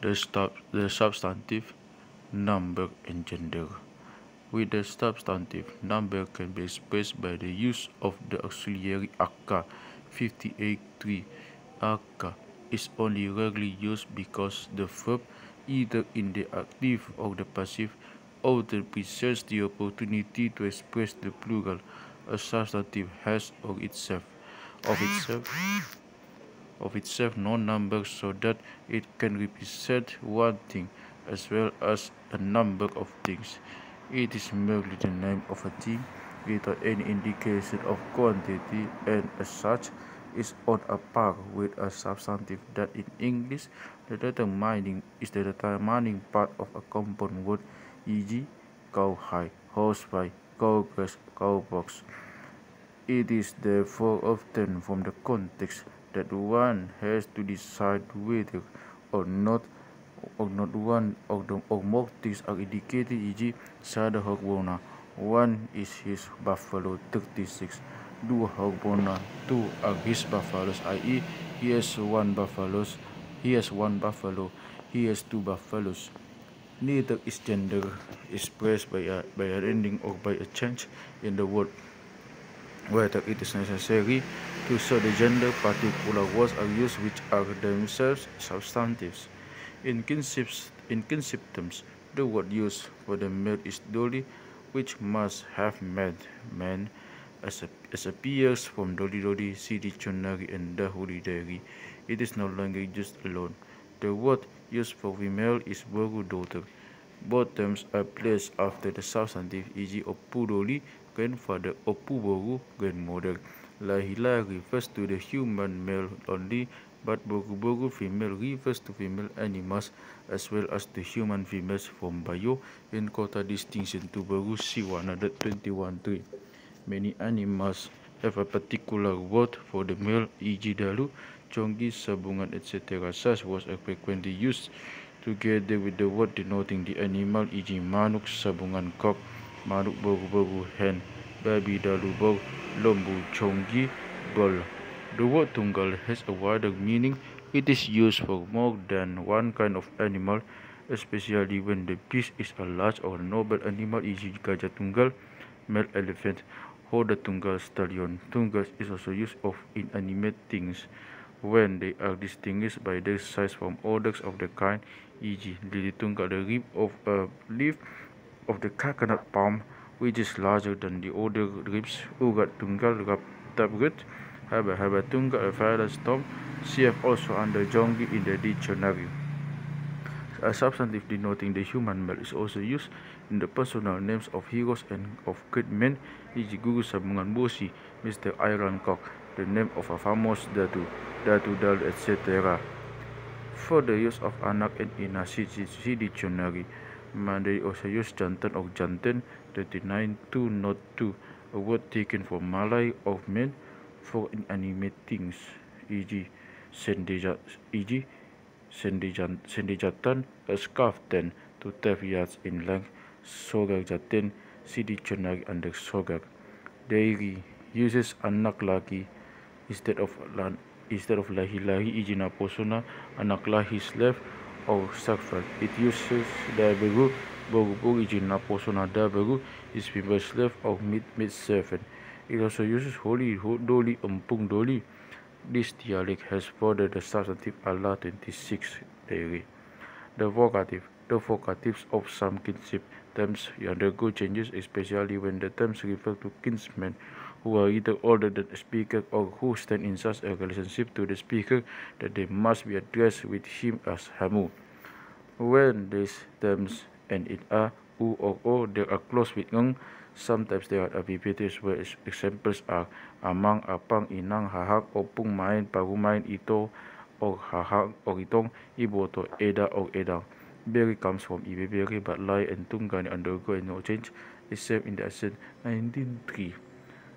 the substantive number and gender. With the substantive, number can be expressed by the use of the auxiliary aka. 58.3. Aka is only rarely used because the verb, either in the active or the passive, often presents the opportunity to express the plural. A substantive has of itself no number, so that it can represent one thing as well as a number of things. It is merely the name of a thing without any indication of quantity, and as such is on a par with a substantive that in English is the determining part of a compound word, e.g. cowhide, horsefly, cowgrass, cowbox. It is therefore often from the context that one has to decide whether or not one or more things are indicated, e.g. Sada Hogbona 1 is his buffalo. 36. Dua Hogbona 2 are his buffaloes, i.e. he has one buffalo, he has two buffaloes. Neither is gender expressed by an ending or by a change in the word. Whether it is necessary to show the gender, particular words are used which are themselves substantives. In kinship terms, the word used for the male is dolly, which must have man as appears from dolly, see dictionary, and dahuri. It is no longer used alone. The word used for female is boru, daughter. Both terms are placed after the substantive, e.g. opudoli, grandfather, opuboru, grandmother. Lahila refers to the human male only, but boru female refers to female animals as well as the human females from Bayo and Kota distinction to Boru C 121.3. Many animals have a particular word for the male, e.g. dalu, chonggi, sabungan, etc. Such words are frequently used together with the word denoting the animal, e.g. manuk, sabungan, cock, manuk, boru, hen, babi, dalu, bor, lombu, chonggi, bull. The word tunggal has a wider meaning. It is used for more than one kind of animal, especially when the beast is a large or noble animal, e.g. gajah tunggal, male elephant, hoda tunggal, stallion. Tunggal is also used of inanimate things when they are distinguished by their size from others of the kind, e.g. lili tunggal, the leaf of the coconut palm, which is larger than the other ribs. Urat tunggal, tapgut, haba tunggal, a firestorm. CF also under Jongi in the dictionary. A substantive denoting the human male is also used in the personal names of heroes and of great men, e.g. Guru Sabungan Bosi, Mr. Iron Cock, the name of a famous Datu Dal, etc. For the use of anak and ina, see dictionary. They also use jantan or janten, 39.2 not 2, a word taken from Malay of men for inanimate things, e.g. Sendijatan, a scarf 10 to 12 yards in length. Sogak jaten, see dictionary under sogak. Dairy uses anak laki instead of lahi, e.g. naposona, anak lahi slave or servant. It uses daberu, boru, e.g. naposona daberu is female slave or maid servant. It also uses holy, doli, empung doli. This dialect has furthered the substantive Allah 26 dairy. The vocatives of some kinship terms undergo changes, especially when the terms refer to kinsmen who are either older than the speaker or who stand in such a relationship to the speaker that they must be addressed with him as Hamu. When these terms end in a, u, or o, they are close with ng. Sometimes there are abbreviations where examples are amang, apang, inang, hahak, opung, main, parumain, ito, or hahak, or itong, iboto, eda, or edang. Berry comes from ibeberi, but lai and tungani undergo no change except in the accent 19.3.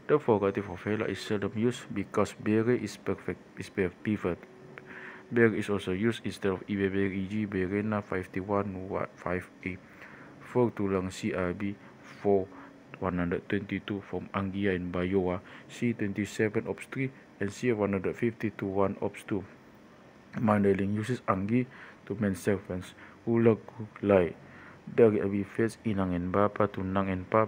The vocative of hela is seldom used because berry is pivot. Berry is also used instead of ibeberi, e.g. berena 51.5a. For tulang CRB 4.122 from Anggia in Bayoa, C27 Ops 3 and C152 1 Ops 2. Mandaling uses Anggi to men servants, Ulak Lai. Dari Abifes Inang and Bapa to Nang and Pa,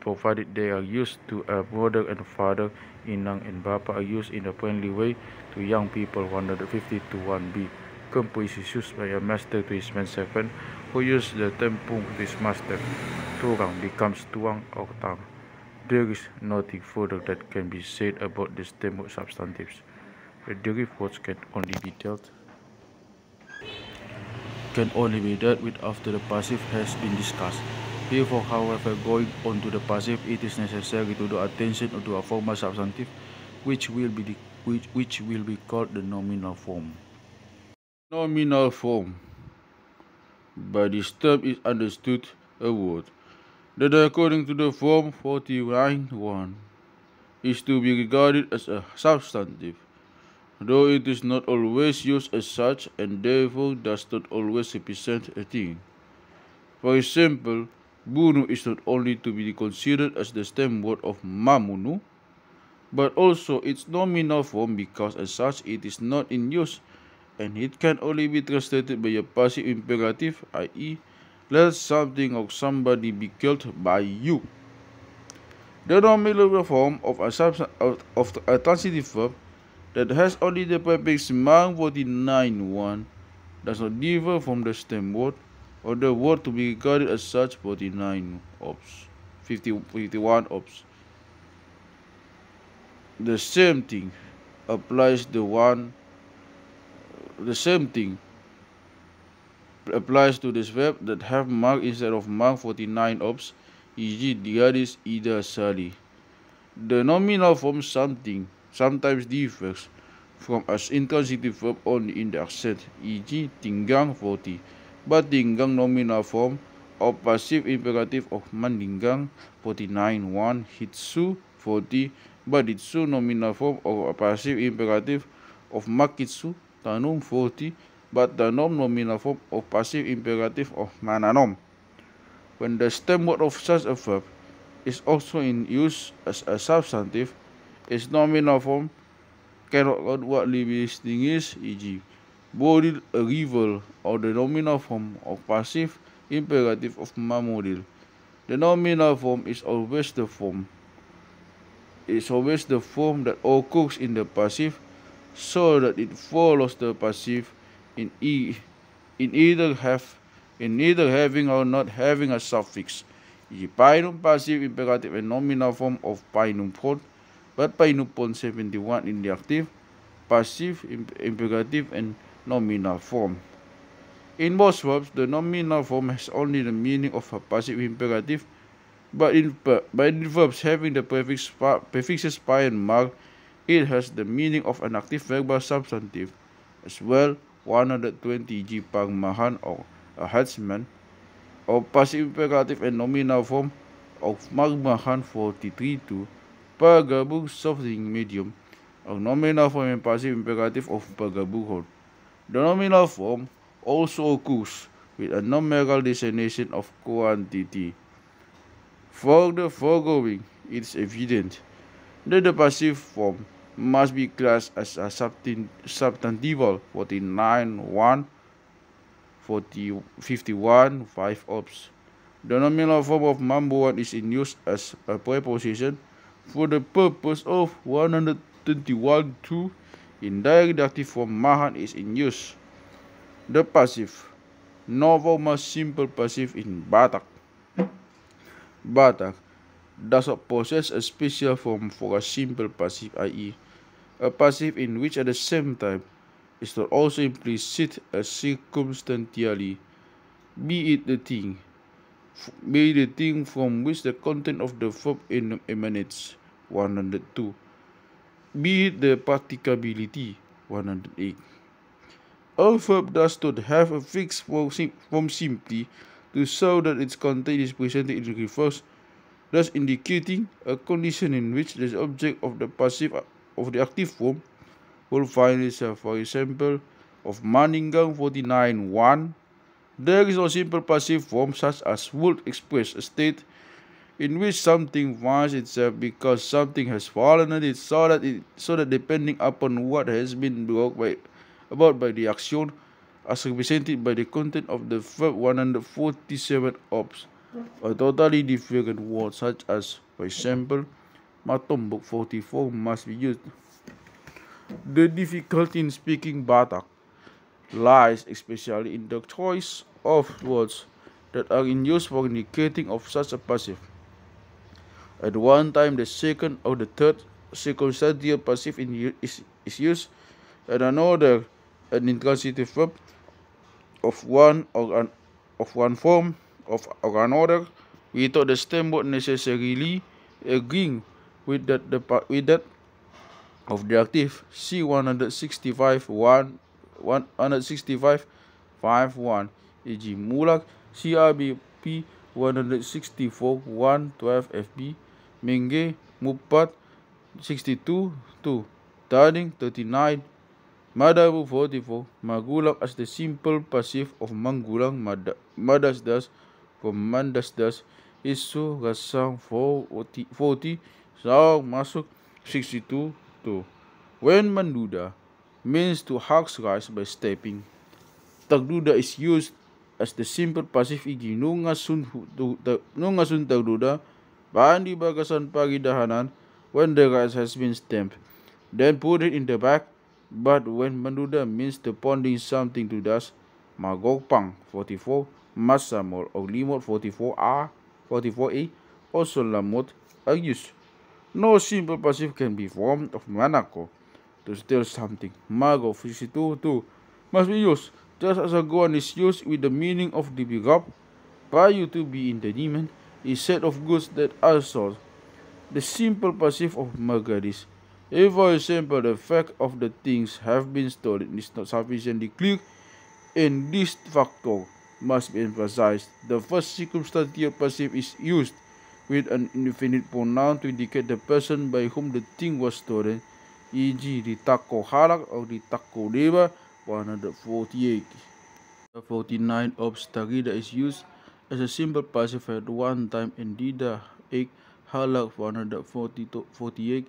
provided they are used to a mother and father. Inang and Bapa are used in a friendly way to young people. 150 to 1b. Kumpu is used by a master to his servant, who uses the tempung to his master. Turang becomes tuang or tang. There is nothing further that can be said about the stem substantives. The derivative words can only be dealt with after the passive has been discussed. Before, however, going on to the passive, it is necessary to draw attention to a formal substantive, which will be called the nominal form. Nominal form. By this term is understood a word that, according to the form 49.1, is to be regarded as a substantive, though it is not always used as such and therefore does not always represent a thing. For example, Bunu is not only to be considered as the stem word of Mamunu, but also its nominal form, because as such it is not in use, and it can only be translated by a passive imperative, i.e., let something or somebody be killed by you. The nominal form of a transitive verb that has only the prefix mang 49.1 does not differ from the stem word or the word to be regarded as such 49 ops, 51 ops. The same thing applies to this verb that have mang instead of mang 49 ops, e.g. diadis ida sali. The nominal form something sometimes differs from as intransitive verb only in the accent, e.g. tinggang 40, but tinggang nominal form of passive imperative of mandinggang 49.1, hitsu 40, but hitsu nominal form of a passive imperative of makitsu tanum 40, but tanom nominal form of passive imperative of mananom. When the stem word of such a verb is also in use as a substantive, its nominal form cannot outwardly be distinguished, e.g. bodil a rival, or the nominal form of passive imperative of mamodil. The nominal form is always the form that occurs in the passive, so that it follows the passive in either having or not having a suffix. Painum passive imperative and nominal form of painum pon, but painum pon 71 in the active, passive imperative and nominal form. In most verbs, the nominal form has only the meaning of a passive imperative, but in verbs having the prefixes pi and mag, it has the meaning of an active verbal substantive as well. 120 g pagmahan or a headsman, of passive imperative and nominal form of magmahan 43.2, pagabug something medium, of nominal form and passive imperative of pagabughon. The nominal form also occurs with a numerical designation of quantity. For the foregoing, it is evident that the passive form must be classed as a substantival 49.1, 51, 5 ops. The nominal form of mamboan is in use as a preposition for the purpose of 121.2. In direct active form, mahan is in use. The passive, no formal simple passive in Batak. Batak does not possess a special form for a simple passive, i.e., a passive in which at the same time is not also implicit as circumstantially, be it the thing from which the content of the verb emanates, 102, be it the practicability, 108. A verb does not have a fixed form simply to show that its content is presented in reverse, thus indicating a condition in which the object of the passive of the active form will find itself. For example, of Maninggang 49.1, there is no simple passive form such as would express a state in which something finds itself because something has fallen on it, so that depending upon what has been brought about by the action, as represented by the content of the verb 147 ops, a totally different word such as, for example, Matombok 44 must be used. The difficulty in speaking Batak lies especially in the choice of words that are in use for indicating of such a passive. At one time, the second or the third circumstantial passive is used, and another an intransitive verb of one form or another, without the stem word necessarily agreeing with that of the active. See 165 165.51, e.g. Mulak CRBP 164 112 FB, Menge Mupat 62 2, Tading 39, Madabu 44, Magulang as the simple passive of Manggulang, Madasdas from Mandasdas, Isu Rasang 40, Saw Masuk 62 2. When Manduda means to hug rice by stepping, Tagduda is used as the simple passive, e.g. Nungasun Tagduda, Bandi Bagasan Pagidahanan, when the rice has been stamped, then put it in the bag. But when Manduda means to pounding something to dust, Magopang 44, Masamol or Limot 44A, also Lamot are used. No simple passive can be formed of Manako to steal something. Mago 52 2 must be used, just as a goan is used with the meaning of the big up. Prior to be in the demand, a set of goods that are sold. The simple passive of Magadis. If, for example, the fact of the things have been stolen is not sufficiently clear, and this factor must be emphasized, the first circumstantial passive is used with an indefinite pronoun to indicate the person by whom the thing was stolen, e.g. the Tako Halak or the Tako Deva 148. 49 Obstagida is used as a simple passive at one time, and Dida Ek Halak 148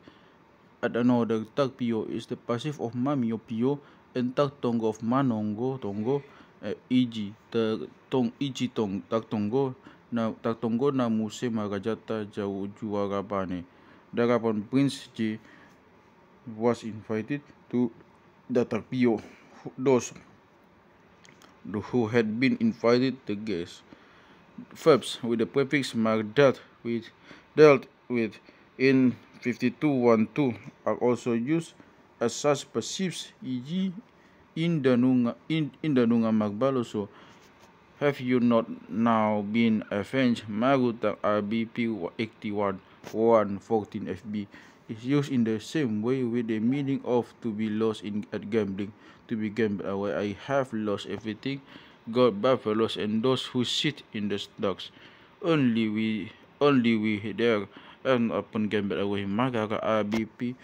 at another. Tag Pio is the passive of Mamio Pio, and Tag Tongo of Manongo Tongo, e.g. Tag Tongo na Muse Magajata Jau Juarabane. Darapan Prince J was invited to the Tagpio. Those who had been invited the guests. Verbs with the prefix mark dealt with in 5212 are also used as such passives, e.g. in the Nunga Magbaloso. Have you not now been avenged? Maruta RBP 81 114 FB is used in the same way with the meaning of to be lost at gambling, to be gambled away. I have lost everything, got buffaloes and those who sit in the stocks. Only we there and upon gambled away. Magara RBP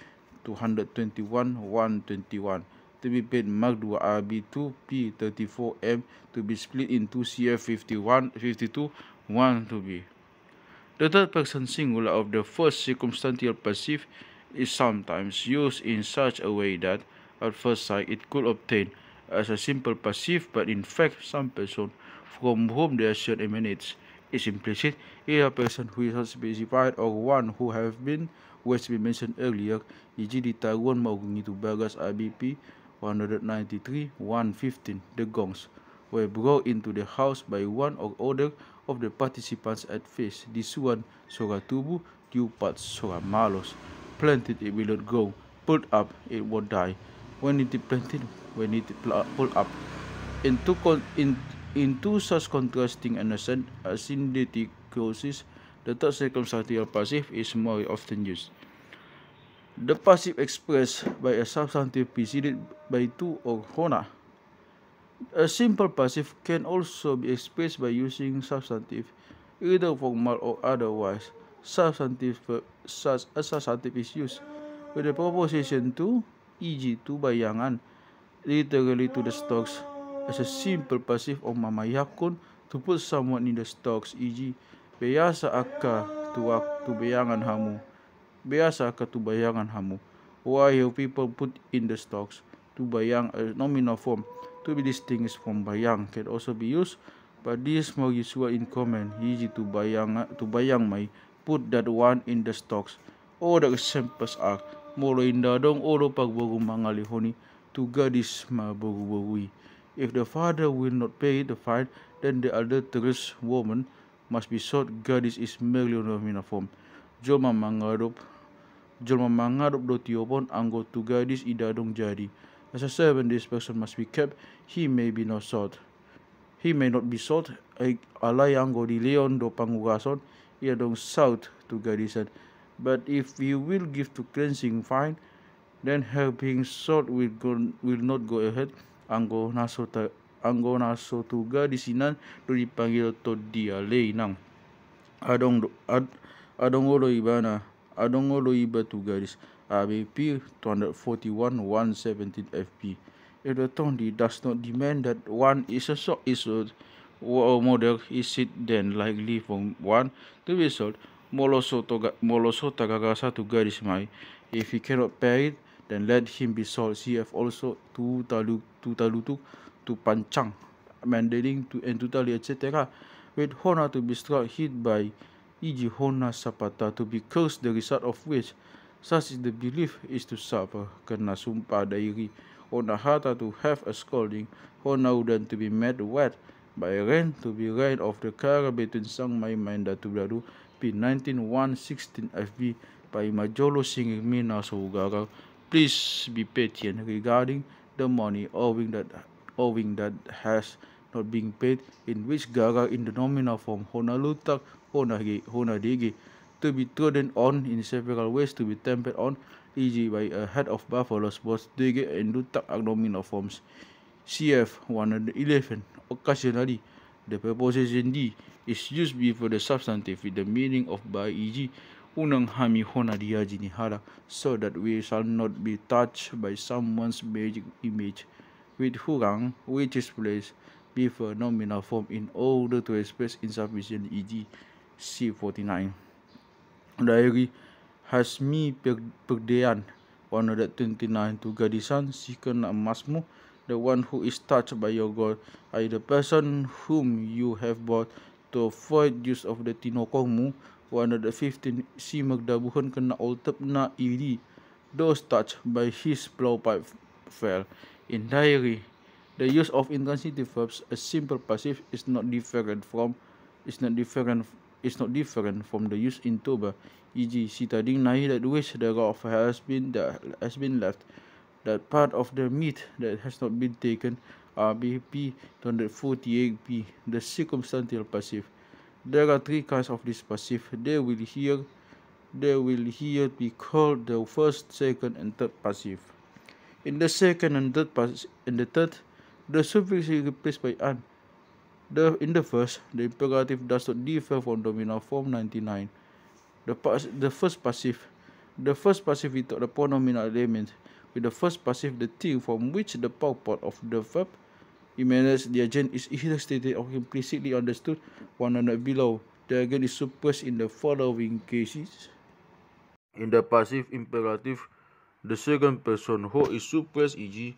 221 121 to be paid Mag 2 RB2 P34M to be split into CF 52 1 to be. The third person singular of the first circumstantial passive is sometimes used in such a way that at first sight it could obtain as a simple passive, but in fact some person from whom the action emanates is implicit, either a person who is not specified or one who has been mentioned earlier, e.g. Ditaruan Maugungi to Bagas RBP 193 115. The gongs were brought into the house by one or other of the participants at feast. This one Sora Tubu, due parts Sora Malos. Planted it will not grow, pulled up it will die. When it is planted, when it is pulled up. In two such contrasting and asyndetic clauses, the third circumstantial passive is more often used. The passive expressed by a substantive preceded by to or hona. A simple passive can also be expressed by using substantive, either formal or otherwise. Substantive such a substantive is used with a preposition to, e.g. to bayangan, literally to the stocks, as a simple passive of mamayakon, to put someone in the stocks, e.g. Beyasa aka to bayangan hamu. Beyasa aka to bayangan hamu. Why have people put in the stocks? To bayang a nominal form, to be distinguished from bayang can also be used, but this more usual in common. Easy to bayang may put that one in the stocks. Or the examples are molo indadong oro pagbago mangalihoni to gadis mabagu. If the father will not pay the fine, then the adulterous woman must be sought. Gadis is merely a form. Joma mangarop do tiopon anggo tu gadis idadong jadi. As a servant, this person must be kept. He may be not sought. He may not be sought. Alay anggo di leon do pangugason idadong sought to gadisan. But if you will give to cleansing fine, then her being sought will not go ahead. Anggo naso tu gadisinan do dipanggil to dialay nang. Adongolo iba to gadis. ABP 241 117 FP. If the Tondi does not demand that one is a model, is it then likely for one to be sold? Moloso tagagasa to gadis mai. If he cannot pay it, then let him be sold. CF also to talutuk to pancang, mandating to entutali etc. With Hona to be struck hit by e.g. Hona sapata to be cursed, the result of which such is the belief is to suffer. Karena sumpah dairi Hona hata to have a scolding, Hona udan to be made wet by rain to be rain of the kara between sang mai mainda to bradu P19 116 FB by Majolo singing Mina Sougara. Please be patient regarding the money owing that has not being paid, in which Gaga in the nominal form Honalutak Honadigi to be trodden on in several ways to be tempered on, e.g. by a head of buffaloes, both Digi and Lutak nominal forms. CF 111. Occasionally, the preposition D is used before the substantive with the meaning of by, e.g. unang hami hona diaji ni hara, so that we shall not be touched by someone's magic image, with hurang, which is placed before nominal form in order to express insufficient, e.g. C49. Diary Hasmi Perdean 129 to gadisan sikan emasmu, the one who is touched by your God, I the person whom you have bought, to avoid use of the tinokongmu. 115 si magdabuhan kena oltep na iri, those touched by his blowpipe fell. In diary, the use of intransitive verbs, a simple passive, is not different from the use in toba, e.g. sitading nahi that which the rough has been left, that part of the meat that has not been taken. RBP 248b. The circumstantial passive. There are three kinds of this passive. They will here be called the first, second, and third passive. In the second and third the suffix is replaced by an. In the first, the imperative does not differ from nominal form 99. The first passive without the pronominal element. With the first passive, the thing from which the purport of the verb emanates, the agent is either stated or implicitly understood. 100 below. The agent is suppressed in the following cases. In the passive imperative, the second person who is suppressed, e.g.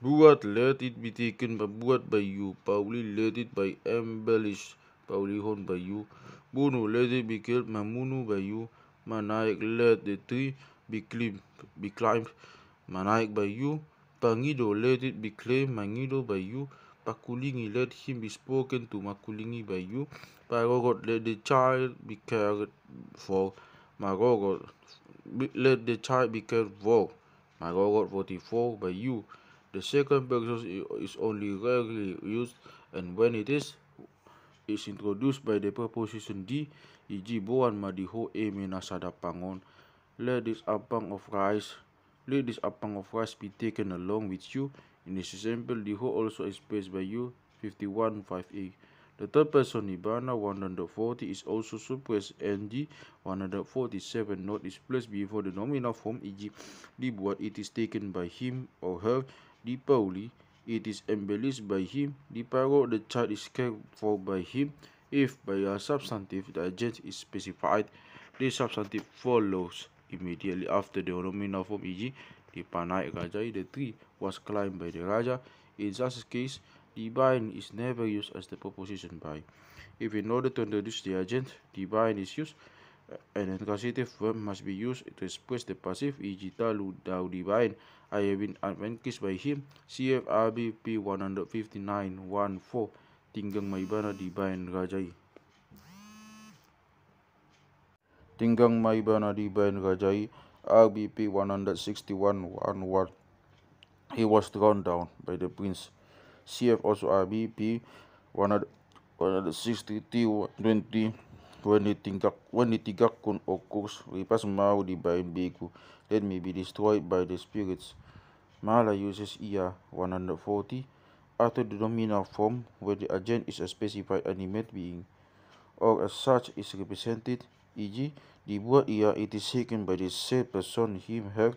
buat, let it be taken by buat by you. Pauli, let it be embellished. Paulihon by you. Bunu, let it be killed. Mamunu by you. Manaik, let the tree be climbed. Manaik by you. Pangido, let it be claimed. Mangido by you. Pakulingi, let him be spoken to. Makulingi by you. Parogot, let the child be cared for. Marogot, let the child be cared for. Marogot 44 by you. The second person is only rarely used, and when it is introduced by the preposition di, e.g. boan madiho eme nasada pangon. Let this apang of rice be taken along with you. In this example, the ho also is placed by you. 51.5a. The third person Ibana 140 is also suppressed, and the 147 note is placed before the nominal form, e.g. dibuat, it is taken by him or her. Di Pauli, it is embellished by him. Di Paro, the child is cared for by him. If by a substantive the agent is specified, the substantive follows immediately after the nominal form, e.g. Di Panai Rajai, the tree was climbed by the Raja. In such a case, the bind is never used as the preposition by. If in order to introduce the agent, the bind is used, an intransitive verb must be used to express the passive, e.g. talu dau di bind. I have been advanced by him. CF RBP 159.14 tinggang may bana di bind rajai. Tinggang may bana di bind rajai RBP 161.11. He was thrown down by the prince. CF also RBP 163.20 when the tigakun occurs, ripas mau di bain beku, let me be destroyed by the spirits. Mala uses IA 140 after the nominal form where the agent is a specified animate being, or as such is represented, e.g. dibuat ia it is taken by the said person, him, her,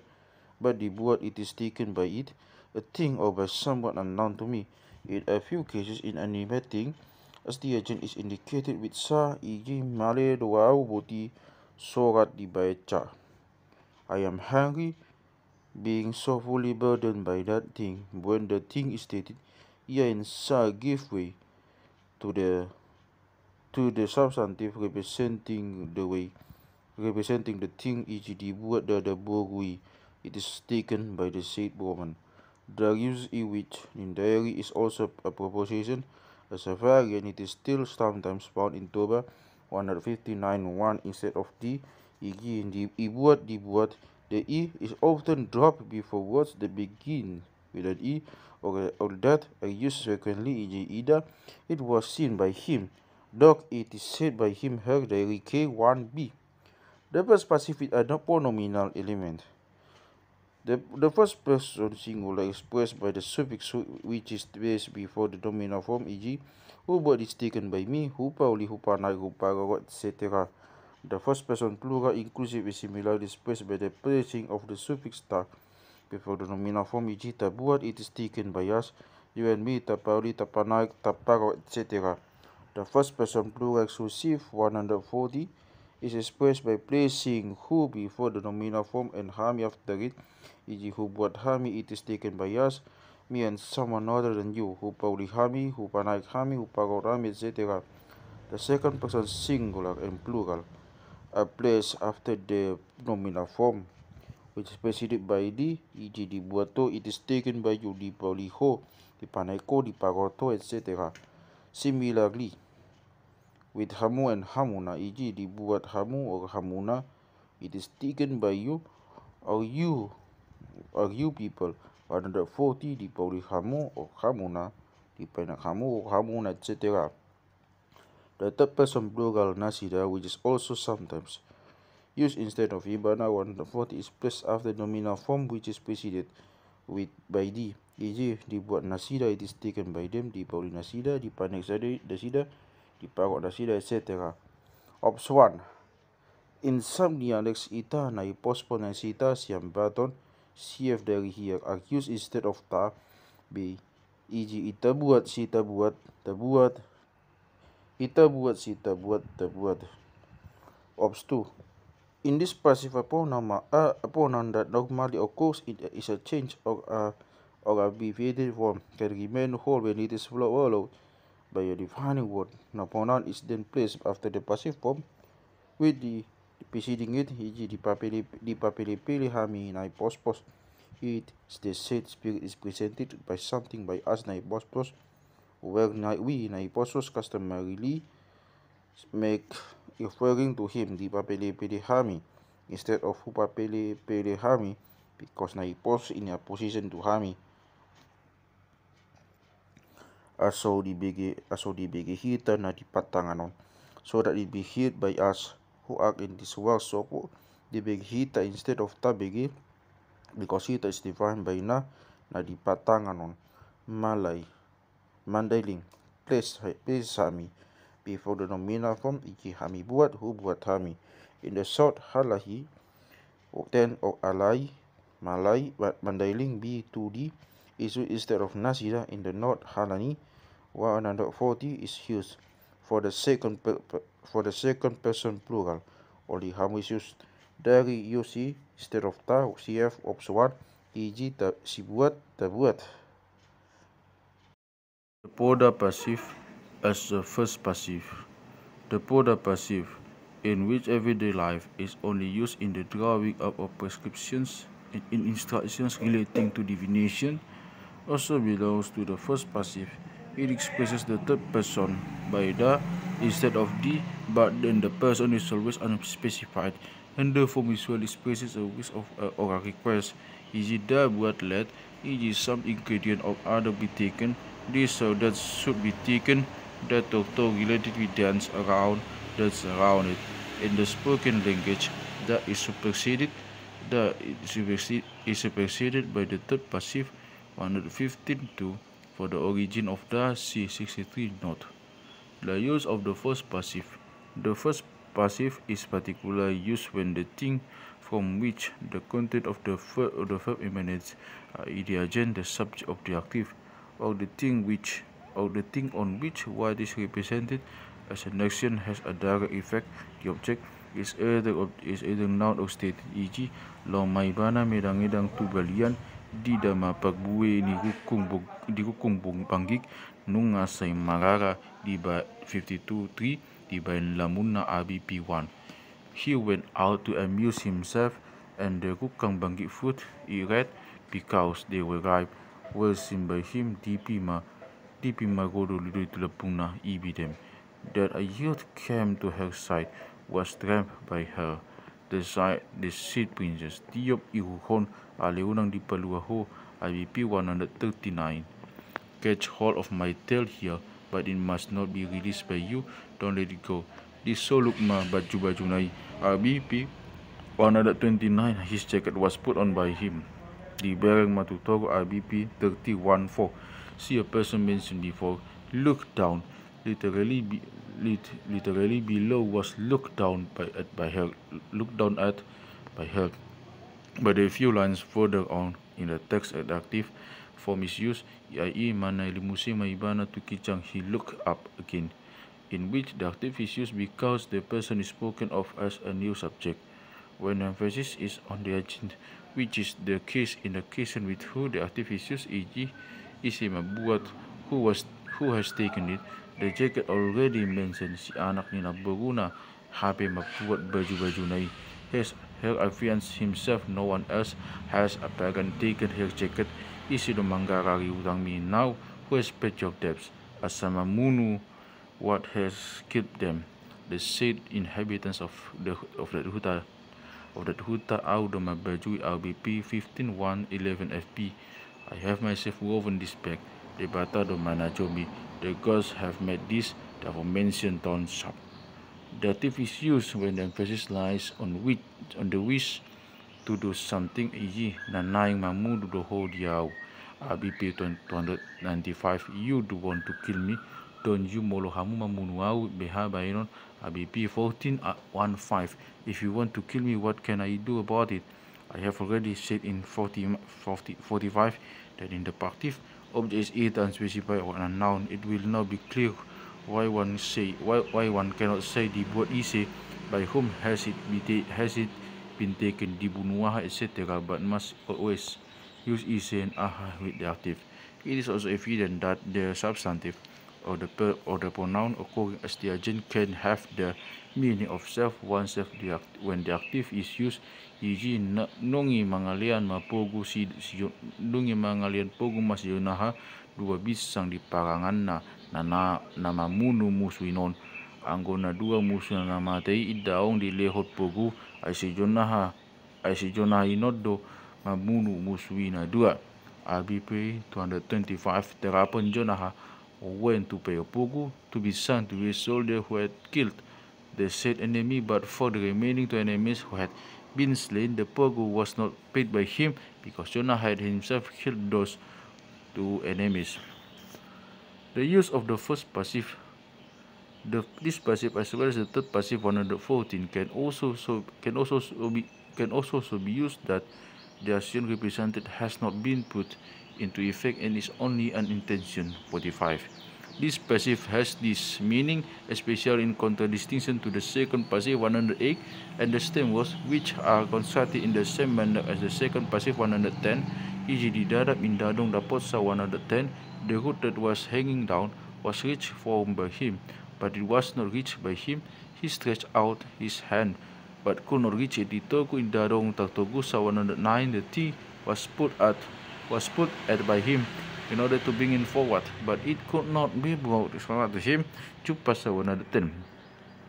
but dibuat it is taken by it, a thing, or by someone unknown to me. In a few cases in animating, as the agent is indicated with sa, e.g. male doau buti sorat dibaca. I am hungry, being so fully burdened by that thing. When the thing is stated, ia in sa give way to the substantive representing the thing, e.g. dibuat dadaburui. It is taken by the said woman. Darius which in diary is also a preposition. As a variant, it is still sometimes found in Toba 159.1 instead of the, e.g. in dibuat, the E is often dropped before words that begin with an E, or that are used frequently, e.g. Ida, it was seen by him. Dog, it is said by him, her, diary K1B. The first passive is a pronominal element. The first person singular expressed by the suffix which is placed before the nominal form, e.g. Hubert is taken by me, Hupauli, Hupanai, Hupagawa, etc. The first person plural inclusive is similarly expressed by the placing of the suffix ta before the nominal form, e.g. Tabuat, it is taken by us, you and me, Tapauli, Tapanai, Tapagawa, etc. The first person plural exclusive 140 is expressed by placing who before the nominal form and hami after it, e.g. who buat hami, it is taken by us, me and someone other than you, who pauli hami, who panaik hami, who pagaw hami, etc. The second person singular and plural are placed after the nominal form, which is preceded by di, e.g. dibuato, it is taken by you, di pauli ho, di panay ko, di pagaw to, etc. Similarly, with hamu and hamuna, e.g. dibuat hamu or hamuna, it is taken by you or you people. 140 di pauli hamu or hamuna, di panak hamu or hamuna, etc. The third person plural nasida, which is also sometimes used instead of ibana 140, is placed after nominal form which is preceded by di, e.g. dibuat nasida, it is taken by them, di pauli nasida, di panak nasida, di pagok nasida, etc. Ops 1. In some dialects, ita na postpone and sita siam baton, CF dari here are used instead of ta, b, e.g. ita buat, sita buat, tabuat, ita buat, sita buat, tabuat. Ops 2. In this passive pronoun, a pronoun that normally occurs is a change or abbreviated form can remain whole when it is followed by a defining word. The pronoun is then placed after the passive form with the preceding it, e.g. di papili hami nai pospos. It is the said spirit is presented by something by us nai pospos, where we nai pospos customarily make referring to him, di papili hami, instead of hu papili hami, because nai pos in a position to hami. Aso dibigihita na dipatanganon, so that it be heard by us who are in this world. So dibigihita instead of tabigi, because hita is defined by na dipatanganon. Malay, mandailing, place hami before the nominal form, iki hami buat, hu buat hami. In the short halahi, then or alai, malay, mandailing b to d is instead of nasida. In the north halani 140 is used for the second person plural. Only hamu is used dari yusi instead of ta, cf ops 1, e.g. si buat, ta buat. The Poda passive as the first passive. The Poda passive, in which everyday life is only used in the drawing up of prescriptions and in instructions relating to divination, also belongs to the first passive. It expresses the third person by the instead of the, but then the person is always unspecified, and the form usually expresses a wish of or a request, e.g. the buat let, e.g. some ingredient of other be taken, this so that should be taken, that to related with dance around, that's around it. In the spoken language, that is superseded, is superseded by the third passive 115.2 for the origin of the C63 note. The use of the first passive. The first passive is particularly used when the thing from which the content of the verb emanates, i.e. the agent, the subject of the active, or the thing on which what is represented as an action has a direct effect. The object is either noun or stated, e.g. Lo may bana medang-edang tubalian di dama pagbuwi di kukung panggig nung ngasay marara di ba 52.3 di ba lamun na ABP1. He went out to amuse himself, and the kukang banggig fruit he read because they were ripe were seen by him DP magodo lido tulapung na ibidem. That a youth came to her side was dreamt by her. The seed princess Diop Iruhon Aleunang di Paluaho IBP 139. Catch hold of my tail here, but it must not be released by you. Don't let it go. This solukma baju nai IBP 129. His jacket was put on by him. The Bereng Matutoro IBP 31.4. See a person mentioned before. Look down. Literally below was looked down by her. Looked down at by her. But a few lines further on in the text, the active form is used, i.e. manay limusi maibana to kichang he looked up again, in which the active is used because the person is spoken of as a new subject. When emphasis is on the agent, which is the case in the occasion with who the active is used, e.g. isi mabuat who has taken it. The jacket already mentioned si anak ni Nabaruna hape mabuat baju nai. Her affianced himself, no one else has apparently taken her jacket. Isi mangarari utang me now who has paid your debts. Asama munu what has killed them. The said inhabitants of that huta out of my baju LBP 15.1.11 FP. I have myself woven this bag. The bata do manajomi. The gods have made this, the aforementioned town shop. The active is used when the emphasis lies on the wish to do something, e.g. nanayang mamudu do ho diao. ABP 295. You do want to kill me. Don't you molohamu mamunuau beha bayron. ABP 14.15. If you want to kill me, what can I do about it? I have already said in 45 that in the passive object is either unspecified or a noun. It will now be clear why one cannot say dibuat ise, by whom has it been taken, dibunuaha, etc., but must always use ise and aha with the active. It is also evident that the substantive or the pronoun occurring as the agent can have the meaning of self, oneself, when the active is used, e.g. nungi mangalian mapogu nungi mangalian pogu mas yunaha dua bisang di parangan na mamunu musuinon anggona dua musuh na namatay idaong di lehot pogu ay si jonaha inodo mamunu musuina dua. ABP 225. Terapan jonaha went to pay a pogu to be sent to a soldier who had killed the said enemy, but for the remaining two enemies who had been slain, the pogu was not paid by him because Jonah had himself killed those two enemies. The use of the first passive, this passive as well as the third passive 114 can also be used that the action represented has not been put into effect and is only an intention. 45. This passive has this meaning, especially in contradistinction to the second passive 108 and the stem words, which are constructed in the same manner as the second passive 110, e.g. di darat indadong dapat sa 110, the root that was hanging down was reached for by him, but it was not reached by him. He stretched out his hand, but could not reach it. Ditoku indadong taktogu sa 109, the T was put at by him in order to bring it forward, but it could not be brought to him. Jupa sa 110.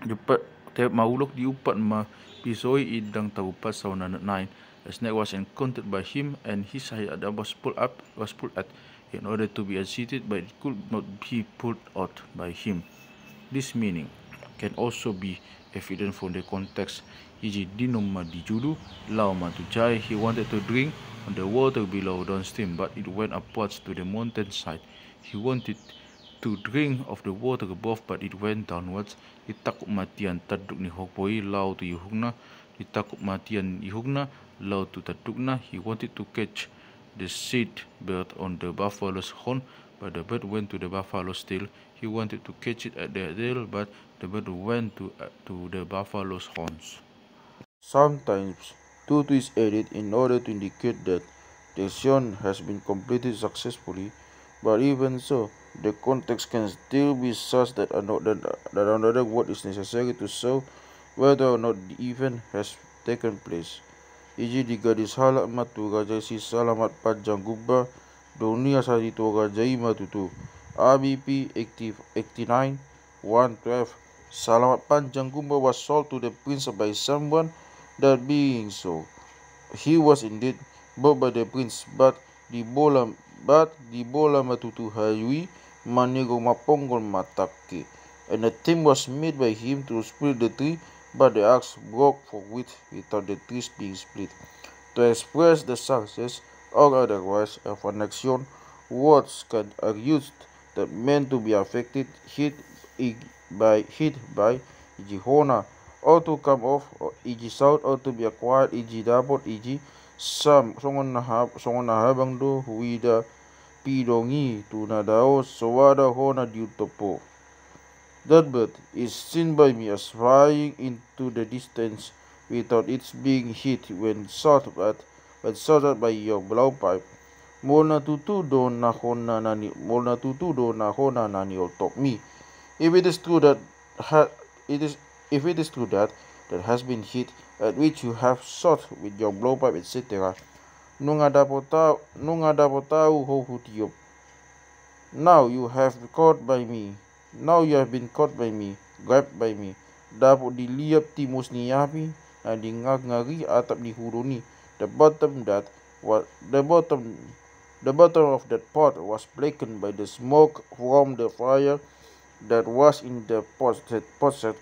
Jupa te maulok diupat ma pisoi idang tagupat sa 109. A snake was encountered by him, and his head was pulled at in order to be unseated, but it could not be pulled out by him. This meaning can also be evident from the context. E.g. dinom ma dijudu, lau ma tujai, he wanted to drink on the water below downstream, but it went upwards to the mountainside. He wanted to drink of the water above, but it went downwards. Itakuk matian taduk ni hokpoi lau tu yuhugna. Itakuk matian yuhugna lau tu tadukna. He wanted to catch the seed bird on the buffalo's horn, but the bird went to the buffalo's tail. He wanted to catch it at the tail, but the bird went to the buffalo's horns. Sometimes tutu is added in order to indicate that the action has been completed successfully, but even so, the context can still be such that another word is necessary to show whether or not the event has taken place. E.g. di gadis halak matu gajai si salamat panjang gubba dunia sadi tu gajai matutu. ABP 89 112. Salamat panjang gubba was sold to the prince by someone. That being so, he was indeed bought by the prince, but di bola matutu hayui manigo maponggol matake, and a team was made by him to split the tree, but the axe broke forthwith without the trees being split. To express the success or otherwise of an action, words are used that meant to be affected, hit by Jihona, or to come off, or e.g. south, or to be acquired, e.g. dapat, e.g. songon nahabang do huida pidongi tunadao sawada hona diutopo. That bird is seen by me as flying into the distance without its being hit when shot at by your blowpipe. Molna tutu do na hona nani top me. If it is true that that has been hit, at which you have shot with your blowpipe, etc. Nunga dapotau ho hutiop. Now you have been caught by me, grabbed by me. Dapat diliap timus niyapi, na ngari atap di huruni. The bottom of that pot was blackened by the smoke from the fire that was in the potset.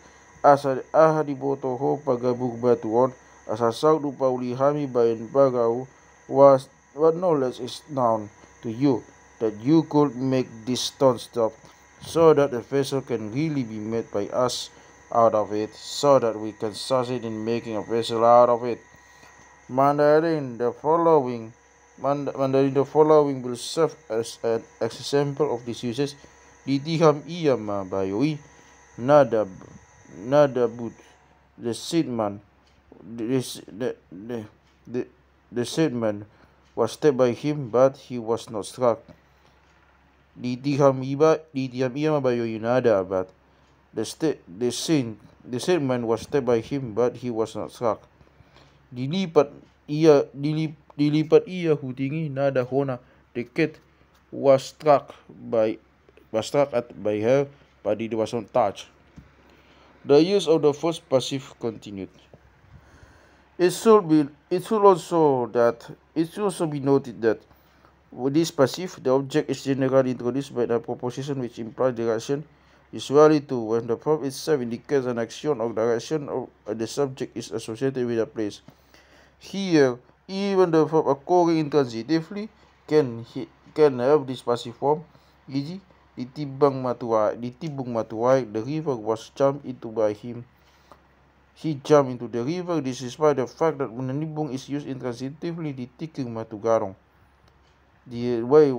Asa ahadiboto ho pagabug batuon, asa saudu paulihami bayan pagau, was what knowledge is known to you, that you could make this stone stop, so that the vessel can really be made by us out of it, so that we can succeed in making a vessel out of it. Mandarin the following will serve as an example of this usage. Ditiham iyama bayoi Nadabut, the seedman, the seedman was stabbed by him, but he was not struck. Ditiham iyama bayoi Nadabat, the seedman was stabbed by him, but he was not struck. Dilipat ia hutingi nada hona, the cat was struck at by her, but it was not touched. The use of the first passive continued. It should also be noted that with this passive, the object is generally introduced by a proposition which implies direction, usually too when the verb itself indicates an action or direction, or the subject is associated with a place. Here, even the verb occurring intransitively can have this passive form, e.g. Ditibung matuai, the river was jumped into by him. He jumped into the river. This is why the fact that menanibung is used intransitively, ditikung matugarong. The way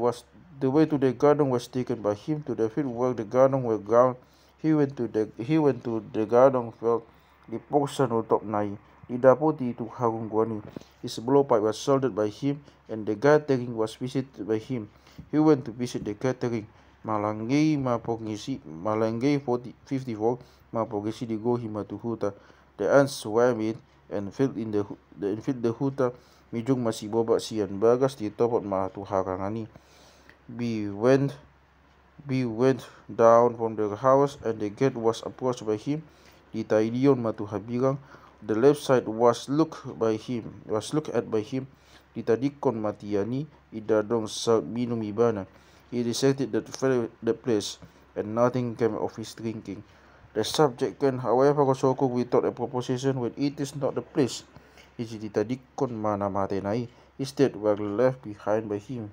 to the garden was taken by him to the field where the garden were ground. He went to the garden field. The portion utop nai. Didaputi itu harung guani. His blowpipe was solded by him, and the gathering was visited by him. He went to visit the gathering. Malangay 54 mapogisi di go hima to huta. The ants swam in and filled the huta. Mijung masih bobak sian bagas di topot harangani. We went down from the house, and the gate was approached by him. Di taidion matuhabirang. The left side was looked at by him. Di tadikon matiani idadong sa minum ibana. He deserted the place, and nothing came of his drinking. The subject can, however, also cook without a proposition when it is not the place. Iji ditadikon mana matenai, instead were left behind by him.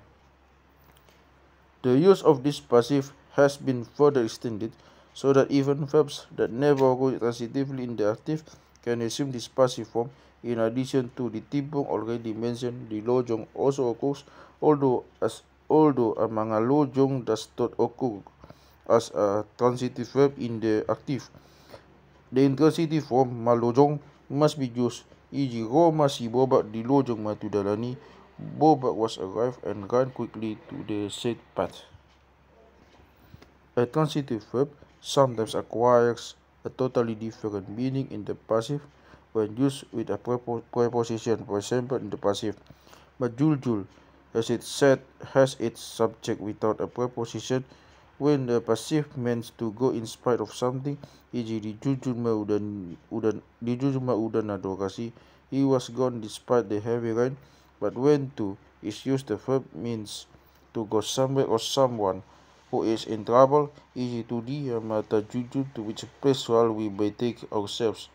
The use of this passive has been further extended so that even verbs that never occur transitively in the active can assume this passive form. In addition to the tibong already mentioned, the lojong also occurs, although a mga lojong does not occur as a transitive verb in the active. The intransitive form malojong must be used. E.g. Roma si Bobak di lojong matudalani. Bobak was arrived and ran quickly to the said path. A transitive verb sometimes acquires a totally different meaning in the passive when used with a preposition. For example, in the passive, majuljul has its subject without a preposition when the passive means to go in spite of something. E.g. dijujur maudan adorasi. He was gone despite the heavy rain. But when to is used, the verb means to go somewhere or someone who is in trouble. E.g. tudi mata jujur, to which place while we betake ourselves.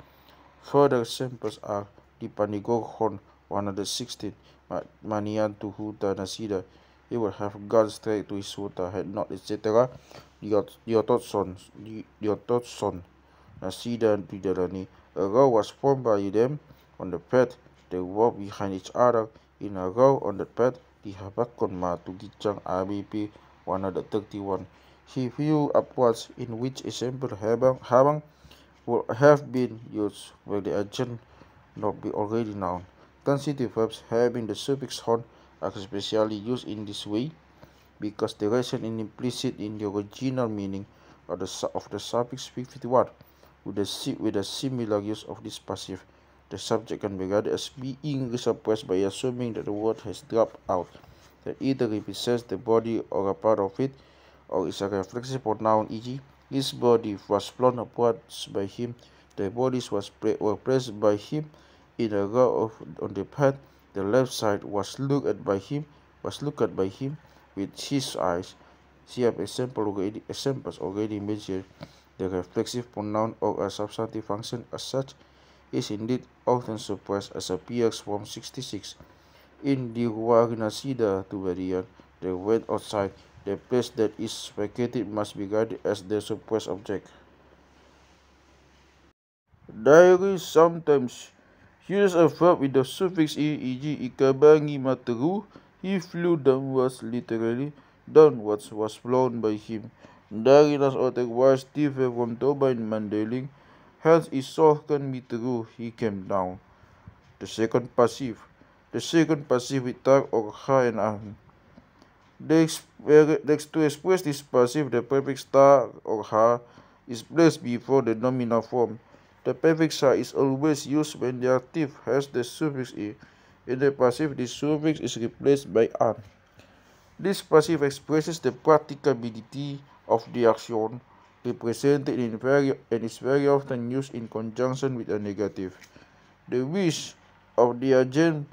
Further examples are di Panigoghon 116, manian to huta nasida. He would have gone straight to his huta had not, etc. Diototson nasida didarani. A row was formed by them on the path. They walked behind each other in a row on the path. Dihabakon ma to gijang ABP 131. He flew upwards, in which example habang would have been used where the agent not be already known. Transitive verbs having the suffix hon are especially used in this way because the reason is implicit in the original meaning of the suffix 51. With a similar use of this passive, the subject can be regarded as being suppressed by assuming that the word has dropped out, that either represents the body or a part of it, or is a reflexive pronoun. E.g., his body was blown upwards by him. The bodies were placed by him in a row on the path. The left side was looked at by him with his eyes. See examples already mentioned. The reflexive pronoun or a substantive function as such is indeed often suppressed, as appears from 66. In the Ruarinasida Tuberian, they went outside. The place that is vacated must be regarded as the suppressed object. Diary sometimes uses a verb with the suffix e.g. ikabangi materu. He flew downwards, literally. Downwards was blown by him. Darinas otherwise differ from toba in Mandeling. Hence isohkan materu, he came down. The second passive with tag or ha and an. To express this passive, the prefix ta or ha is placed before the nominal form. The prefix ha is always used when the active has the suffix e. In the passive, this suffix is replaced by an. This passive expresses the practicability of the action represented and is very often used in conjunction with a negative. The wish of the agent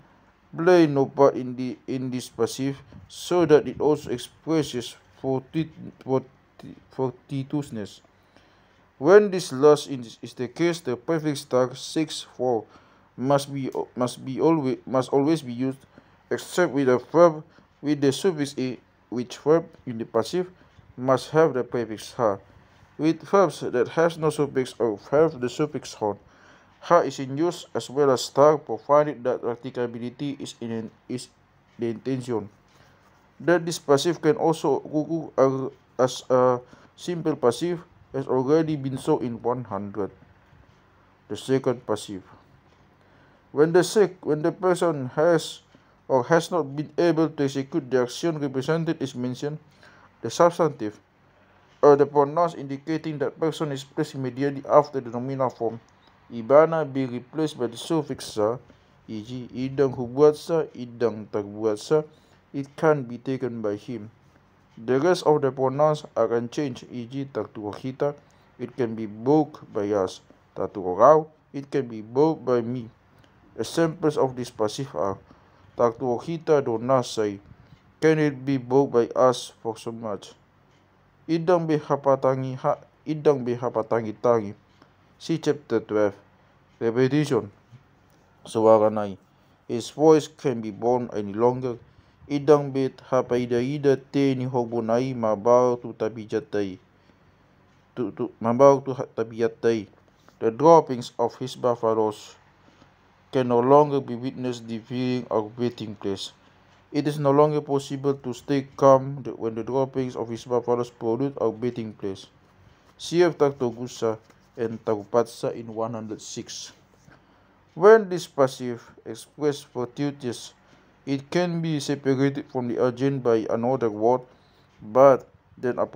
play no part in this passive, so that it also expresses fortuitousness. When this last is the case, the prefix tag 6 must always be used, except with a verb with the suffix e, which verb in the passive must have the prefix ha. With verbs that have no suffix or have the suffix hon, ha is in use as well as tag, provided that practicability is the intention. that this passive can also occur as a simple passive has already been shown in 100. The second passive. When the person has or has not been able to execute the action represented is mentioned, the substantive or the pronouns indicating that person is placed immediately after the nominal form. Ibana be replaced by the suffix sa, e.g. idang hubuat sa, idang tagbuat sa, it can be taken by him. The rest of the pronouns are unchanged, e.g. tagtuokita, it can be bought by us. Tatuorao, it can be bought by me. Examples of this passive are tagtuokita do nasay, can it be bought by us for so much? Idang bihapatangi-tangi. See chapter 12. Repetition. Suwaranay. His voice can be borne any longer. Idang bit hapaida-ida te ni hobunay mabaw tu tabijatay. Mabaw tu tabiyatay. The droppings of his buffaloes can no longer be witnessed defeating our waiting place. It is no longer possible to stay calm when the droppings of his buffaloes pollute our bathing place. CF Tagtogusa and Tagupatsa in 106. When this passive expressed fortuitous, it can be separated from the agent by another word, but then a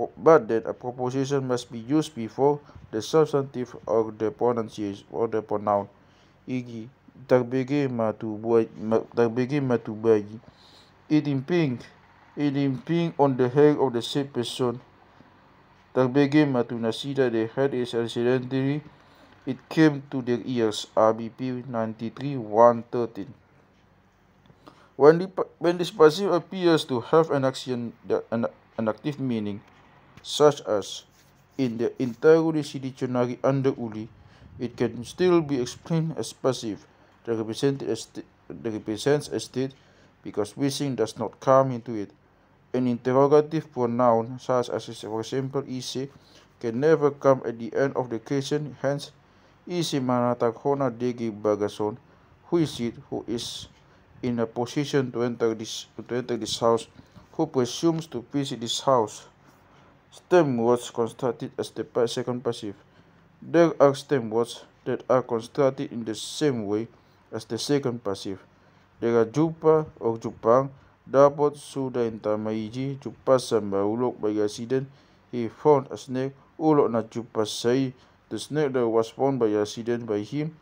preposition must be used before the substantive or the pronunciation or the pronoun. E.g. tagbege matubagi. Idimping on the head of the said person. Tagbege matunasida, the head is accidentally, it came to their ears. RBP 93-113. When this passive appears to have an active meaning, such as in the interrogative dictionary under uli, it can still be explained as passive that represents a state because wishing does not come into it. An interrogative pronoun, such as for example ise, can never come at the end of the question. Hence, ise manatakhona degi bagason, who is it who is in a position to enter this house, who presumes to visit this house. Stem words constructed as the second passive. There are stem words that are constructed in the same way as the second passive. There are jupa or jupang. Dapat sudah intamaiji jupa samba ulok by accident. He found a snake. Ulok na jupa say. The snake that was found by accident by him,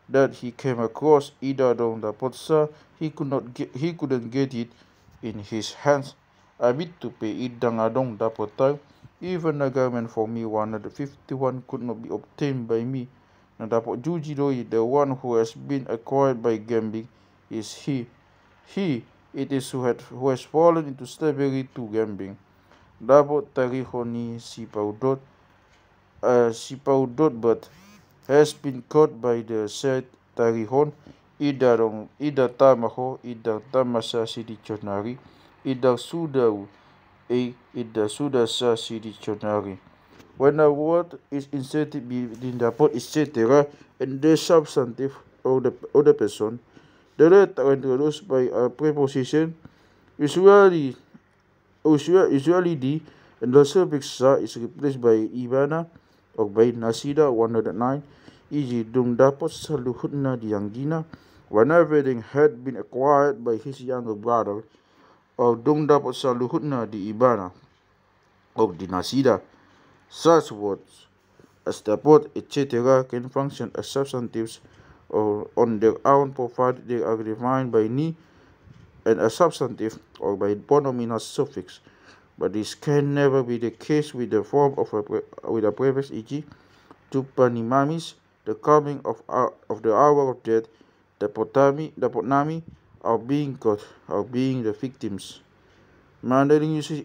that he came across ida dong dapat sa. He couldn't get it in his hands. Abit to pay idang adong dapat time. Even a garment for me 151 could not be obtained by me. Na dapat juji doi, the one who has been acquired by gambling is he. It is who has fallen into slavery to gambling. Dapat tarihoni sipaudot but has been caught by the said tarihon. Ida tamaho, ida tamasa si dictionary, ida sudah sa si dictionary. When a word is inserted between the pot etc. and the substantive of the person, the letter are introduced by a preposition, usually the, and the suffix sa is replaced by ibana or by nasida 109, e.g. dung dapat sa luhod na dianggina, when everything had been acquired by his younger brother, or dung dapat sa luhod na di ibana or di nasida. Such words as dapat etc. can function as substantives or on their own provided they are defined by ni and a substantive or by pronominal suffix, but this can never be the case with the form of a preface, e.g. Tupanimamis, the coming of the hour of death, the potnami, our being God, our being the victims. Mandarin uses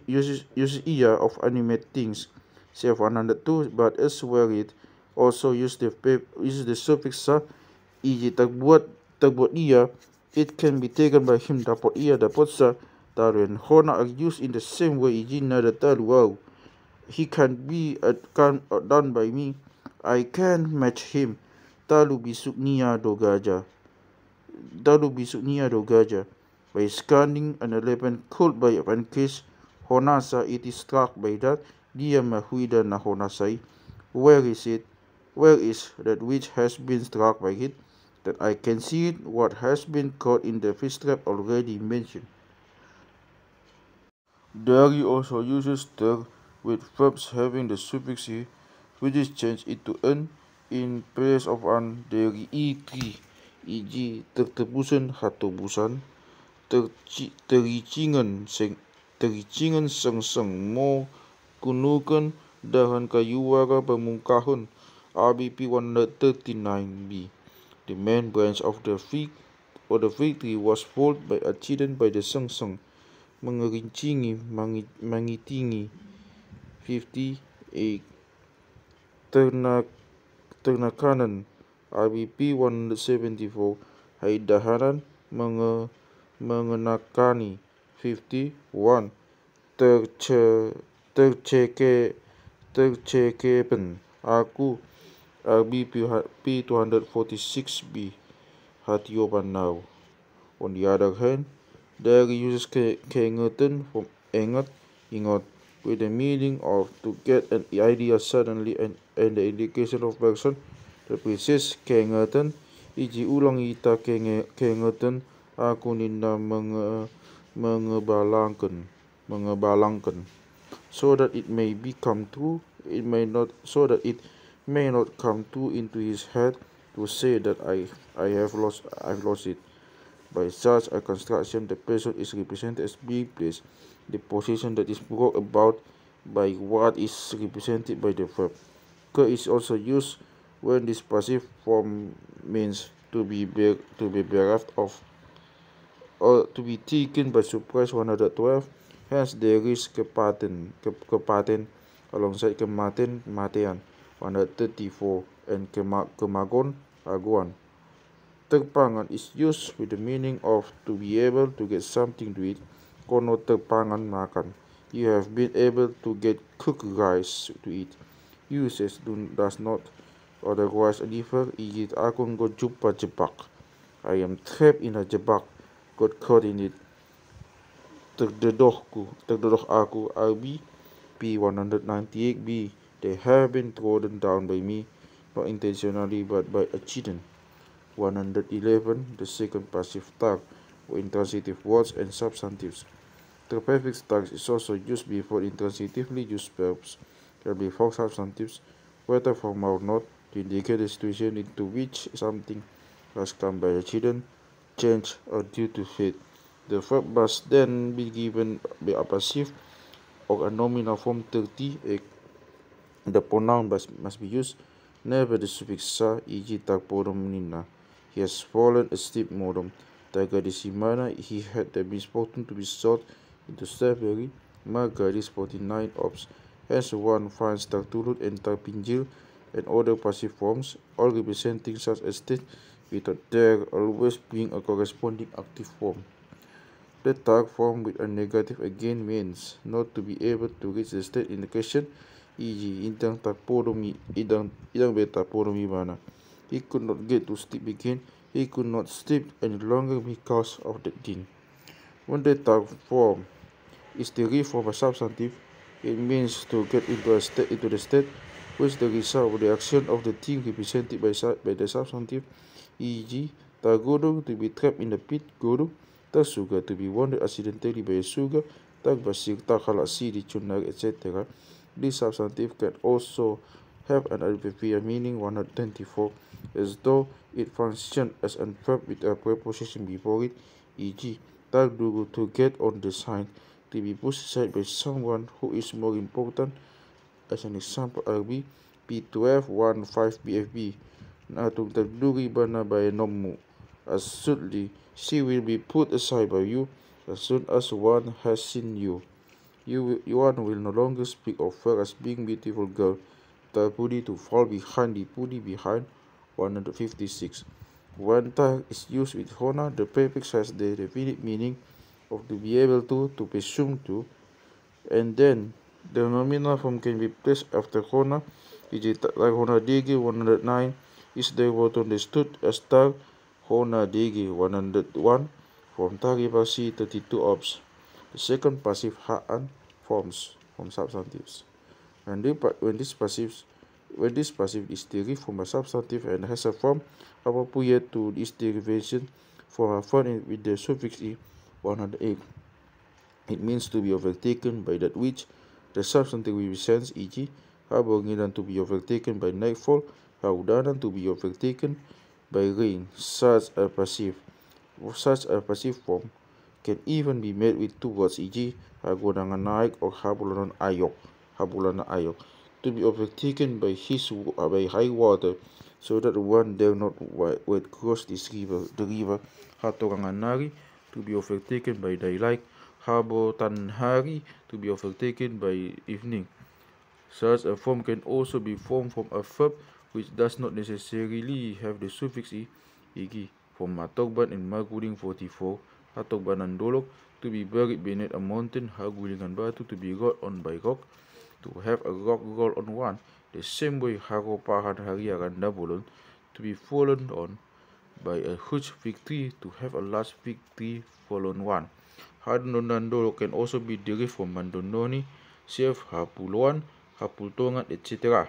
iya of animate things, say 102, but elsewhere it also uses the suffix sa, e.g. tagbuat iya, it can be taken by him dapat iya dapat sa. Taru and hona are used in the same way, e.g. nada taluau. He can be done by me. I can match him. Talu bisuk niya do gaja. By scanning an elephant killed by a pancake, Honasa it is struck by that dia mahuida na Honasai. Where is it? Where is that which has been struck by it? That I can see it, what has been caught in the fish trap already mentioned. Dari also uses ter with verbs having the suffix e, which is changed into n in place of an dari i3, e.g. tertebusan hatobusan, tericingan sengseng mo kunukan dahan kayu wara pemungkahun RBP 139b. The main branch of the fig tree was felled by accident by the sengseng mengerincingi mangitingi 58 ternakanan RBP 174 haidaharan mengenakani 51 tercekepen aku RBP 246b hatiopan now. On the other hand, there uses keingetan from ingat with the meaning of to get an idea suddenly and the indication of person that precedes keingetan, e.g. ulang ita keingetan aku ninda mengebalangkan, so that it may become true, it may not come true into his head to say that I've lost it. By such a construction, the person is represented as being placed in the position that is brought about by what is represented by the verb. Ke is also used when this passive form means to be bereft of or to be taken by surprise 112. Hence there is kepaten alongside matean 134 and kemagon aguan. Terpangan is used with the meaning of to be able to get something to eat. Kono terpangan makan. You have been able to get cooked rice to eat. Uses does not otherwise differ. E.g. aku jumpa jebak. I am trapped in a jebak. Got caught in it. Terdedoh aku. RB P198b. They have been trodden down by me, not intentionally but by accident. 111. The second passive tag for intransitive words and substantives. The prefix tag is also used before intransitively used verbs and before substantives, whether formal or not, to indicate the situation into which something has come by accident, change, or due to fate. The verb must then be given by a passive or a nominal form 30. The pronoun must be used, never the suffix sa, e.g. tagporum nina. He has fallen asleep modem. Taga di simana he had the misfortune to be sold into slavery. Margaris 49 ops. Hence one finds tagturut and tagpinjil and other passive forms, all representing such a state without there always being a corresponding active form. The tag form with a negative again means not to be able to reach the state in the question, e.g. idang beta poromi mana. He could not get to sleep again. He could not sleep any longer because of the din. When the tag form is derived from a substantive, it means to get into the state which the result of the action of the thing represented by the substantive, e.g. tagodong to be trapped in the pit, godong, tagsuga to be wounded accidentally by a sugar, tagbasir takalasi di chunar, etc. This substantive can also have an adverbial meaning 124, as though it functioned as a verb with a preposition before it, e.g. tagdugu to get on the sign, to be pushed aside by someone who is more important. As an example, RB P1215BFB natung tagduri bana by nomu. Assuredly, she will be put aside by you as soon as one has seen you. One will no longer speak of her as being beautiful girl. Tagpudi to fall behind, the pudi behind 156. When tag is used with hona, the prefix has the definite meaning of to be able to presume to, and then the nominal form can be placed after hona, e.g. tag hona digi 109 is therefore understood as tag hona digi 101 from Taribasi 32 obs. The second passive ha'an forms from substantives. And when this passive is derived from a substantive and has a form appropriate to this derivation from a form with the suffix e 108, it means to be overtaken by that which the substantive represents, e.g., habanginan to be overtaken by nightfall, haudanan to be overtaken by rain. Such a passive form can even be made with two words, e.g., hagonangan naik or habulanan ayok, to be overtaken by high water, so that one dare not wade cross the river Hatoranganari, to be overtaken by daylight, Habotanhari, to be overtaken by evening. Such a form can also be formed from a verb which does not necessarily have the suffix e.g., from Matokban in Maguling 44, Hatokbanan Dolok, to be buried beneath a mountain, Hagulingan Batu, to be rolled on by rock, to have a rock roll on one, the same way Haropahan Hariaran Dabolon, to be fallen on by a huge fig tree, to have a large fig tree fallen one. Hadonandolo can also be derived from Mandononi, Chef Hapuluan, Hapultongan, etc.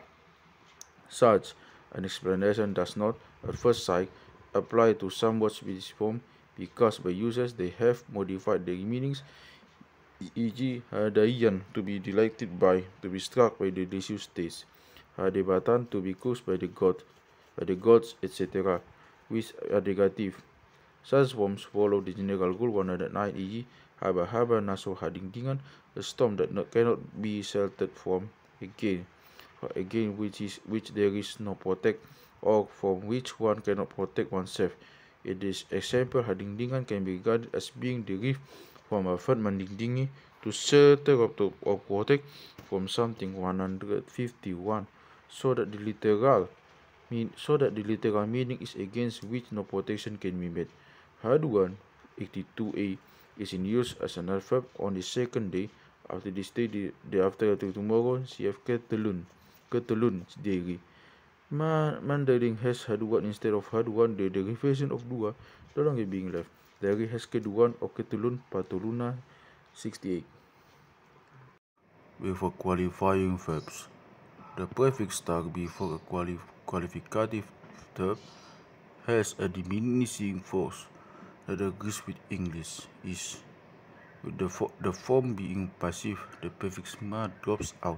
Such an explanation does not, at first sight, apply to some words with this form, because by users they have modified their meanings, e.g., Hadaian, to be delighted by, to be struck by the delicious taste, Hadebatan, to be cursed by the gods, etc., which are negative. Such forms follow the general rule 109, e.g., haba-haba naso hadingdingan, a storm that cannot be sheltered from again, which there is no protect, or from which one cannot protect oneself. In this example, hadingdingan can be regarded as being derived from a verb mandingdingi, to shelter or protect from something. 151, so that the literal meaning is against which no protection can be made. Haduan 82a is in use as an adverb on the second day after this day, the after tomorrow, cf ketelun daily. Mandarin has haduan instead of haduan, the derivation of dua no longer being left. Dari has keduan or ketelun patuluna 68. With a qualifying verbs. The prefix tag before a qualificative verb has a diminishing force that agrees with English. Is with the form being passive, the prefix ma drops out,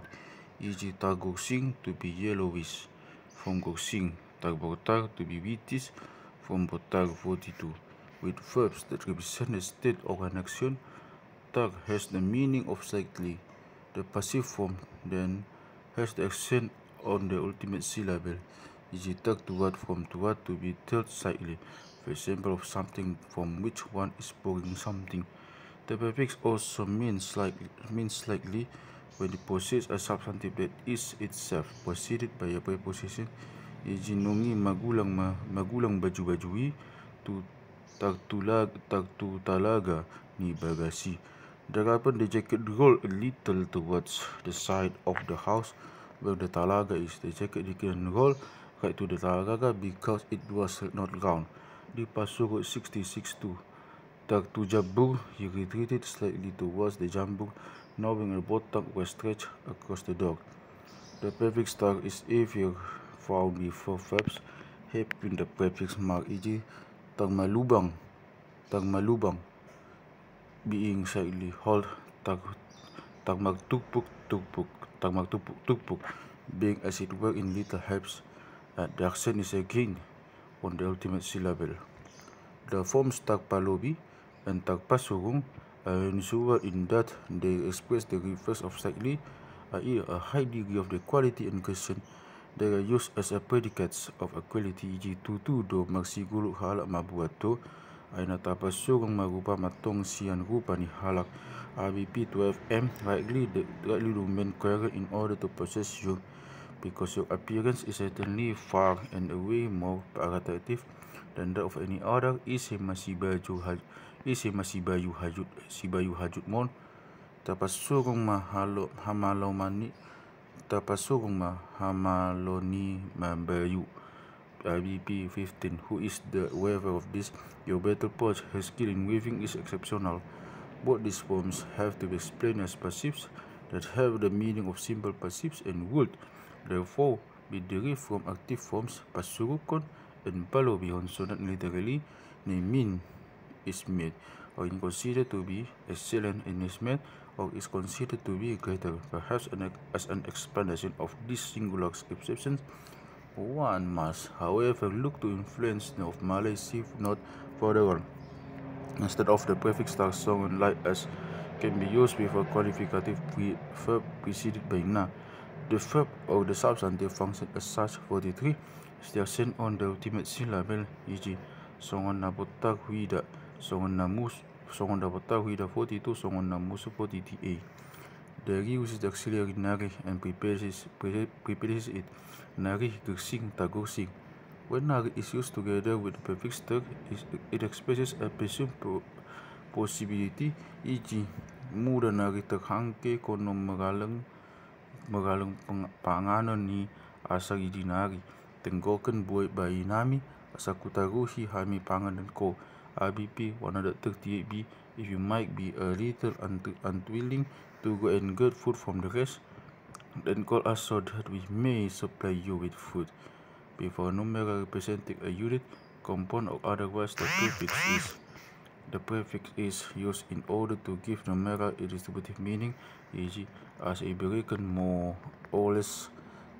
e.g., tagoksing to be yellowish from goksing, tagbotar to be whitish from botar 42. With verbs that represent a state or an action, tag has the meaning of slightly. The passive form then has the accent on the ultimate syllable, e.g., tag tuat from tuat to be told slightly, for example of something from which one is pouring something. The prefix also means slightly when it possesses a substantive that is itself preceded by a preposition, e.g., nungi magulang baju-bajui to tagtutalaga ni bagasi. Thereupon the jacket rolled a little towards the side of the house where the talaga is. The jacket didn't roll right to the talaga because it was not round. Di Pasuru 66-2. Tagtujabur, he retreated slightly towards the jambur, knowing a bottom was stretched across the door. The prefix tag is either found before verbs having the prefix mark, e.g., tagmalubang, being slightly hold, tagmagtugpuk, being as it were in little helps, and the accent is again on the ultimate syllable. The forms tagpalobi and tagpasurung are unusual in that they express the reverse of slightly, i.e., a high degree of the quality in question. They are used as a predicates of a quality, e.g., tutu do magsigulu halak mabuato, ay natapasurang marupa matong sian rupa ni halak. RBP 12M rightly to remain quiet in order to possess you, because your appearance is certainly far and away more attractive than that of any other. Isi masibayu hajut mon tapasugong mahaloni mambayu. IBP 15. Who is the weaver of this? Your battle poet. Her skill in weaving is exceptional. Both these forms have to be explained as passives that have the meaning of simple passives and would, therefore, be derived from active forms pasurukon and palobihon, so that literally they mean is made, or is considered to be excellent in his made, or is considered to be greater. Perhaps as an explanation of these singular exceptions, one must, however, look to influence of Malay if not further on. Instead of the prefix star song like as can be used with a qualificative verb preceded by na. The verb or the substantive function as such 43 is the accent on the ultimate syllable, e.g. songon na botag huida, songon na mus, songon na botag huida 42, songon na musu 40ta. The uses the auxiliary nari and prepares it. Nari gersing tagursing. When nari is used together with the prefix ter, it expresses a presumed possibility, e.g. muda nari terhangke kono magalang panganon ni asa idinari. Tenggoken buai bayi nami asa kutaruhi hami panganan ko. IBP 138b. If you might be a little unwilling to go and get food from the rest, then call us so that we may supply you with food. Before a numeral representing a unit, compound, or otherwise, the prefix is used in order to give numeral a distributive meaning, e.g. as a berikan more or less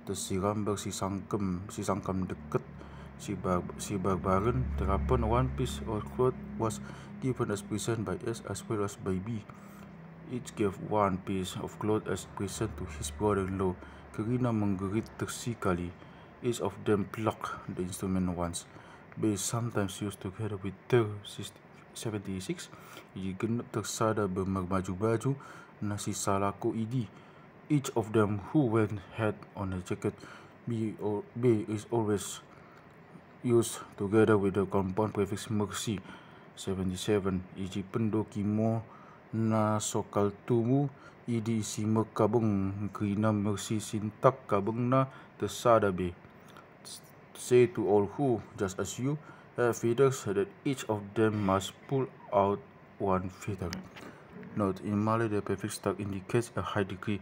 the siramber si sangkam dekat si barbaran terapan one piece of cloth was given as present by S as well as by B. Each gave one piece of cloth as present to his brother-in-law. Kerana menggerit tersikali, each of them plucked the instrument once. B is sometimes used together with ter 76. Ia genap tersada bermaju-baju nasi salaku idi. Each of them who went had on a jacket. B is always used together with the compound prefix mercy 77. Iji pendoki mo na sokal tumu idi si mekabeng kerana mercy sintak kabeng na tersada be. Say to all who, just as you, have feathers, that each of them must pull out one feather. Note, in Malay the prefix tak indicates a high degree.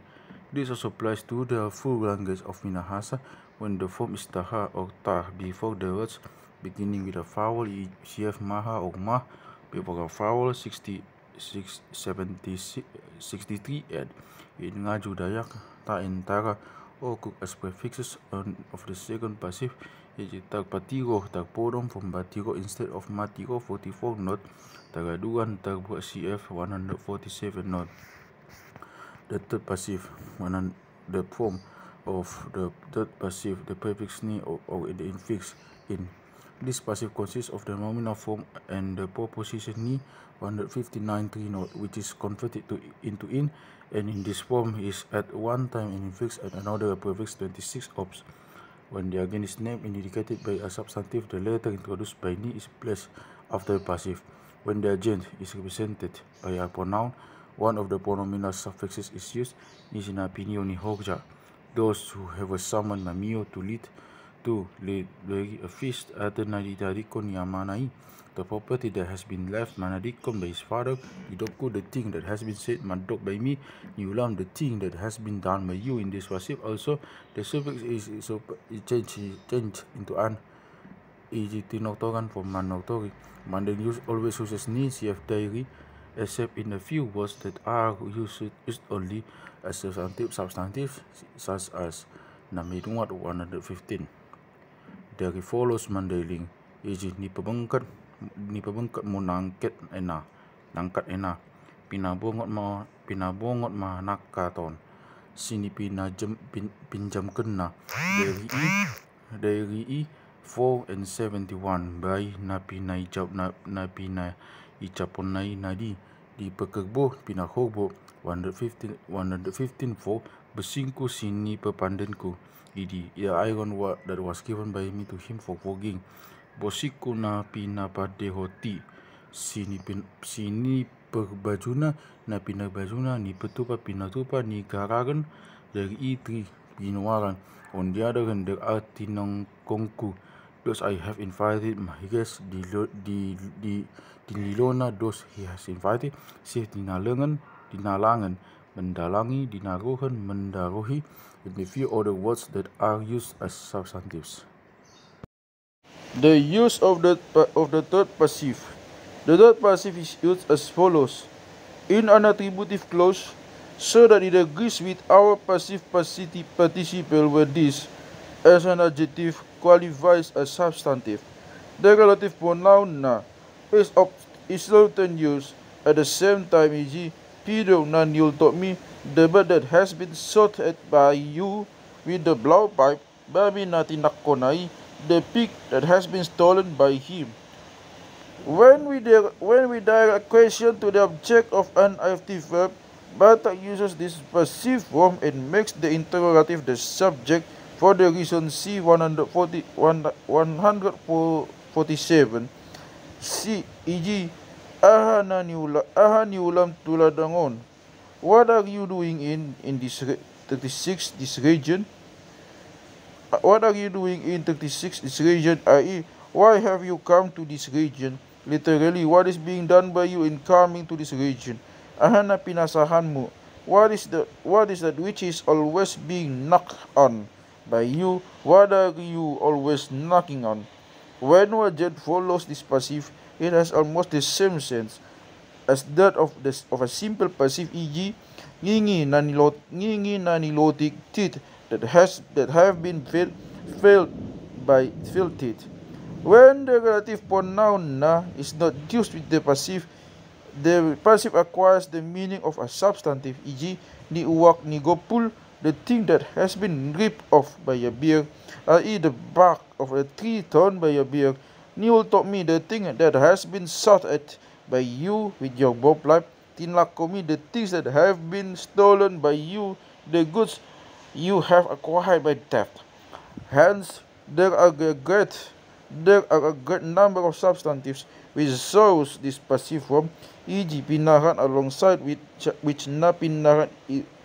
This also applies to the full language of Minahasa when the form is taha or tah before the words beginning with a vowel, cf maha or mah, before a vowel 63 and in Ngaju Dayak, ta and tara all cook as prefixes of the second passive, e.g. tag patiro, tag podom from batiro instead of matiro 44 note, tagaduan, tag buat cf 147 note. The third passive, the form of the third passive, the prefix ni or the infix in. This passive consists of the nominal form and the preposition ni 159.3 note, which is converted into in, and in this form is at one time an infix and another a prefix 26 ops. When the again is named and indicated by a substantive, the letter introduced by ni is placed after the passive. When the agent is represented by a pronoun, one of the pronominal suffixes is used. Ni sinapinyo ni Hokja. Those who have a summon mamio to lead a feast at the Nadidadikon Yamanai, the property that has been left Manadikon by his father, Idoko the thing that has been said Madok by me, Yulam the thing that has been done by you. In this passive also, the suffix is changed into an, e.g. Tinoktoran from Manoktori. Mandan always uses ni cf diary, except in a few words that are used only as substantives such as Namidungat 115. Dari follows Mandailing, e.g. ni pabengkat mo nangkat ena, pinabongot ma nakaton, sini pinjamkan na, dari 4 and 71 by na pinay ichaponay nadi di pekerbo pinahogbo 115 for besingku sini pepandanku. The iron that was given by me to him for vogging. Bosiku na pinapadehoti sini perbajuna na pinabajuna ni petupa pinatupa ni karagan dari itri pinuaran. On the other hand, there are tinongkongku those I have invited, my guest, di Lilona, those he has invited, si dinalangan, mendalangi, dinaruhan, mendaruhi, and a few other words that are used as substantives. The use of the third passive. The third passive is used as follows. In an attributive clause, so that it agrees with our passive participle where this, as an adjective, qualifies as substantive. The relative pronoun na is often used at the same time, e.g., Pedro nan you'll taught me the bird that has been shot at by you with the blowpipe, babi na tinakkonai, the pig that has been stolen by him. When we direct a question to the object of an active verb, Batak uses this passive form and makes the interrogative the subject for the reason C 147. C, e.g., aha niulam tuladangon. What are you doing in this 36 this region? What are you doing in 36 this region? I.e., why have you come to this region? Literally, what is being done by you in coming to this region? Ahana pinasahanmu. What is that which is always being knocked on by you? What are you always knocking on? When wajad follows this passive, it has almost the same sense as that of a simple passive, e.g., ngingi nanilotic teeth that have been filled teeth. When the relative pronoun na is not used with the passive acquires the meaning of a substantive, e.g., ni uwak ni gopul, the thing that has been ripped off by a bear, i.e., the bark of a tree torn by a bear. Niul taught me the thing that has been shot at by you with your blowpipe. Tinlakomi, the things that have been stolen by you, the goods you have acquired by theft. Hence, there are a great number of substantives which shows this passive form, e.g., pinahan alongside which na pinahan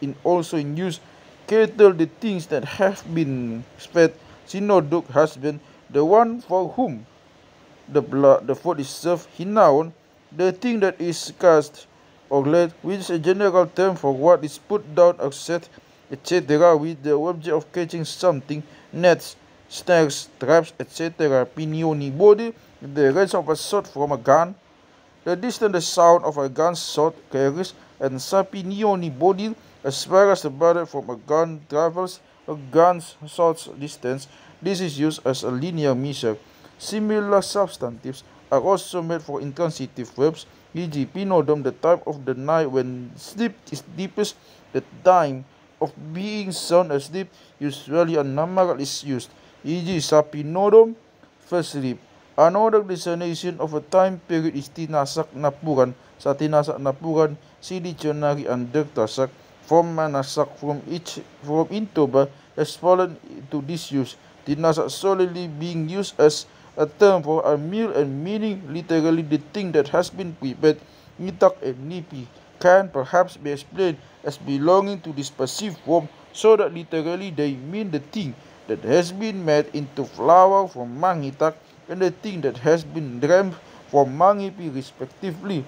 in also in use. Cattle, the things that have been fed. Sinoduk, husband, the one for whom the food is served. Hinaon, the thing that is cast or laid, which is a general term for what is put down or set, etc., with the object of catching something. Nets, snares, traps, etc. Pinioni, body, the range of a shot from a gun, the distance the sound of a gun shot carries, and sapinioni, body, as far as the barrel from a gun travels a gun's shot distance. This is used as a linear measure. Similar substantives are also made for intransitive verbs, e.g., pinodom, the time of the night when sleep is deepest, the time of being sound asleep. Usually a numeral is used, e.g., sapinodom, first sleep. Another designation of a time period is tinasak napuran. Sa tinasak napuran, si dictionary under tasak from manasak from Intoba has fallen into disuse. Tinasak solely being used as a term for a meal and meaning literally the thing that has been prepared. Nitak and nipi can perhaps be explained as belonging to this passive form, so that literally they mean the thing that has been made into flour from mangitak and the thing that has been dreamed from mangipi respectively.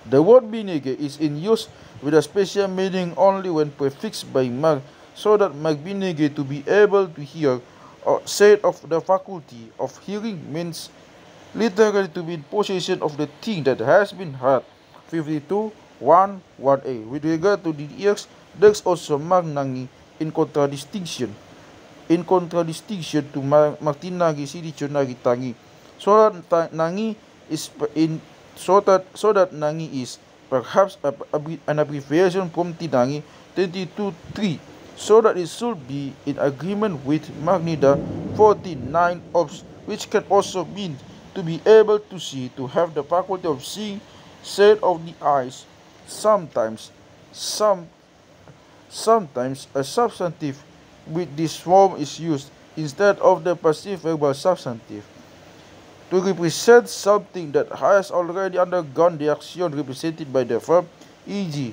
The word binege is in use with a special meaning only when prefixed by mag, so that magbinege, to be able to hear, or said of the faculty of hearing, means literally to be in possession of the thing that has been heard. 52.1.1a. With regard to the ears, there's also magnangi in contradistinction to martinagi si dictionary tangi. So that nangi is nangi is perhaps an abbreviation from tinangi 22.3, so that it should be in agreement with magnida 49 obs, which can also mean to be able to see, to have the faculty of seeing, said of the eyes. Sometimes a substantive with this form is used instead of the passive verbal substantive to represent something that has already undergone the action represented by the verb, e.g.,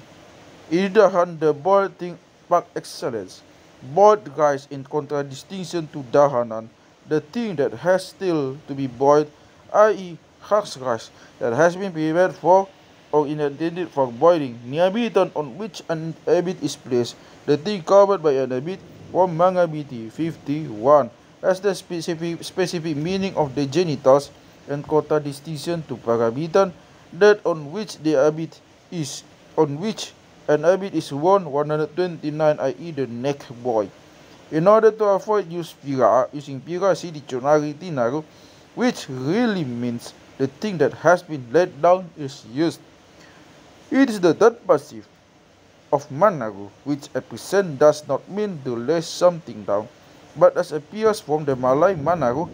idahan, the boiled thing par excellence. Boiled rice in contradistinction to dahanan, the thing that has still to be boiled, i.e. hash rice, that has been prepared for or intended for boiling. Niabiton on which an habit is placed, the thing covered by an habit from Mangabiti 51, as the specific meaning of the genitals and quota distinction to parabitan, that on which the habit is, on which an habit is worn 129, i.e. the neck boy. In order to avoid using pira si dictionary tinaru, which really means the thing that has been laid down is used. It is the third passive of manaru, which at present does not mean to lay something down, but as appears from the Malay manaru,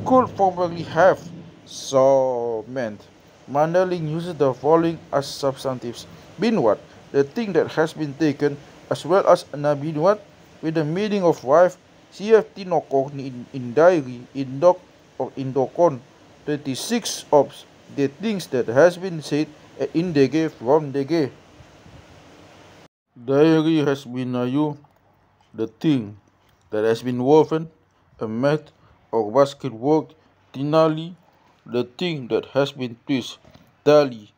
could probably have so meant. Mandaling uses the following as substantives: binwat, the thing that has been taken, as well as nabinwat, with the meaning of wife. CF Tinokok in diary, indok or indokon, 26 of the things that has been said in dege from dege. Diary has been the thing that has been woven, a mat or basket work. Tinali, the thing that has been twisted. Tali,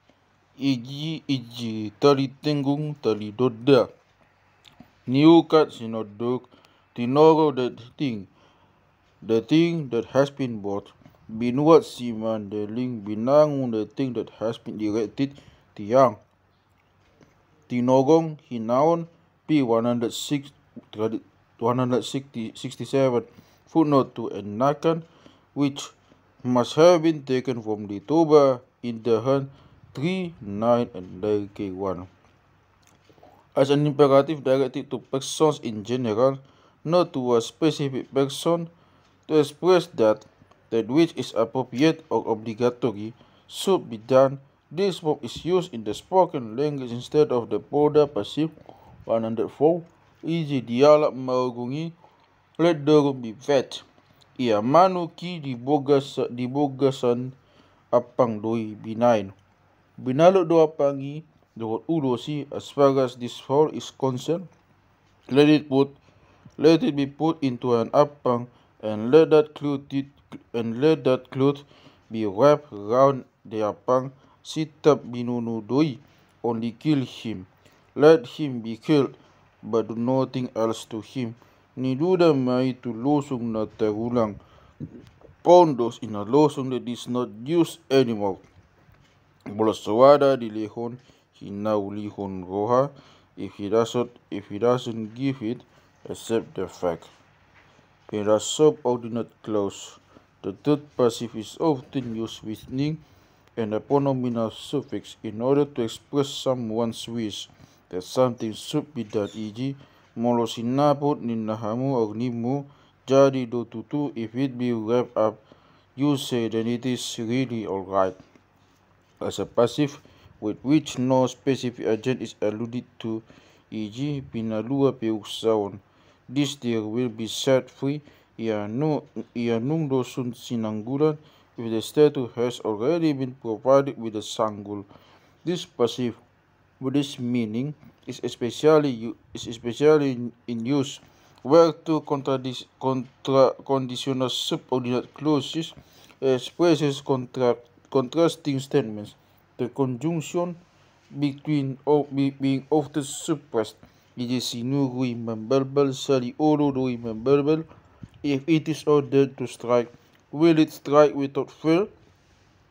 iji, tali tenggung, tali doda. Niukat sinodok, tinoro, the thing that has been bought. Binuat si mandeling, binangun, the thing that has been erected. Tiang, tinogong, hinaon, P106, 167, footnote to enakan, which must have been taken from the Toba in the hand 3, 9, and K1. As an imperative directed to persons in general, not to a specific person, to express that which is appropriate or obligatory should be done. This verb is used in the spoken language instead of the poda passive 104. Easy dialog maugungi, let the room be vet. Ia manu ki dibogasan apang doi binain. Binalo do apangi do ulosi as far as this hall is concerned. Let it be put into an apang and let that cloth be wrapped round the apang. Sitap binunu doi, only kill him. Let him be killed, but do nothing else to him. Ni duda mai tu losung na terulang. Pondos in a losung that is not used anymore. Bolosawada dilihon, he now lihon roha. If he doesn't give it, accept the fact. In a subordinate clause, the third passive is often used with ning and a pronominal suffix in order to express someone's wish that something should be done, e.g. molo sinapot ninahamu or nimu jadi do tutu. If it be wrapped up, you say then it is really alright. As a passive with which no specific agent is alluded to, e.g. pinalua peusaon, this deer will be set free. Ia nung dosun sinanggulan if the statue has already been provided with a sanggul. This passive with this meaning is especially in use where two conditional subordinate clauses expresses contrasting statements. The conjunction between being often suppressed. It is sinurui membelbel sali ororui membelbel. If it is ordered to strike, will it strike without fail?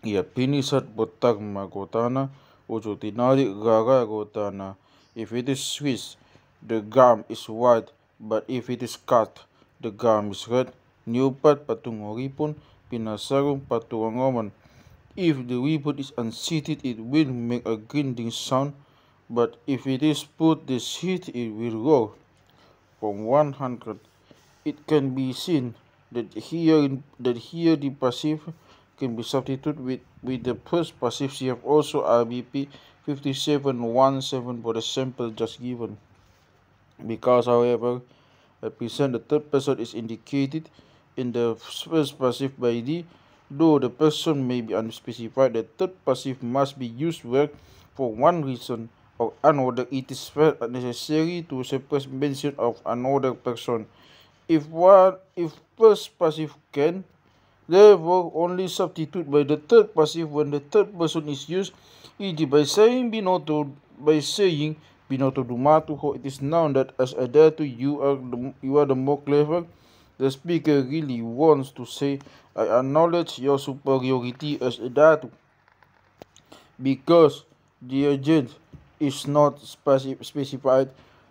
Ia pinisat botak magotana, ojo tinari gara gotana. If it is Swiss, the gum is white, but if it is cut, the gum is red. Niupat patungoripon, pinasarum patuangoman. If the weapon is unseated, it will make a grinding sound, but if it is put the seat, it will roar. From 100, it can be seen that here the passive can be substituted with the first passive CF, also RBP 5717 for the sample just given. Because, however, at present the third person is indicated in the first passive by the, though the person may be unspecified, the third passive must be used where, for one reason or another, it is felt necessary to suppress mention of another person. If first passive can, therefore only substitute by the third passive when the third person is used, e.g. by saying binoto dumato, it is known that as a datu you are the more clever. The speaker really wants to say, I acknowledge your superiority as a datu, because the agent is not specified.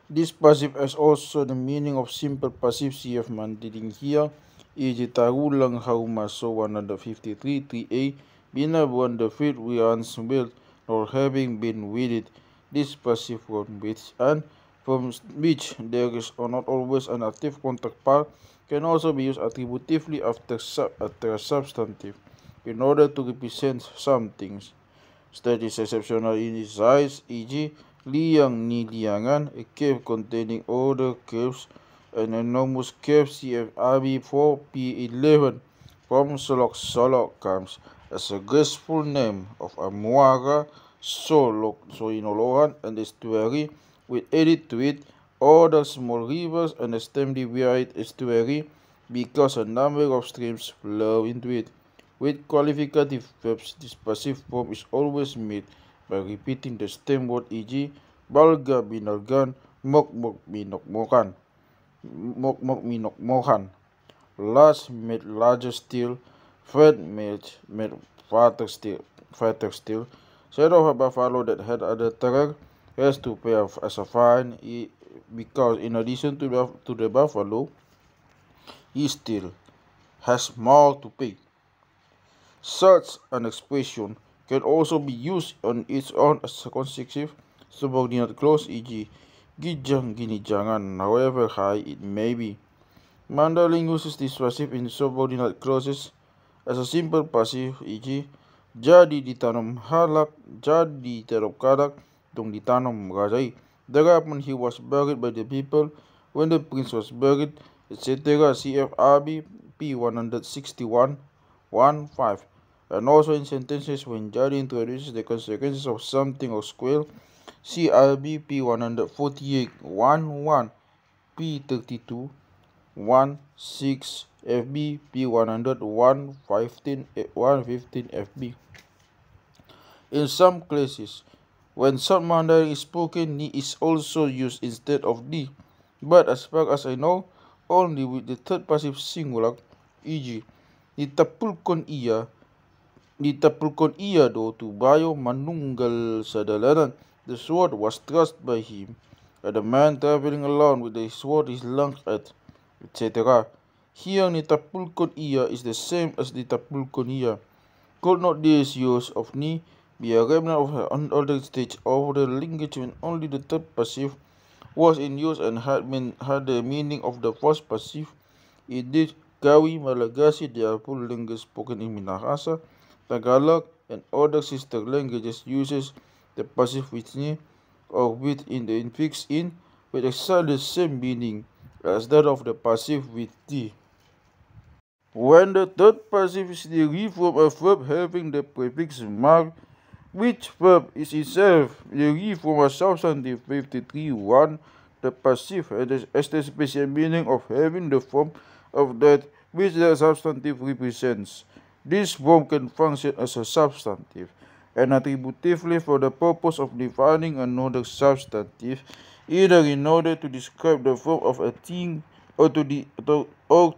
This passive has also the meaning of simple passive CF mandating here, e.g. tarulang haumaso 153 3a, binabuan the field we built or having been with it. This passive from which there is not always an active contact part can also be used attributively after a substantive in order to represent some things. State is exceptional in its size, e.g. liang ni liangan, a cave containing other caves, an enormous cave CFRB 4P11 from Solok Solok comes as a graceful name of a muara Soinolohan and estuary with added to it other small rivers and a stemly wide estuary because a number of streams flow into it. With qualificative verbs, this passive form is always made by repeating the stem word, e.g. balga binalgan, mok mok minokmokan, mok mok minokmokan. Large made larger still, fat made fatter still. Said of a buffalo that had other terror has to pay as a fine, because in addition to the buffalo, he still has more to pay. Such an expression can also be used on its own as a consecutive subordinate clause, e.g. gijang ginijangan, however high it may be. Mandarin uses this passive in subordinate clauses as a simple passive, e.g. jadi ditanam halak, jadi ditanam kadak, dong ditanam rajai. Thereupon he was buried by the people when the prince was buried, etc. CFRB P161 1.5. And also in sentences when Jadi introduces the consequences of something or square, CRB P148 1.1, P32 1.6, FB P100 1.15 FB. In some cases, when some Mandarin is spoken, ni is also used instead of di, but as far as I know, only with the third passive singular, e.g. ditapulkon ia do to bayo manunggal sa dalanan. The sword was thrust by him, and the man traveling alone with the sword is launched at, etc. Here nitapulkon ia is the same as ditapulkon ia. Could not this use of ni be a remnant of an older stage of the language when only the third passive was in use and had the meaning of the first passive? Indeed, Kawi, Malagasy, the full language spoken in Minahasa, Tagalog, and other sister languages uses the passive with ni or with in the infix in with exactly the same meaning as that of the passive with ti. When the third passive is derived from a verb having the prefix mark, which verb is itself derived from a substantive 53.1, the passive has the special meaning of having the form of that which the substantive represents. This form can function as a substantive and attributively for the purpose of defining another substantive, either in order to describe the form of a thing or to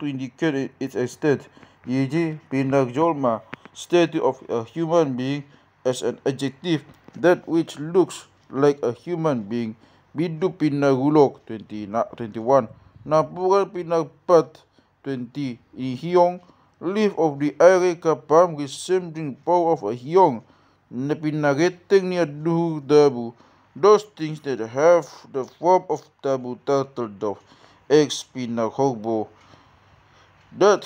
indicate its extent, e.g. pinagjolma, statue of a human being, as an adjective, that which looks like a human being. Bidu pinagulok 21, napuran pinagpat 20, ihiyong, leaf of the Areca palm resembling paw of a hyong, na pinageteng niya duhu dabu, those things that have the form of tabu turtle dove, eggs pinaghobo, that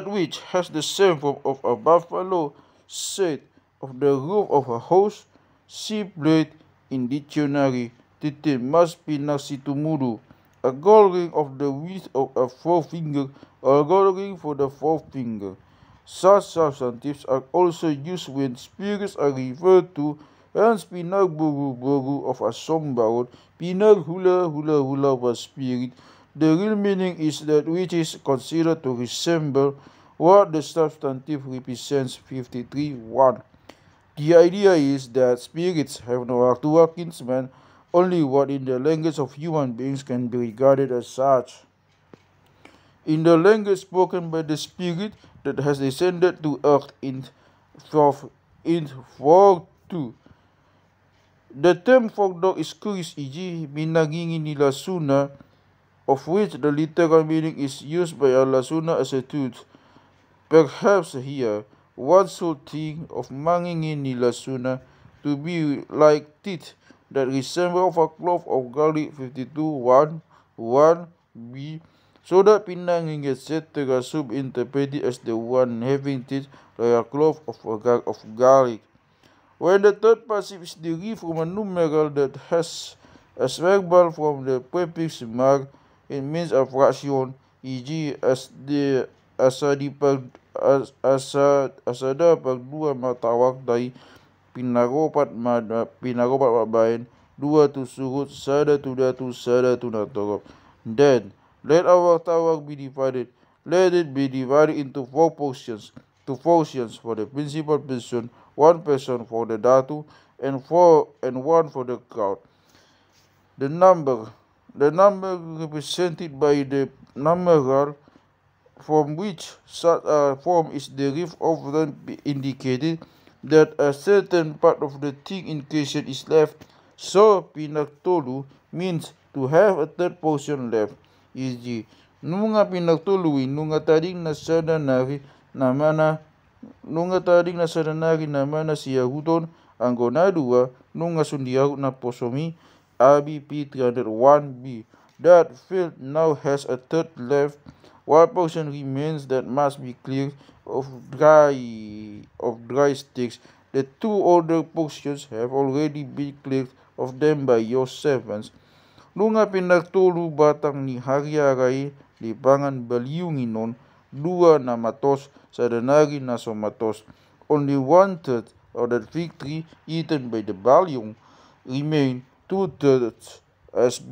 which has the same form of a buffalo, said of the roof of a house, see blade in dictionary, titi mas pinasitumuru, a gold ring of the width of a forefinger, or a gold ring for the forefinger. Such substantives are also used when spirits are referred to, hence pinagburu-buru of a sombaron, pinaghula-hula-hula of a spirit, The real meaning is that which is considered to resemble what the substantive represents 53.1. The idea is that spirits have no actual kinsman, only what in the language of human beings can be regarded as such. In the language spoken by the spirit that has descended to earth in 4.2, the term folk dog is Chris e.g. binagingin ni Lasuna, of which the literal meaning is used by Lasuna as a tooth. Perhaps here one should think of mangingin ni Lasuna to be like teeth that resemble of a clove of garlic 52.1.1b, so that pinanging etc. subinterpreted as the one having teeth like a clove of garlic. When the third passive is derived from a numeral that has a verbal from the prefix mag, it means a fraction, e.g. asada pag dua matawag day pinagopat mabayan, dua tu surut, sada tu datu, sada tu natawag. Then, let our tawag be divided. Let it be divided into four portions. Two portions for the principal person, one person for the datu, and one for the crowd. The number represented by the numeral from which such a form is derived often indicated that a certain part of the thing in question is left. So pinagtulu means to have a third portion left, e.g. nunga pinagtuluin nunga taring na sadanari namana siya huton anggona dua nunga sundiaw na posomi ABP 301b. That field now has a third left. One portion remains that must be cleared of dry sticks. The two older portions have already been cleared of them by your servants. Nunga pinagtulu batang ni Hariaray lipangan baliunginon, dua na matos sadanari na somatos. Only 1/3 of that fig tree eaten by the balyung remain. 2/3 has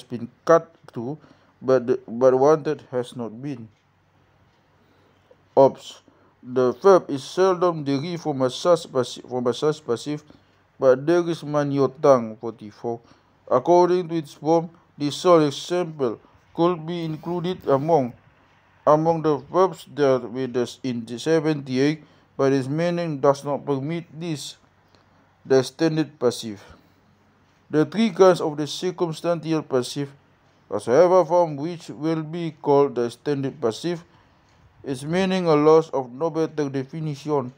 been cut through, but 1/3 has not been. Obs. The verb is seldom derived from a such passive, but there is maniotang 44. According to its form, this sole example could be included among the verbs that with us in 78, but its meaning does not permit this. The extended passive. The three kinds of the circumstantial passive, whatsoever form which will be called the extended passive, its meaning a loss of no better definition.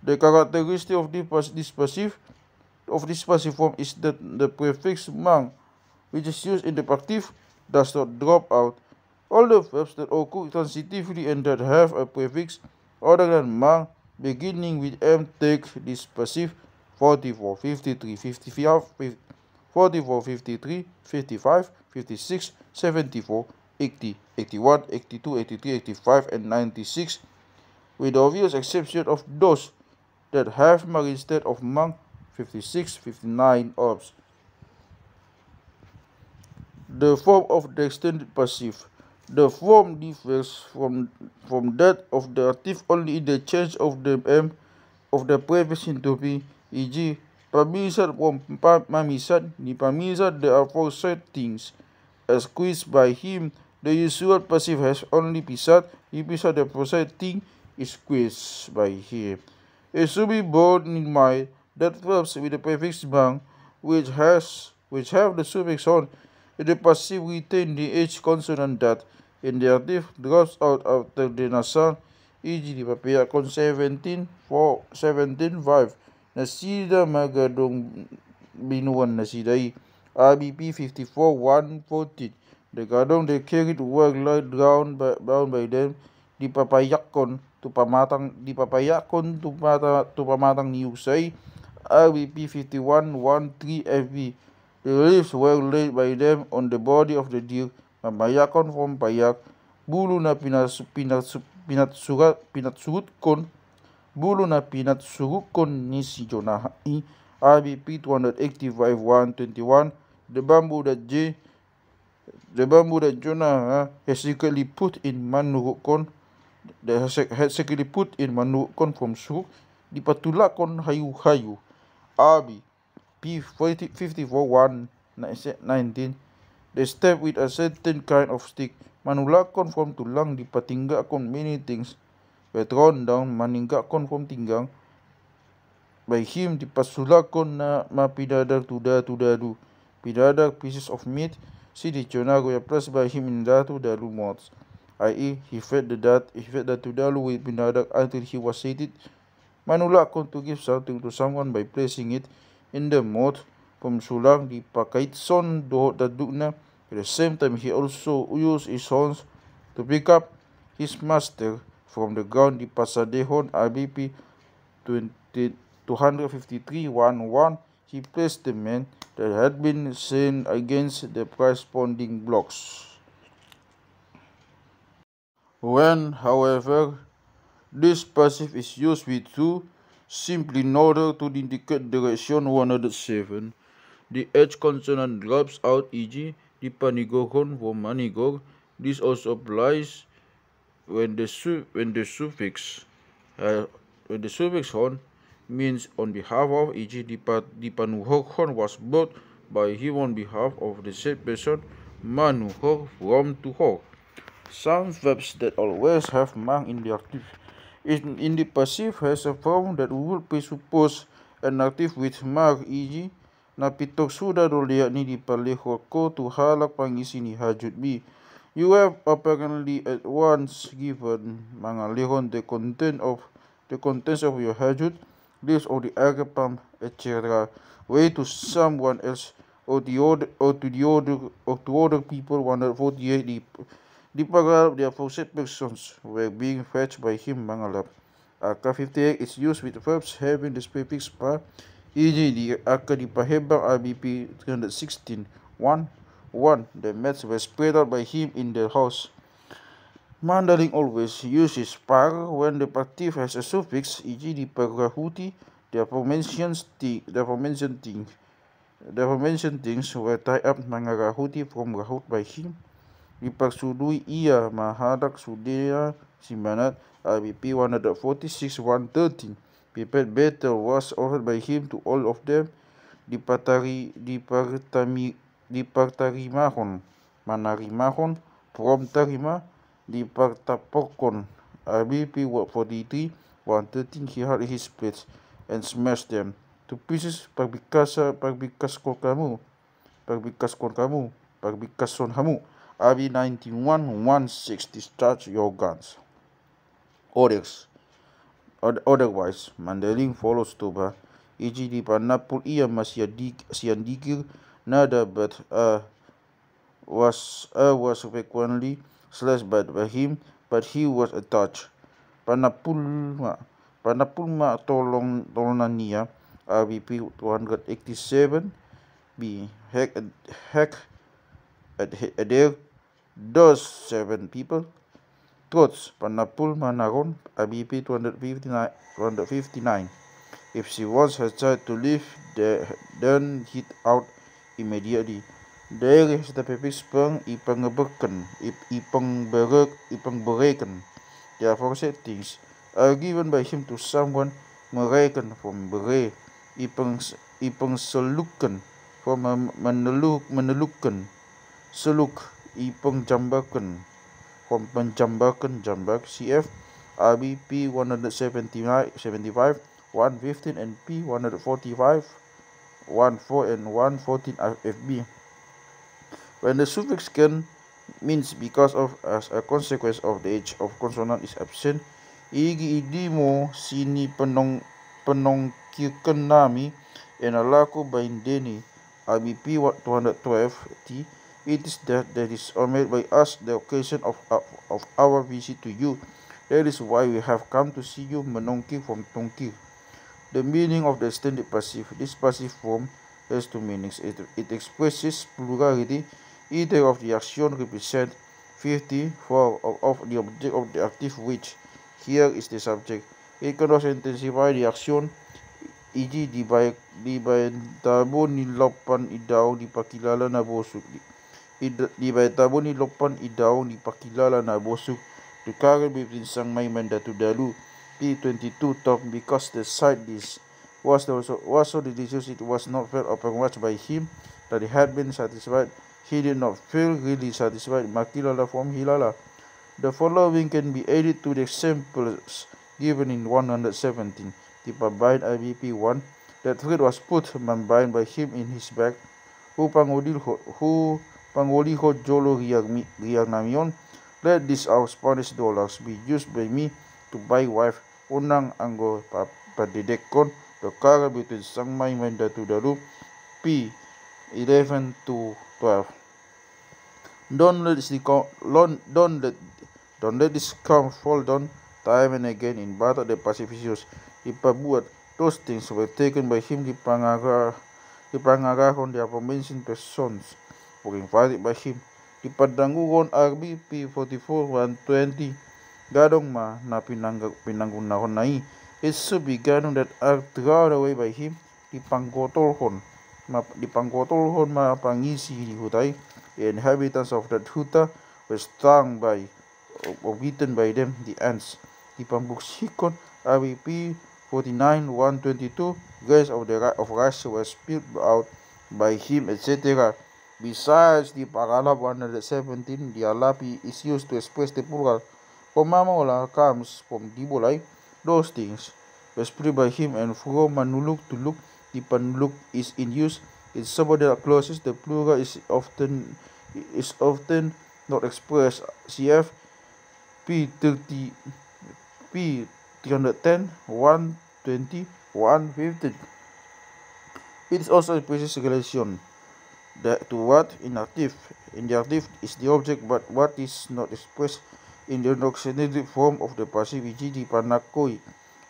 The characteristic of this passive form is that the prefix mang, which is used in the passive, does not drop out. All the verbs that occur transitively and that have a prefix other than mang beginning with m take this passive. 44, 53, 55, 44, 53, 55, 56, 74, 80, 81, 82, 83, 85, and 96, with the obvious exception of those that have mang instead of mang. 56, 59 obs. The form of the extended passive. The form differs from that of the active only in the change of the m of the prefix into p, e.g. pamisat from mamisat ni pamisat the aforesaid things. As quizzed by him, the usual passive has only pisat, the aforesaid thing is quizzed by him. It should be borne in mind that verbs with the prefix mang, which have the suffix on, in the passive retain the h consonant that in the active drops out after the nasal, e.g. di papayakon 17.5 nasida magadong binuan nasidai. ABP 54.1.14. The gadong they carried were bound by them. Di papayakon to pamatang ni usay. ABP 51.1.3 FB. The leaves were laid by them on the body of the deer. Mamayakon from payak. Bulu na pinatsurukon ni si Jonah. ABP 285.121. The bamboo that J The bamboo that Jonah had secretly put in Manurukon, from Suruk, dipatulakon hayu-hayu. Abi, P54-1-19, they step with a certain kind of stick. Manulakon from tulang dipatinggakon many things. Were thrown down, maninggakon from tinggang. By him dipasulakon na mapidadar tuda-tudadu. Pidadar pieces of meat, si dichonago were placed by him in datu-dalu moths. I.e., he fed the tudalu with pidadar until he was sated. Manulakon to give something to someone by placing it in the moth. Pemsulang dipakaitson do dadukna. At the same time, he also used his horns to pick up his master from the ground. Di Pasadehon RBP 253-1-1, he placed the men that had been slain against the corresponding blocks. When, however, this passive is used with two, simply in order to indicate direction 107, the H consonant drops out, e.g., the panigogon for manigog. This also applies when the suffix hon means on behalf of, e.g., the panuhon was brought by him on behalf of the said person, manuhor from to hor. Some verbs that always have mang in the active in the passive has a form that would presuppose an active with mang, e.g., napitok sudah dolia ni dipalihor ko to halak pangisi ni hajut bi. You have apparently at once given mangalihon the contents of your hajut, list of the agapam, etc., way to someone else or to other people. 148 the paragraph, the aforesaid persons were being fetched by him mangalap. Aka 58 is used with verbs having the prefix pa, e.g., the aka dipahebang RBP 316-1. The mats were spread out by him in the house. Mandarin always uses par when the passive has a suffix, e.g., the parahuti. The aforementioned things were tied up mangarahuti from rahut by him. Diparsudui ia mahadak sudea simanat RBP 146-113. Prepared battle was offered by him to all of them. Dipartarimahon manarimahon from tarima. Dipartapokon RBP 43-113. He had his plates and smashed them to pieces. Parbikaskon hamu. RB 91-1-6. Discharge your guns. Otherwise, Mandarin follows Toba, e.g., di panapul ia siandigir nada, but was frequently slashed by him, but he was attached. Panapulma tolonania RBP 287 B. Heck there those 7 people. Trots Panapul Manaron RBP 259. If she once has tried to leave, then hit out immediately. There is the prefix peng ipengbereken. The aforesaid things are given by him to someone, mereken from bere, ipengseluken from menelukkan, seluk ipengjambakan from penjambakan jambak. CF RBP 175-115 and P 145-14 and 114 FB. When the suffix ken means because of, as a consequence of, the H of consonant is absent, igi idimo sini penongkirken nami enalaku baindeni RBP 212 T. It is that is honored by us the occasion of our visit to you. That is why we have come to see you. Menongkir from tongkir. The meaning of the extended passive. This passive form has two meanings. It expresses plurality. Either of the action represent 50 for of the object of the active, which here is the subject. It can also intensify the action, e.g., di bayan tabo ni lapan idaw di pakilala na bosuk. di baitabon ni lopan idaong di pakilala na bosuk to carry between sang may mandatu dalu P22 top because the side dish was so delicious it was not felt upon much by him that he had been satisfied. He did not feel really satisfied. Makilala from Hilala. The following can be added to the examples given in 117. The Pabine IBP 1 that thread was put combined by him in his bag. Who pangoliho jolo riang namion. Let these our Spanish dollars be used by me to buy wife. Unang anggo padidekon the car between Sangmay Mendatu Dalu P 11 to 12. Don't let this come fall down time and again in Bata de Pacificios. Ipabuat those things were taken by him di pangarahon the aforementioned persons were invited by him. Di padangugon RBP 44-120 gadong ma na pinanggunahon nai. It should be ganong that are thrown away by him. Di panggotolhon mapangisi di hutai. The inhabitants of that huta were stung by or beaten by them, the ants. Di pambuksikon RBP 49-122 grains of rice were spilled out by him, etc. Besides the Pagalab 117, the Alapi is used to express the plural. Pamamaula comes from Dibolai. Those things were spread by him, and from Manuluk to Luk, the Panuluk is in use. It's somebody that closes the plural is often not expressed. Cf. P30 P310 120 150. It is also a precise relation that to what inactive. In the active is the object, but what is not expressed in the nominative form of the passive di panakoi.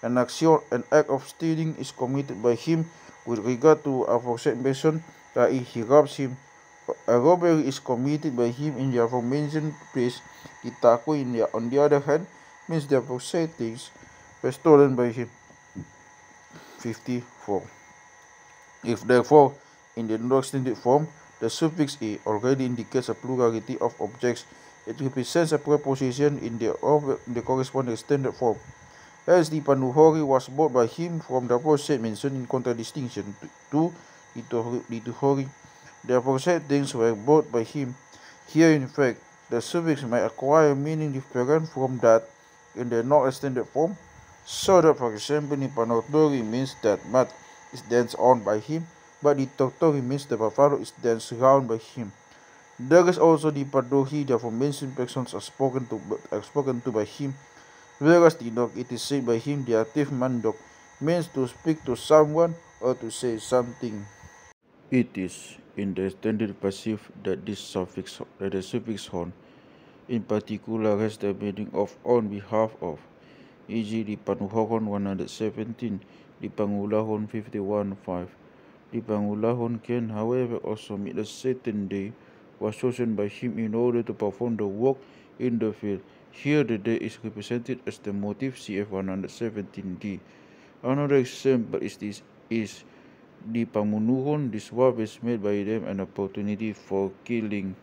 An act of stealing is committed by him with regard to a aforesaid person, that he robs him. A robbery is committed by him in the aforementioned place. Itakoi, on the other hand, means the aforesaid things were stolen by him. 54. If therefore, in the non-extended form, the suffix "e" already indicates a plurality of objects, it represents a preposition in the corresponding extended form. As the Panuhori was bought by him from the aforesaid mentioned in contradistinction to Lituhori. The aforesaid things were bought by him. Here, in fact, the suffix may acquire meaning different from that in the non-extended form, so that, for example, in Panotori means that mat is danced on by him, but the Totori means the buffalo is danced round by him. There is also the Padohi, the aforementioned persons are spoken to by him, whereas the dog, it is said by him, the active mandok, means to speak to someone or to say something. It is in the extended passive that the suffix hon, in particular, has the meaning of on behalf of, e.g. di Panuhokon 117, di Pangulahon 51.5. The Pangulahon can, however, also mean a certain day was chosen by him in order to perform the work in the field. Here the day is represented as the motive, cf 117d. Another example is the Pamunuhon. This work is made by them an opportunity for killing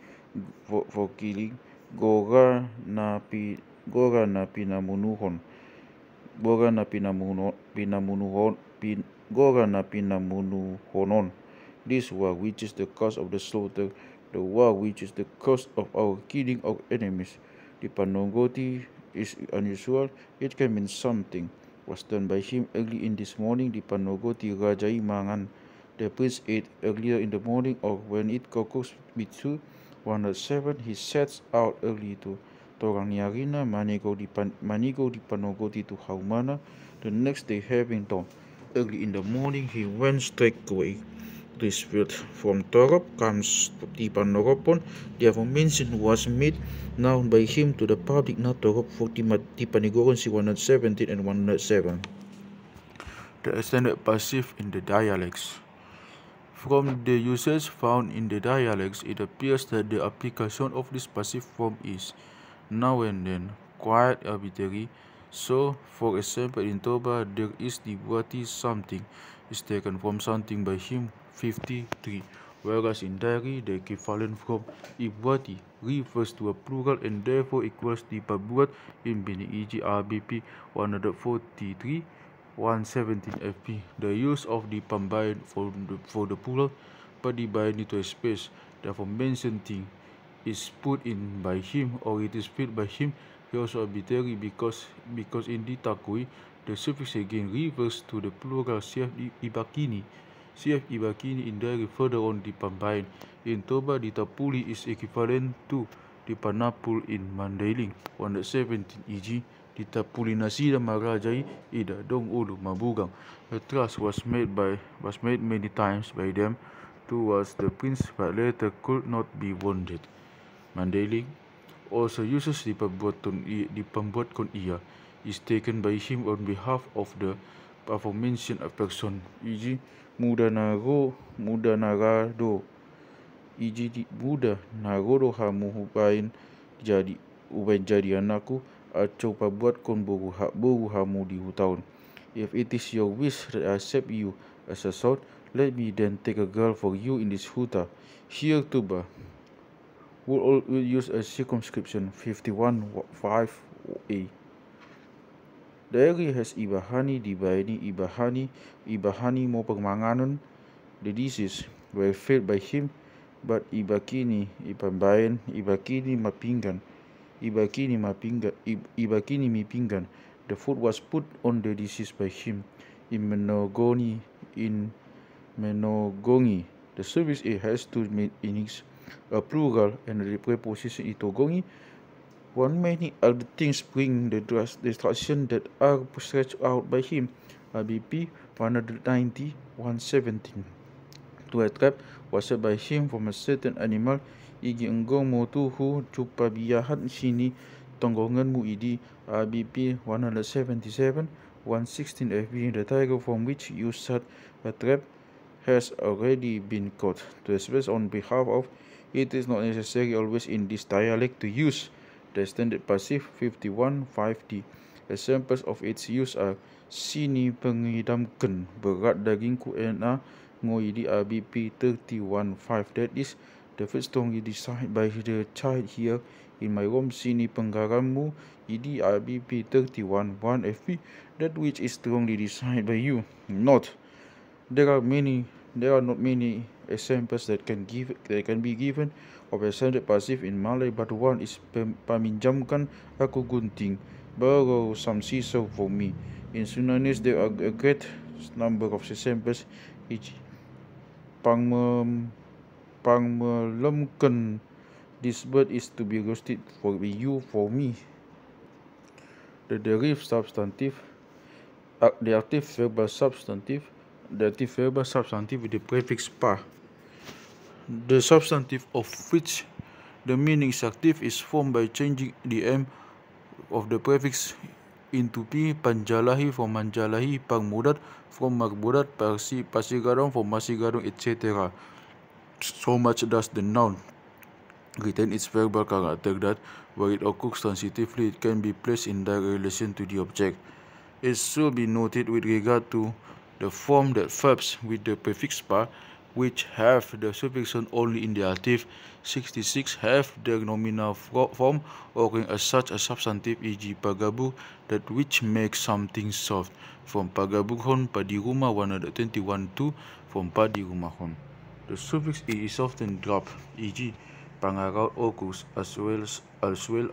Gora na pinamunuhon. This war, which is the cause of the slaughter, the war which is the cause of our killing of enemies. The Panongoti is unusual. It can mean something was done by him early in this morning. The Panogoti Rajai Mangan. The priest ate earlier in the morning, or when it cooks Mitsu 107, he sets out early to Torangyarina, Manigo di Panogoti to Haumana. The next day, having dawn early in the morning, he went straight away to his field. From Torop comes the Panoropon. The aforementioned was made known by him to the public, not Torop for the Panigoron 117 and 107. The extended passive in the dialects. From the usage found in the dialects, it appears that the application of this passive form is, now and then, quite arbitrary. So, for example, in Toba, there is the Buati something is taken from something by him, 53. whereas in diary the equivalent from ibuati refers to a plural and therefore equals the pembuat in bini, e.g. RBP 143 117 FP. The use of the pembayan for the plural padibayan into a space, the aforementioned thing is put in by him or it is filled by him. He also arbitrary because in the takui the suffix again refers to the plural CF ibakini. CF ibakini in diary further on the pembayan. In Toba the tapuli is equivalent to the panapul in Mandailing 117, e.g. di tapuli nasida marajai ida dong ulu mabugang. The trust was made many times by them towards the prince but later could not be wounded. Mandailing also uses the pembuat kon ia is taken by him on behalf of the aforementioned person, e.g. muda narado, e.g. muda narodo hamu ubain jadi anakku atau pembuat kon boru hamu di hutahun. If it is your wish that I accept you as a son, let me then take a girl for you in this huta. Here Tuba will use a circumscription 51(5)(a). The area has ibahani mo pagmanganon. The disease were fed by him, but ibakini mipinggan. The food was put on the disease by him. In Menongongi, the suffix a has two meanings, a plural and the preposition itogongi. One many other things bring the destruction that are stretched out by him. RBP 190 117. To a trap was set by him from a certain animal. Igi enggong motuhu cupabiyahan sini tonggonganmu idi. RBP 177 116 FB. The tiger from which you set a trap has already been caught. To express on behalf of, it is not necessary always in this dialect to use the standard passive 51(5)d. Examples of its use are sini pengidamkan berat dagingku enak ngoidi RBP 31(5). That is the first song decided by the child here. In my room sini penggarammu idi RBP 31(1) FP. That which is strongly decided by you. Note, there are not many examples that can be given of a standard passive in Malay, but one is paminjamkan aku gunting, borrow some scissors for me. In Sundanese there are a great number of examples. Each pangmelemkan, this bird is to be roasted for me. The derived substantive, the active verbal substantive with the prefix pa. The substantive of which the meaning is active is formed by changing the m of the prefix into p. Panjalahi from manjalahi, pangmudat from magmudat, pasigadong from masigadong, etc. So much does the noun retain its verbal character that where it occurs transitively, it can be placed in direct relation to the object. It should be noted with regard to the form that verbs with the prefix pa, which have the suffix only in the active, 66 have their nominal form occurring as such a substantive, e.g. pagabu, that which makes something soft, from pagabughon padiruma 121(2), from padirumahon. The suffix e is often dropped, e.g. pangaraut occurs as well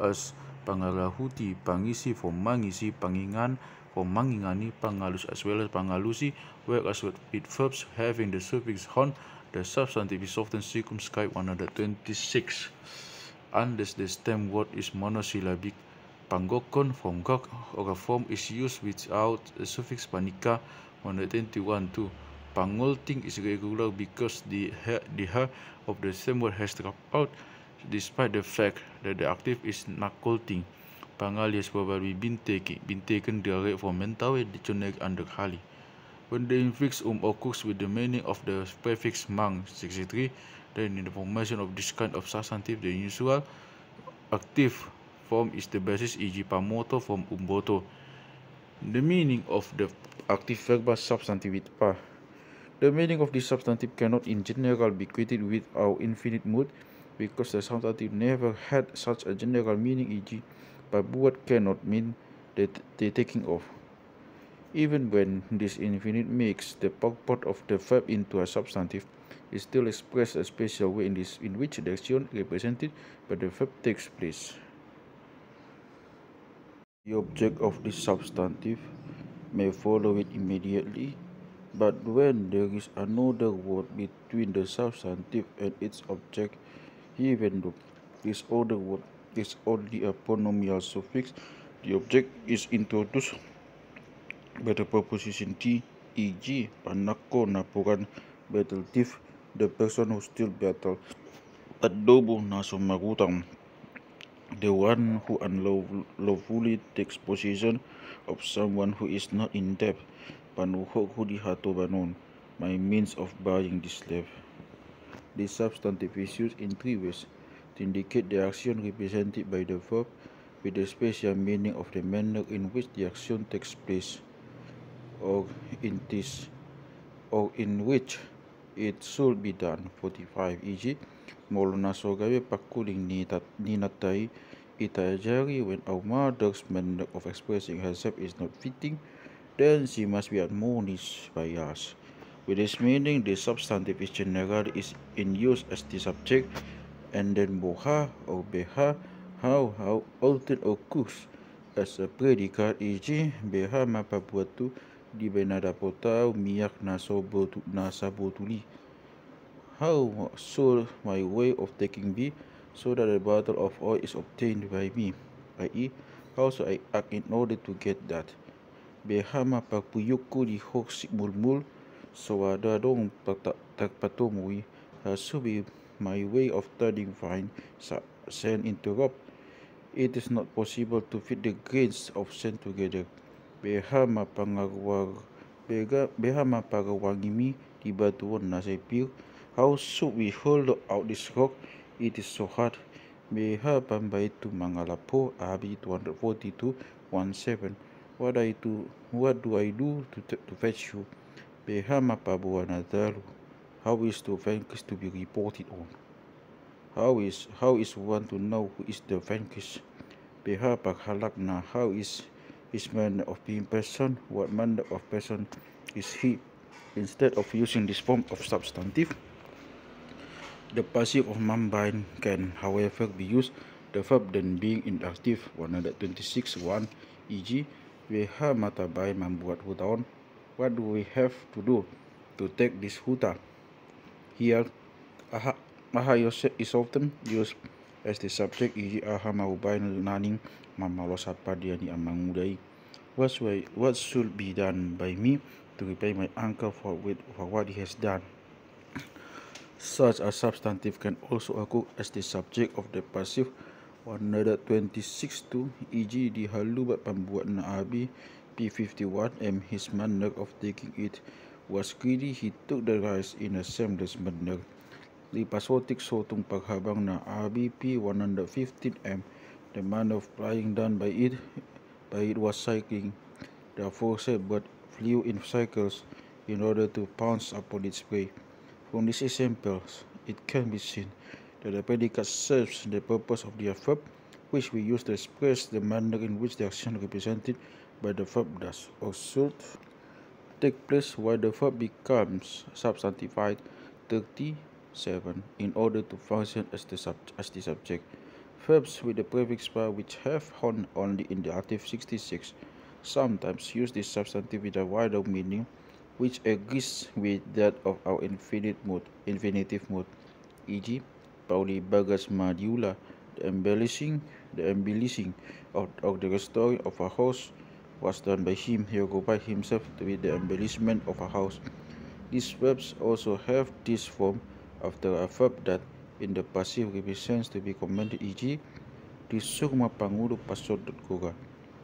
as pangarahuti, pangisi from mangisi, pangingan from mangingani, pangalus as well as pangalusi, whereas with verbs having the suffix hon, the substantive is often circumscribed 126. Unless the stem word is monosyllabic, panggokon from gok or a form is used without the suffix panika 121(2). Pangolting is regular because the ha of the stem word has dropped out, despite the fact that the active is nakolting. Pangali has probably been taken direct from Mentawai dictionary under Hali. When the infix occurs with the meaning of the prefix mang 63, then in the formation of this kind of substantive, the usual active form is the basis, e.g. pamoto from umboto. The meaning of the active verbal substantive with pa. The meaning of this substantive cannot in general be equated with our infinite mood, because the substantive never had such a general meaning, e.g. Pabuat cannot mean the taking off. Even when this infinite makes the purport of the verb into a substantive, it still expresses a special way in which the action represented by the verb takes place. The object of this substantive may follow it immediately, but when there is another word between the substantive and its object, even though this other word is only a pronominal suffix, the object is introduced by the preposition T, e.g. Panako napuran battlefield, the person who still battle. Adobo na sumagutang, the one who unlawfully takes possession of someone who is not in debt. Panuhok hudi hato banon, by means of buying the slave. This substantive is used in three ways to indicate the action represented by the verb, with the special meaning of the manner in which the action takes place, or in which it should be done. 45 e.g. Molo na so gawe pakuling ni natai itajari, when our mother's manner of expressing herself is not fitting, then she must be admonished by us. With this meaning, the substantive is generally in use as the subject, and then boha or beha, how often occurs as a predicate, e.g. beha mapabuatu di benada potau miyak nasabotuli. How should my way of taking be, so that a bottle of oil is obtained by me, i.e. how should I act in order to get that? Beha mapapuyuku di hoksi mulmul, so ada dong patumui, should be my way of turning fine sand into rope. It is not possible to fit the grains of sand together. Beha mapagawangimi di batuan nasipil. How should we hold out this rock? It is so hard. Beha pambaitu mangalapo abi 242:17. What do I do to fetch you? Beha mapabuana dalu. How is the vanquish to be reported on? How is one to know who is the vanquished? Beha paghalakna. How is his manner of being person? What manner of person is he? Instead of using this form of substantive, the passive of mambine can, however, be used, the verb then being inactive. 126:1 e.g. Beha matabay membuat hutan. What do we have to do to take this huta? Here, aha is often used as the subject, e.g. aha maubay naning mamalosa padiani amangudai. What should be done by me to repay my uncle for what he has done? Such a substantive can also occur as the subject of the passive. 126:2 e.g. di halubat pembuat na abi P51 his manner of taking it was greedy, he took the rice in a shameless manner. Lipasotik sotung paghabang na abi P115 the manner of flying done by it was cycling. The aforesaid bird flew in cycles in order to pounce upon its prey. From these examples, it can be seen that the predicate serves the purpose of the verb, which we use to express the manner in which the action represented by the verb does or should take place, while the verb becomes substantified. 37 in order to function as the subject. Verbs with the prefix pa, which have hon only in the active 66, sometimes use this substantive with a wider meaning, which agrees with that of our infinitive mode, e.g. Pauli Bagas Madiula, the embellishing of the restoring of a house was done by him. He occupied himself with the embellishment of a house. These verbs also have this form after a verb that in the passive represents to be commanded, e.g. Disukma Pangulo Pasod Kuga.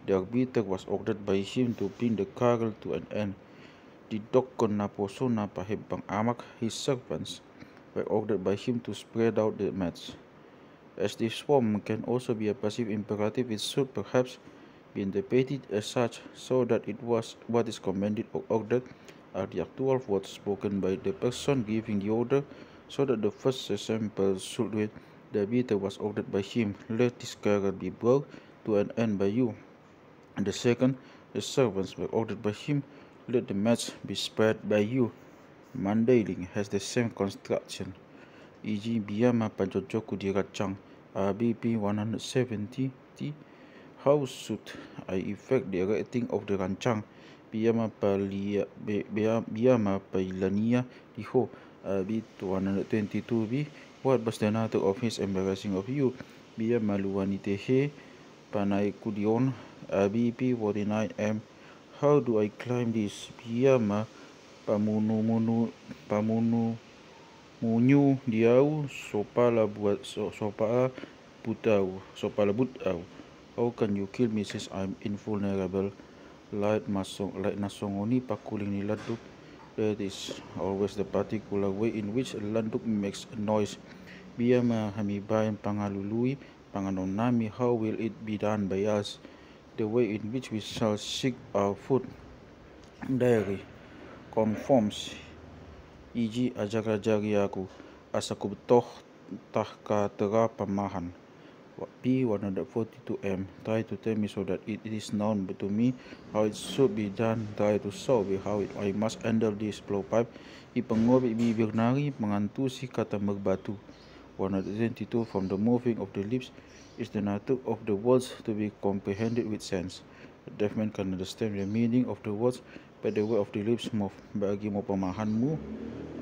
The arbiter was ordered by him to bring the quarrel to an end. The Dokon Naposo Napahebang Amak, his servants, were ordered by him to spread out the mats. As this form can also be a passive imperative, it should perhaps be interpreted as such, so that it was what is commanded or ordered are the actual words spoken by the person giving the order, so that the first example should read, "The beater was ordered by him. Let this carrot be brought to an end by you." And the second, "The servants were ordered by him. Let the mats be spread by you." Mandailing has the same construction, e.g. Biyama Panjojoku di Racang, RBP 170 T. How should I effect the erecting of the rancang? Biyama Pailania Diho, RB 122B. What was the nature of his embarrassing of you? Biyama Luanitehe Panai Kudion, RBP 49M. How do I climb this? Biyama Pamunu Munyu Diau Sopala Butau. How can you kill me since I'm invulnerable? Light nasongoni pakuling ni laduk. That is always the particular way in which a landuk makes a noise. Biyama hamibayan pangalului panganonami. How will it be done by us? The way in which we shall seek our food. Diary conforms, e.g. ajar-ajari aku, asaku betoh tahka tera pamahan. P142M. Try to tell me so that it is known to me how it should be done. Try to show me how I must handle this blowpipe. Ipangobi bibir nari mengantusi kata merbatu. 122. From the moving of the lips is the nature of the words to be comprehended with sense. A deaf man can understand the meaning of the words by the way of the lips move. Bagi mo pemahanmu,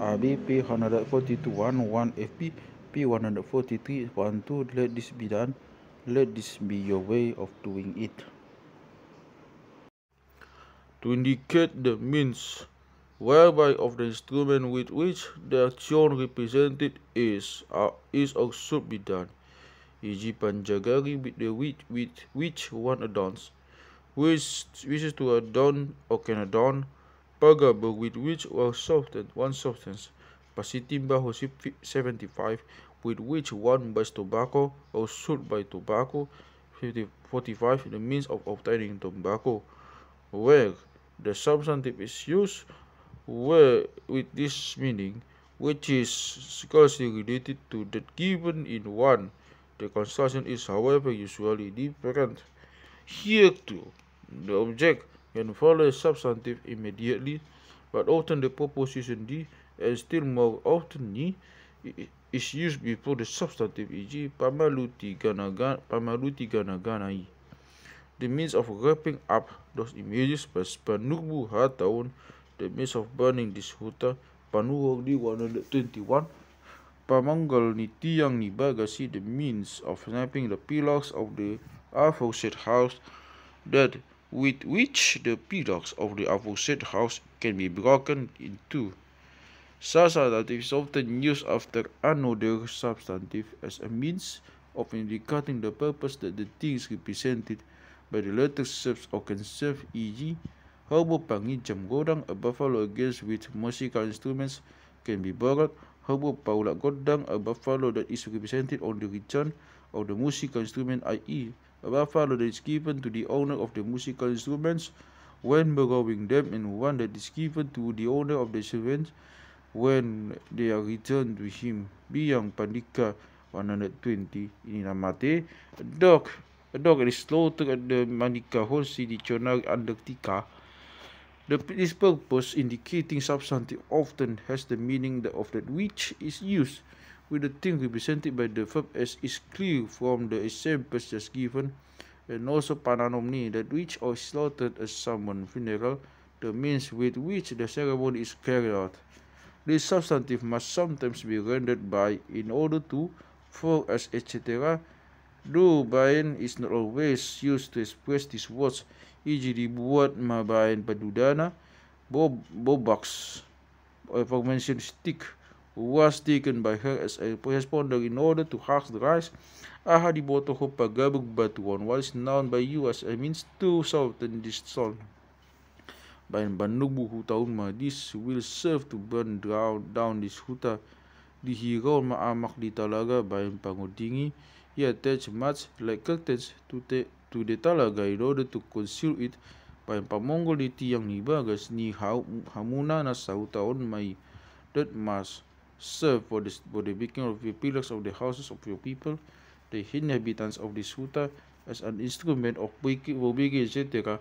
RBP 142.1 FP P143.12. Let this be done. Let this be your way of doing it. To indicate the means whereby of the instrument with which the action represented is or should be done, e.g. panjagari with which one adorns, wishes to adorn or can adorn, pagaba with which one substance, pasitimba 75 with which one buys tobacco or should buy tobacco, 45 the means of obtaining tobacco, where the substantive is used, where with this meaning, which is closely related to that given in one. The construction is, however, usually different. Here too, the object can follow a substantive immediately, but often the preposition the and still more often ni is used before the substantive, e.g. pamaluti ganaganai. The means of wrapping up those images panugbu hataun, the means of burning this huta, panuhog di 121. Pamanggal ni tiang ni bagasi, the means of snapping the pillars of the aforesaid house, that with which the pillars of the aforesaid house can be broken in two. Such adjective is often used after another substantive as a means of indicating the purpose that the thing is represented by the letter serves or can serve, e.g. Herbo pangijam godang, a buffalo against which musical instruments can be borrowed. Herbo paula godang, a buffalo that is represented on the return of the musical instrument, i.e. a buffalo that is given to the owner of the musical instruments when borrowing them, and one that is given to the owner of the instruments when they are returned to him. Biyang Pandika 120. Ini namate a dog that is slaughtered at the Mandika Hosi Dictionary Antarctica. This purpose indicating substantive often has the meaning of that which is used, with the thing represented by the verb as is clear from the examples just given, and also pananomni, that which is slaughtered as someone funeral, the means with which the ceremony is carried out. This substantive must sometimes be rendered by, in order to, for, as, etc. Though bayan is not always used to express these words, e.g. dibuat mabayan padudana, bobox, aforementioned stick was taken by her as a responder in order to husk the rice. Aha diboto ho pagabog batuan, what is known by you as a means to soften this salt. Bayan banubu hutaun ma, this will serve to burn down this huta. Di hiraw maamak di talaga bayan pangudingi. He attached mats like curtains to the talaga in order to conceal it. Bayan pamongol di tiang ni bagas ni hamuna na taon may that must serve for the making of the pillars of the houses of your people, the inhabitants of this huta, as an instrument of bigi etc.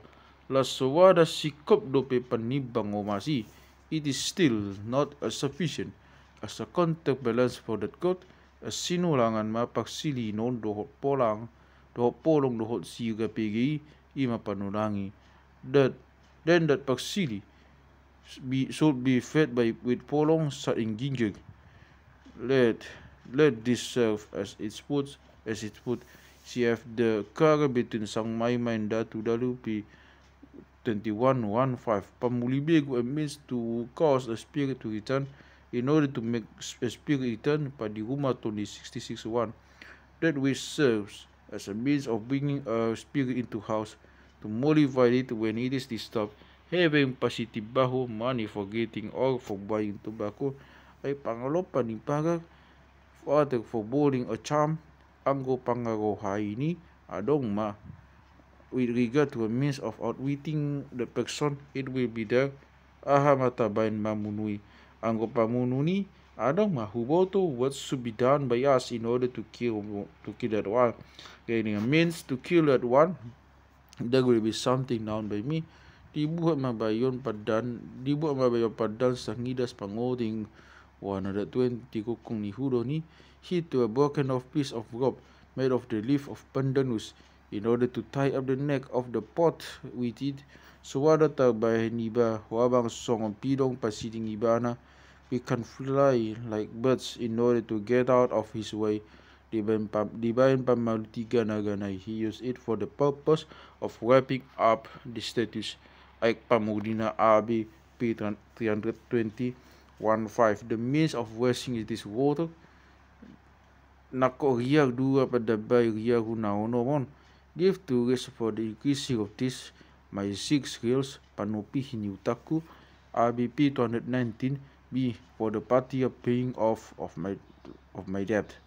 La sowada sikop dope panibang o masi, it is still not sufficient as a counterbalance for that god, as sinulangan mapaksili non dohot polong dohot siga PGI ima panulangi. Then that paksili should be fed with polong sa inginjig. Let this serve as its food. CF the kara between Sang Maimai and Datu Dalupi 21:15. Pamulibego a means to cause a spirit to return in order to make a spirit return Padihuma 66:1. That which serves as a means of bringing a spirit into house to mollify it when it is disturbed, having pasitibaho money for getting or for buying tobacco, ay pangalopan ni pagag father for boarding a charm, anggo pangarohay ni adong ma. With regard to a means of outwitting the person, it will be there. Ahamata bain mamunui. Anggo pamununi adong ma huboto what should be done by us in order to kill that one. Getting a means to kill that one, there will be something done by me. Dibuat mabayon padan sang ngidas pangoding 120 kukung ni huro ni hit to a broken off piece of rope made of the leaf of pandanus in order to tie up the neck of the pot with it. So wada tabay niba wabang song pidong pasiding ibana, we can fly like birds in order to get out of his way. Dibayan pamalutiga na ganay. He used it for the purpose of wrapping up the statues. Ay pamudina abi P320 1.5. The means of washing this water. Nako riak dua pada bay riak hunaono mon. Give to rest for the increasing of this my 6 reals panupi hiniutaku ABP 219 B for the party of paying off of my debt.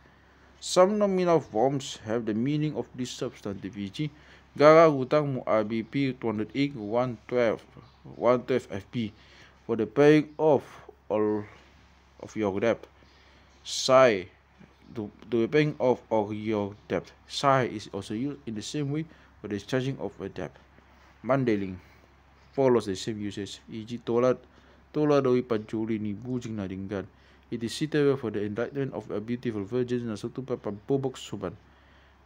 Some nominal forms have the meaning of this substantive e.g. Gara hutang mo ABP 208 112 FP for the paying off all of your debt. Sai to the paying off of your debt. Sai is also used in the same way for the discharging of a debt. Mandeling follows the same usage, e.g. tola doi pancuri ni bujing na dinggan. It is suitable for the indictment of a beautiful virgin na sutupa pampobok suban.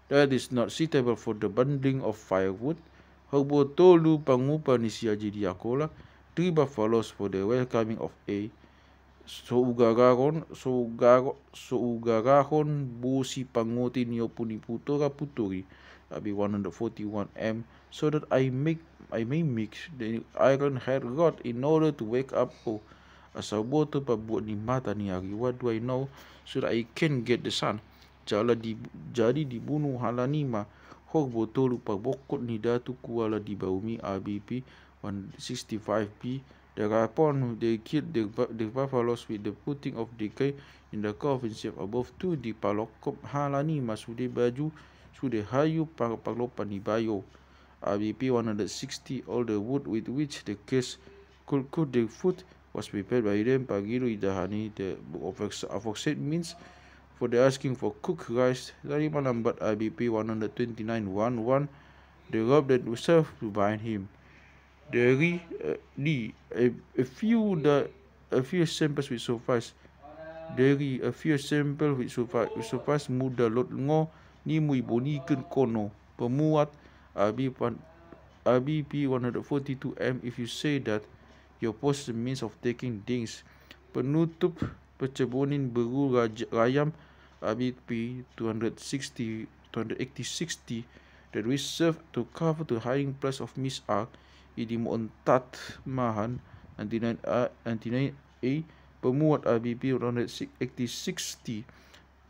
That is not suitable for the bundling of firewood. Hobo tolu pangupa ni siya jidiakola. 3 follows for the welcoming of a Sougagahon busi panguti niyo puniputora puturi. Abi 141 M, so that I may mix the iron head rod in order to wake up asaboto pabuat ni mata ni hari. What do I know so that I can get the sun? Jadi dibunuh halanima hogbo tolu pabokot ni datu kuala di baumi ABP 165B. Thereupon they killed the buffaloes with the putting of decay in the coffin shape above to di palokop halanima sude baju sude hayu paglopan ni bayo. ABP 160. All the wood with which the case could cook the food was prepared by them pagiru idahani. The aforesaid means for the asking for cooked rice. Dari malambat ABP 129.1.1. The robe that was served to bind him. Dari a few samples which suffice. Dari a few samples which suffice muda lot ngo ni mui bonikan kono pemuat ABP 142M. If you say that your post means of taking things penutup pecebonin beru rayam ABP 260 that we serve to cover the hiding place of Miss R. Idimu ontat mahan 99A pemuat ABP 160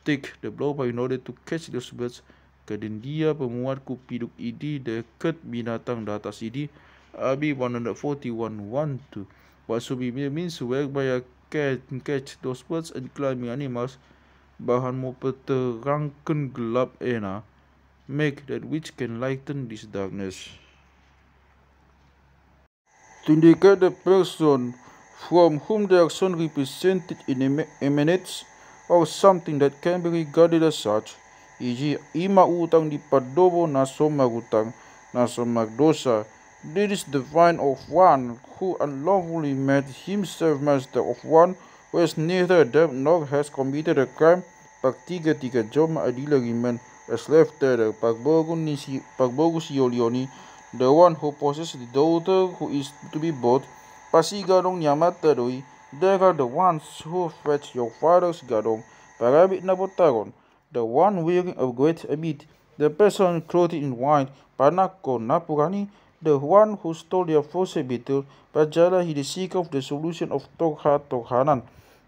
take the blower in order to catch those birds. Kadang dia pemuat kupiduk idi dekat binatang di atas idi AB 141.1.2. What should be means whereby a cat can catch those birds and climbing animals. Bahan mo peterangkan gelap ena make that which can lighten this darkness. To indicate the person from whom the action represented emanates or something that can be regarded as such, e.g. ima utang di padobo na somagutang na somagdosa. This is the vine of one who unlawfully made himself master of one who has neither done nor has committed a crime. Pag tiga joma adila riman a slave trader, pagbogo si Yolioni, the one who possesses the daughter who is to be bought, pasigadong yamatadoi, they are the ones who fetch your father's gadong, parabit na botaron, the one wearing a great habit, the person clothed in white, panako napurani, the one who stole their first habitul, pajala he the seeker of the solution of tokhanan,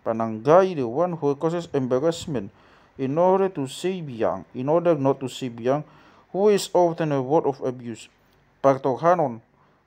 pananggai the one who causes embarrassment, in order not to say beyond, who is often a word of abuse. Partokhanon,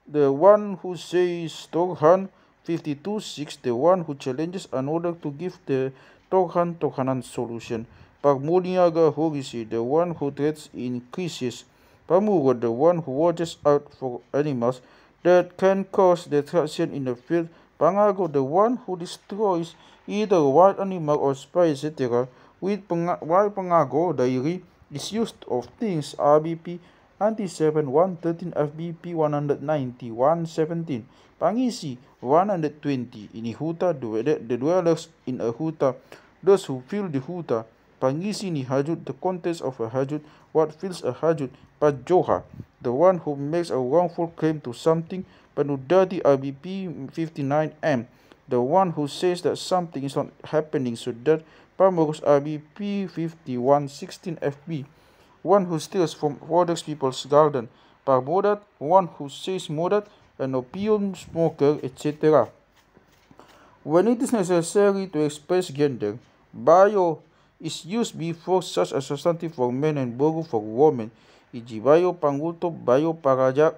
the one who says Tokhan 52:6, the one who challenges another to give the Tokhanan solution. Pagmuniaga Horisi, the one who trades in crisis. Pamuga, the one who watches out for animals that can cause destruction in the field. Pangago, the one who destroys either a wild animal or spy, etc. While Pangago, diary is used of things RBP Anti-7 113 FBP 190 117 Pangisi 120 ini huta the dwellers in a huta, those who fill the huta. Pangisi ni hajut, the contents of a hajut, what fills a hajut. Pajoha, the one who makes a wrongful claim to something. Panudati RBP 59M, the one who says that something is not happening so that. Pamurus RBP 5116 FB, one who steals from other people's garden. Parmodat, one who says modat, an opium smoker, etc. When it is necessary to express gender, bio is used before such a substantive for men and bogo for women, e.g. bio panguto, bio parayar,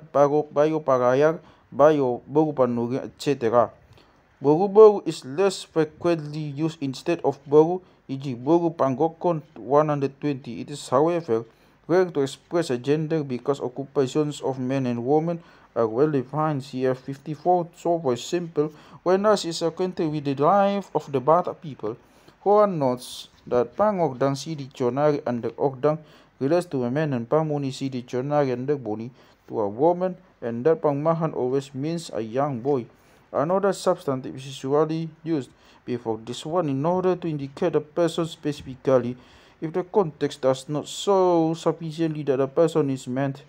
bio bogo panuri, etc. Bogu is less frequently used instead of bogu, e.g. bogu pangokon 120. It is, however, rare to express a gender because occupations of men and women are well defined. CF 54. So for simple, when us is acquainted with the life of the Bata people, Juan notes that pangokdang si dictionary and the okdang relates to a man and pamuni si dictionary and the boni to a woman, and that pangmahan always means a young boy. Another substantive is usually used before this one in order to indicate a person specifically if the context does not show sufficiently that a person is meant.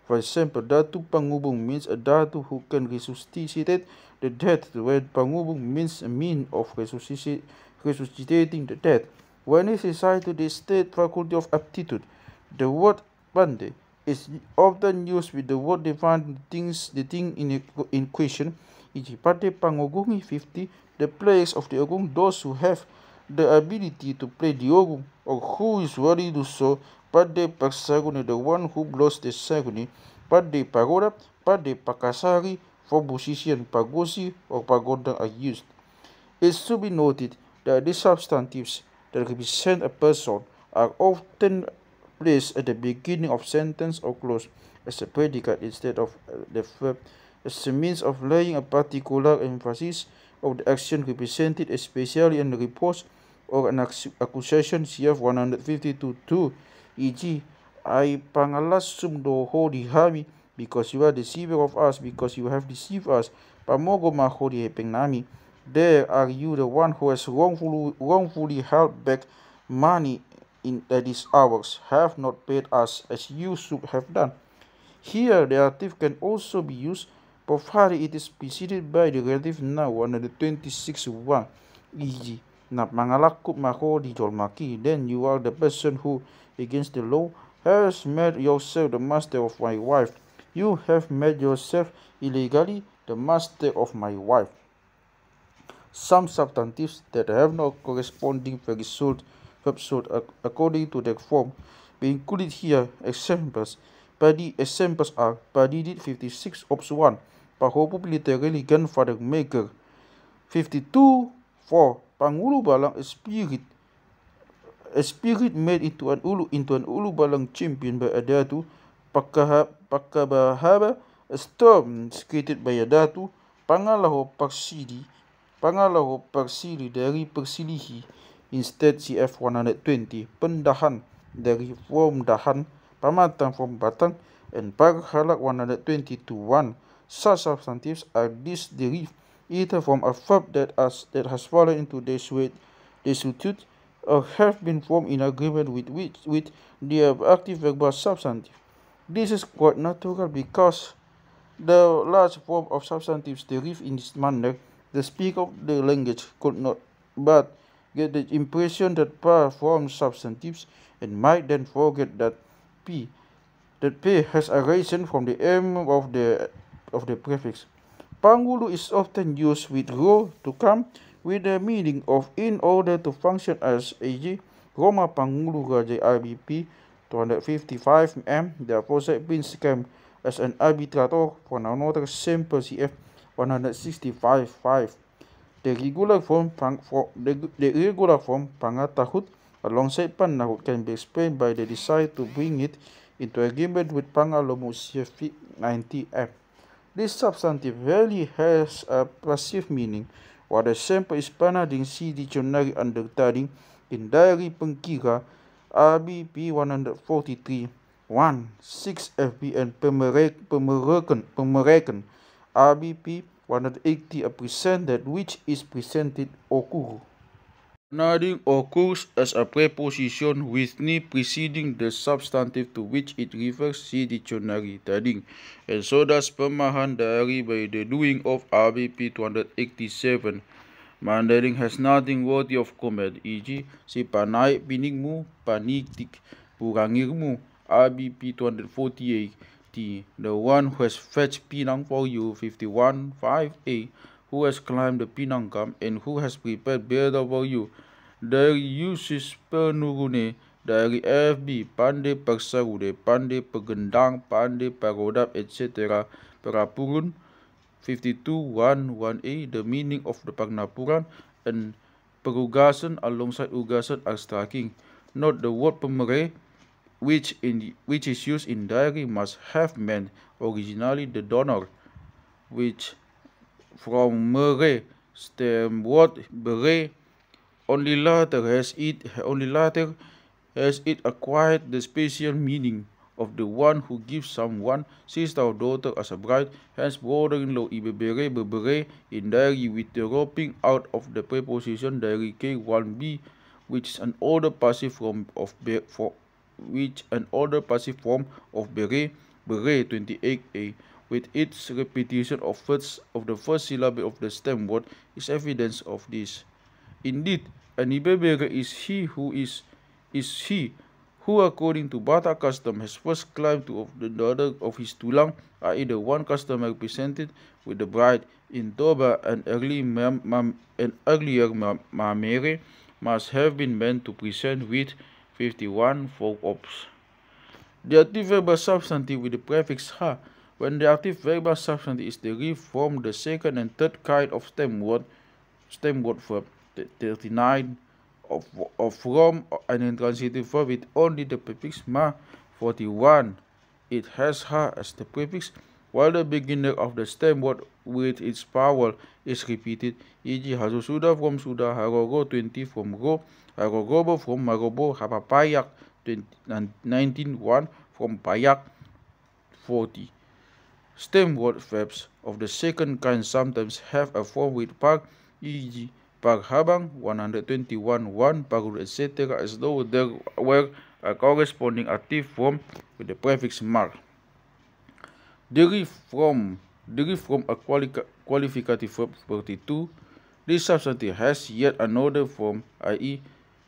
For example, datu pangubung means a datu who can resuscitate the dead, where pangubung means a mean of resuscitating the dead. When it is assigned to the state faculty of aptitude, the word pande is often used with the word defining the thing in question. E.g. Pate Pangogungi 50, the players of the ogung, those who have the ability to play the ogung, or who is ready to do so. Pade Paksaguni, the one who blows the saguni. Pade Pagoda, Pade Pakasari, for musician Pagosi or Pagoda are used. It should be noted that these substantives that represent a person are often placed at the beginning of sentence or clause as a predicate instead of the verb, as a means of laying a particular emphasis of the action represented, especially in a reproach or an accusation. CF 152.2, e.g. I pangalasum do ho dihami, because you are deceiver of us, because you have deceived us. Pamogo maho dihepengnami, there are you the one who has wrongfully held back money in these hours, have not paid us as you should have done. Here the adjective can also be used provided it is preceded by the relative noun 126.1, e.g. na mangalakop mako di jolmaki, then you are the person who, against the law, has made yourself the master of my wife. You have made yourself illegally the master of my wife. Some substantives that have no corresponding verb according to their form be included here. Examples. The examples are Padidit 56 Ops 1, Pahopup literally grandfather maker. 52 4, Pangulu Balang a spirit made into an ulu balang champion by a datu. Pakabahaba, a storm created by a datu. Pangalawa persili dari persilihi. Instead CF 120 pendahan dari form dahan, pamatang from batang, and paghalak 122 1. Such substantives are disderived either from a verb that has fallen into desuetude or have been formed in agreement with the active verbal substantive. This is quite natural because the large form of substantives derive in this manner. The speaker of the language could not but get the impression that pa forms substantives and might then forget that p has arisen from the m of the prefix. Pangulu is often used with ro to come with the meaning of in order to function as a Roma Pangulu Raja RBP 255 m. The aforesaid Prince came as an arbitrator for another sample CF 165.5. The regular form pangatahut alongside panahut can be explained by the desire to bring it into agreement with pangalomu CF 90F. This substantive rarely has a passive meaning, while the sample is panading C dictionary under tading in diary pengkira RBP 143 1 6 FB and pemereken RBP 180 a present that which is presented occur. Panading occurs as a preposition with ni preceding the substantive to which it refers, see dictionary tading, and so does pemahan dari by the doing of RBP 287. Mandarin has nothing worthy of comment, e.g. si panai piningmu, panitik, purangirmu, RBP 248, the one who has fetched Pinang for you, 51.5a, who has climbed the Pinangkam and who has prepared better for you. Dari uses penurune, dari FB, pandai persarude, pandai pegendang, pandai parodap, etc. Perapurun, 52.1.1a, the meaning of the pagnapuran, and perugasan alongside ugasan are striking. Note the word pemere, which is used in diary, must have meant originally the donor, which from mere stem word bere. Only later has it acquired the special meaning of the one who gives someone sister or daughter as a bride, hence brother-in-law ibebere bebere in diary with the roping out of the preposition diary K1b, which is an older passive form of bere, bere 28a, with its repetition of the first syllable of the stem word is evidence of this. Indeed, an ibebere is he who according to Batak custom has first climbed to the daughter of his tulang, i.e. the one customary presented with the bride in Toba. An earlier mamere must have been meant to present with 51 for ops. The active verbal substantive with the prefix ha. When the active verbal substantive is derived from the second and third kind of stem word verb, 39 of from an intransitive verb with only the prefix ma. 41, it has ha as the prefix, while the beginning of the stem word with its vowel is repeated, e.g. hasusuda from suda, harogo 20 from go, harogobo from marobo, hapapayak 19.1 from payak 40. Stem word verbs of the second kind sometimes have a form with pag, e.g. paghabang 121.1, pagud, etc., as though there were a corresponding active form with the prefix mar. Derived from a qualificative verb 42, this substantive has yet another form, i.e.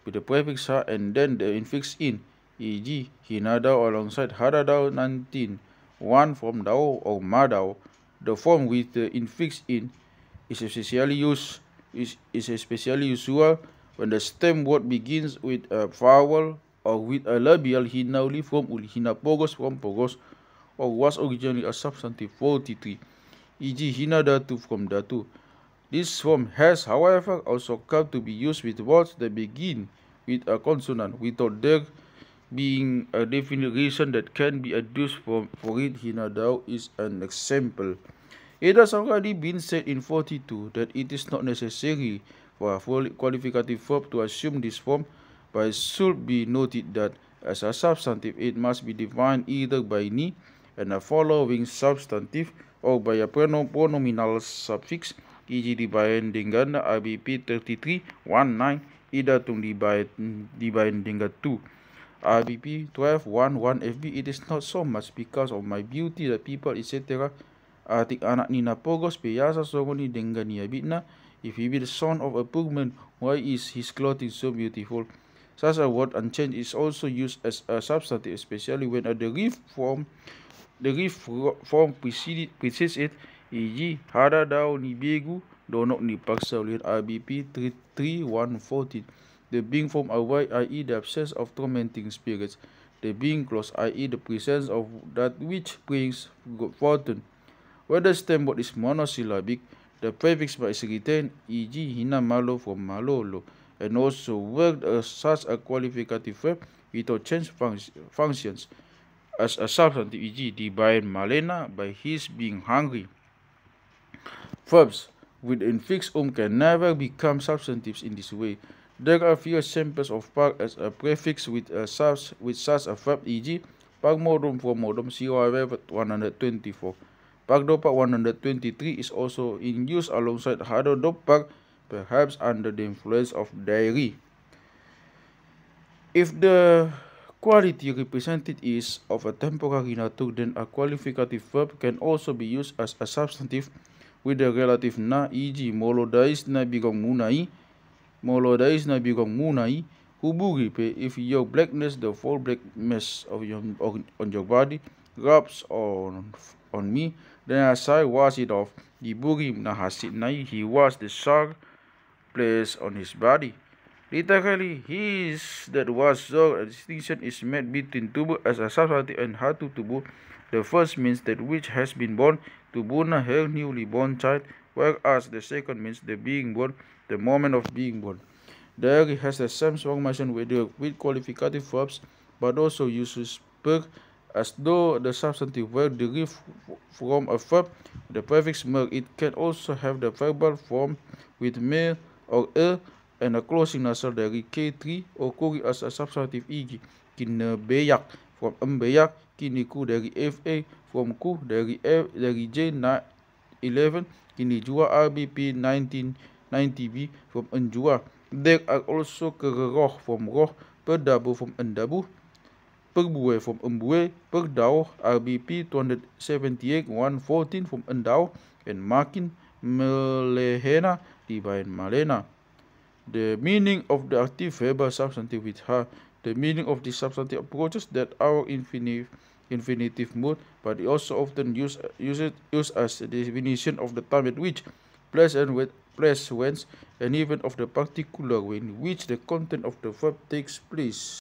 with the prefix ha and then the infix in, e.g. hinadao alongside hadadao 19.1 from dao or madao. The form with the infix in is especially usual when the stem word begins with a vowel or with a labial, hinauli from uli, hinapogos from pogos, or was originally a substantive 43, e.g. hinadatu from datu. This form has, however, also come to be used with words that begin with a consonant without there being a definite reason that can be adduced for it. Hinadao is an example. It has already been said in 42 that it is not necessary for a qualificative verb to assume this form, but it should be noted that as a substantive it must be defined either by ni and a following substantive or by a pronominal suffix, e.g. dibayan dengan RBP 3319 idatung dibayan dengan 2. RBP 1211 FB, it is not so much because of my beauty that people etc. Atik anak ni napogos piyasa songoni dengan ni abitna. If he be the son of a poor man, why is his clothing so beautiful? Such a word unchanged is also used as a substantive, especially when the ref form precedes it, e.g. hada daw ni begu donok ni paksa ulit RBP 33114. The being form away, i.e. the absence of tormenting spirits. The being close, i.e. the presence of that which brings good fortune. Where the stem word is monosyllabic, the prefix is retained, e.g. hina malo from malolo, and also worked as such a qualificative verb without change functions as a substantive, e.g. dibayan malena by his being hungry. Verbs with infix can never become substantives in this way. There are few examples of pag as a prefix with such a verb, e.g. pagmodom from modom 124. Pagdopag 123 is also in use alongside hadodopag, perhaps under the influence of dairy. If the quality represented is of a temporary nature, then a qualificative verb can also be used as a substantive with the relative na, e.g. molodais na bigong munai, huburi pe if your blackness, the full blackness of on your body, rubs on me, then as I wash it off, diburi na hasit nai, he washed the shark place on his body. Literally, his that was so a distinction is made between tubuh as a substantive and hatu tubuh. The first means that which has been born, tubuna her newly born child, whereas the second means the being born, the moment of being born. There has the same formation with qualificative verbs, but also uses per as though the substantive verb derived from a verb, the prefix mer. It can also have the verbal form with me or and a closing nasal dari K3 or kuri as a substantive, e.g. kinebeyak from embeyak, kiniku dari FA from ku dari J11, kini jua RBP 1990B from enjua. There are also keroh from roh, perdabu from endabu, perbue from embue, perdau RBP 278 114 from endau, and makin melehena dibayan malena. The meaning of the active verbal substantive with ha. The meaning of the substantive approaches that our infinitive mood, but it also often used as a definition of the time at which, place whence, and even of the particular way in which the content of the verb takes place.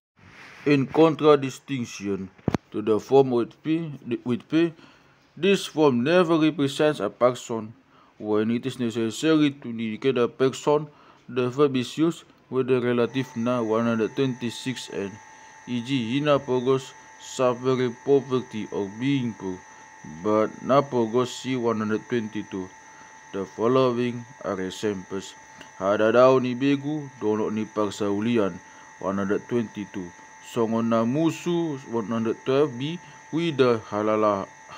In contradistinction to the form with p, this form never represents a person. When it is necessary to indicate a person, the verb is used with the relative na 126 and, e.g. hina pogos suffering poverty or being poor, but na pogos si 122. The following are examples. Hada daw ni begu, donok ni pagsaulian 122. Songon na musu 112b, wida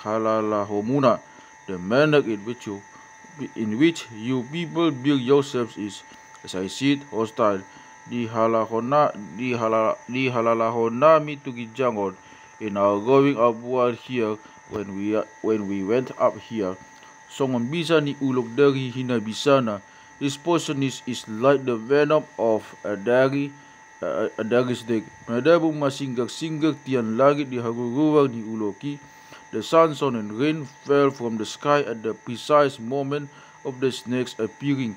halalahomuna. The manner in which you people build yourselves is, as I see it, hostile. Di halalahona mi tugijangon. In our going upward here, when we went up here, songon bisa ni ulok dari hinabisana. This poisonous is like the venom of a daggy snake. Nadabu masinggak tian langit di haguruwag ni uloki. The sun, and rain fell from the sky at the precise moment of the snake's appearing.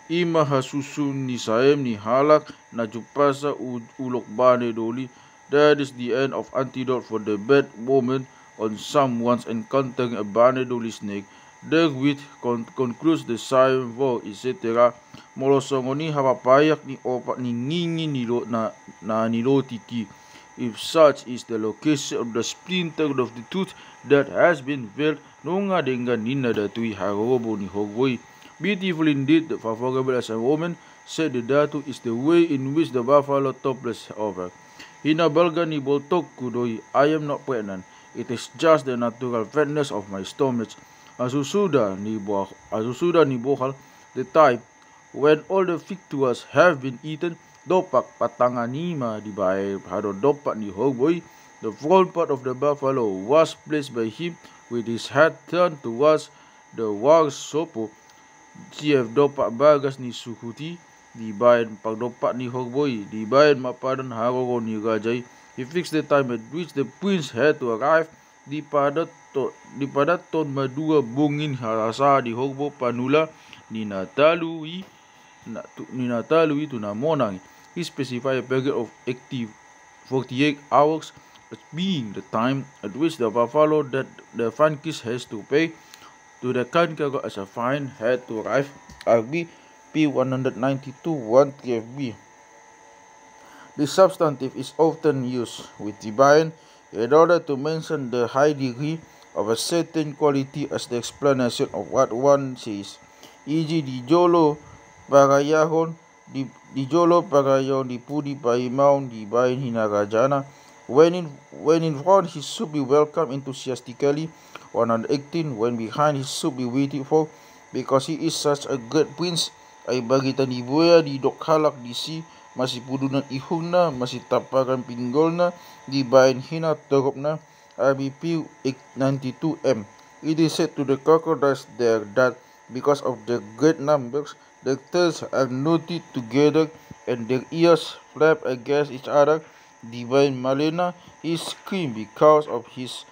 Ima hasusun ni saem ni halak na jupasa ulok bane doli. That is the end of antidote for the bad moment on someone's encountering a bane doli snake. Therewith concludes the saem vo etc. Molosongoni hapapayak ni opak ni ngingi nilo na nilotiki. if such is the location of the splinter of the tooth that has been filled, nunga dengan nina datui harobo ni hogoi. Beautiful indeed, favorable as a woman, said the datu, is the way in which the buffalo topless over. Hina balga ni boltok kudoi, I am not pregnant. It is just the natural fatness of my stomach. Asusuda ni bohal, the time when all the victuals have been eaten, dopak patanganima dibae hado dopak ni hogoi. The front part of the buffalo was placed by him with his head turned towards the war sopo. Chief dopak bagas ni sukuti, dibayan pagdopak ni hogoi, dibayan mapadan harogo ni gajay. He fixed the time at which the prince had to arrive. Di padaton madua bungin harasa di hogbo panula ni natalui tunamonang. He specified a period of active 48 hours as being the time at which the buffalo that the Frankis has to pay to the Kankago as a fine had to arrive. RB P192 1 TFB. The substantive is often used with Tibayan in order to mention the high degree of a certain quality as the explanation of what one says. E.g. dijolo pagayahon, dijolo pagayon, dipudi paimaun, dibayin hinagajana. When in front, he should be welcomed enthusiastically. 118, when behind, he should be waited for, because he is such a great prince. Ay bagitan ibuya di dokhalak di si, masih pudunan ihong na, masih tapakan pinggol na, di bayan hina terop na. RBP 892M. It is said to the crocodiles there that because of their great numbers, the tails are knotted together and their ears flap against each other. Divine Malena, he screamed because of his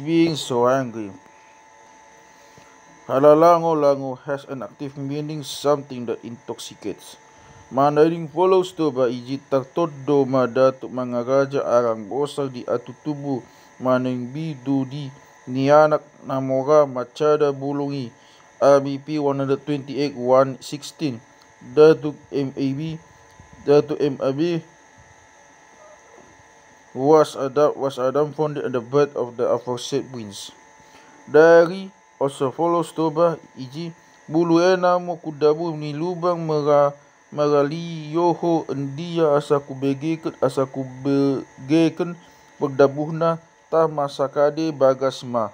being so angry. Halalango has an active meaning, something that intoxicates. Manaring follows to ba ijitak todo madatuk mga raja arang bosal di atutubu maning bidu di nianak namora machada bulungi. RBP 128 116. Datuk MAB was Adam founded at the birth of the aforesaid prince. Dari also follows to ba iji buluena mo kudabu ni lubang magali yoho endia asaku begeken pagdabuhna ta masakade bagasma.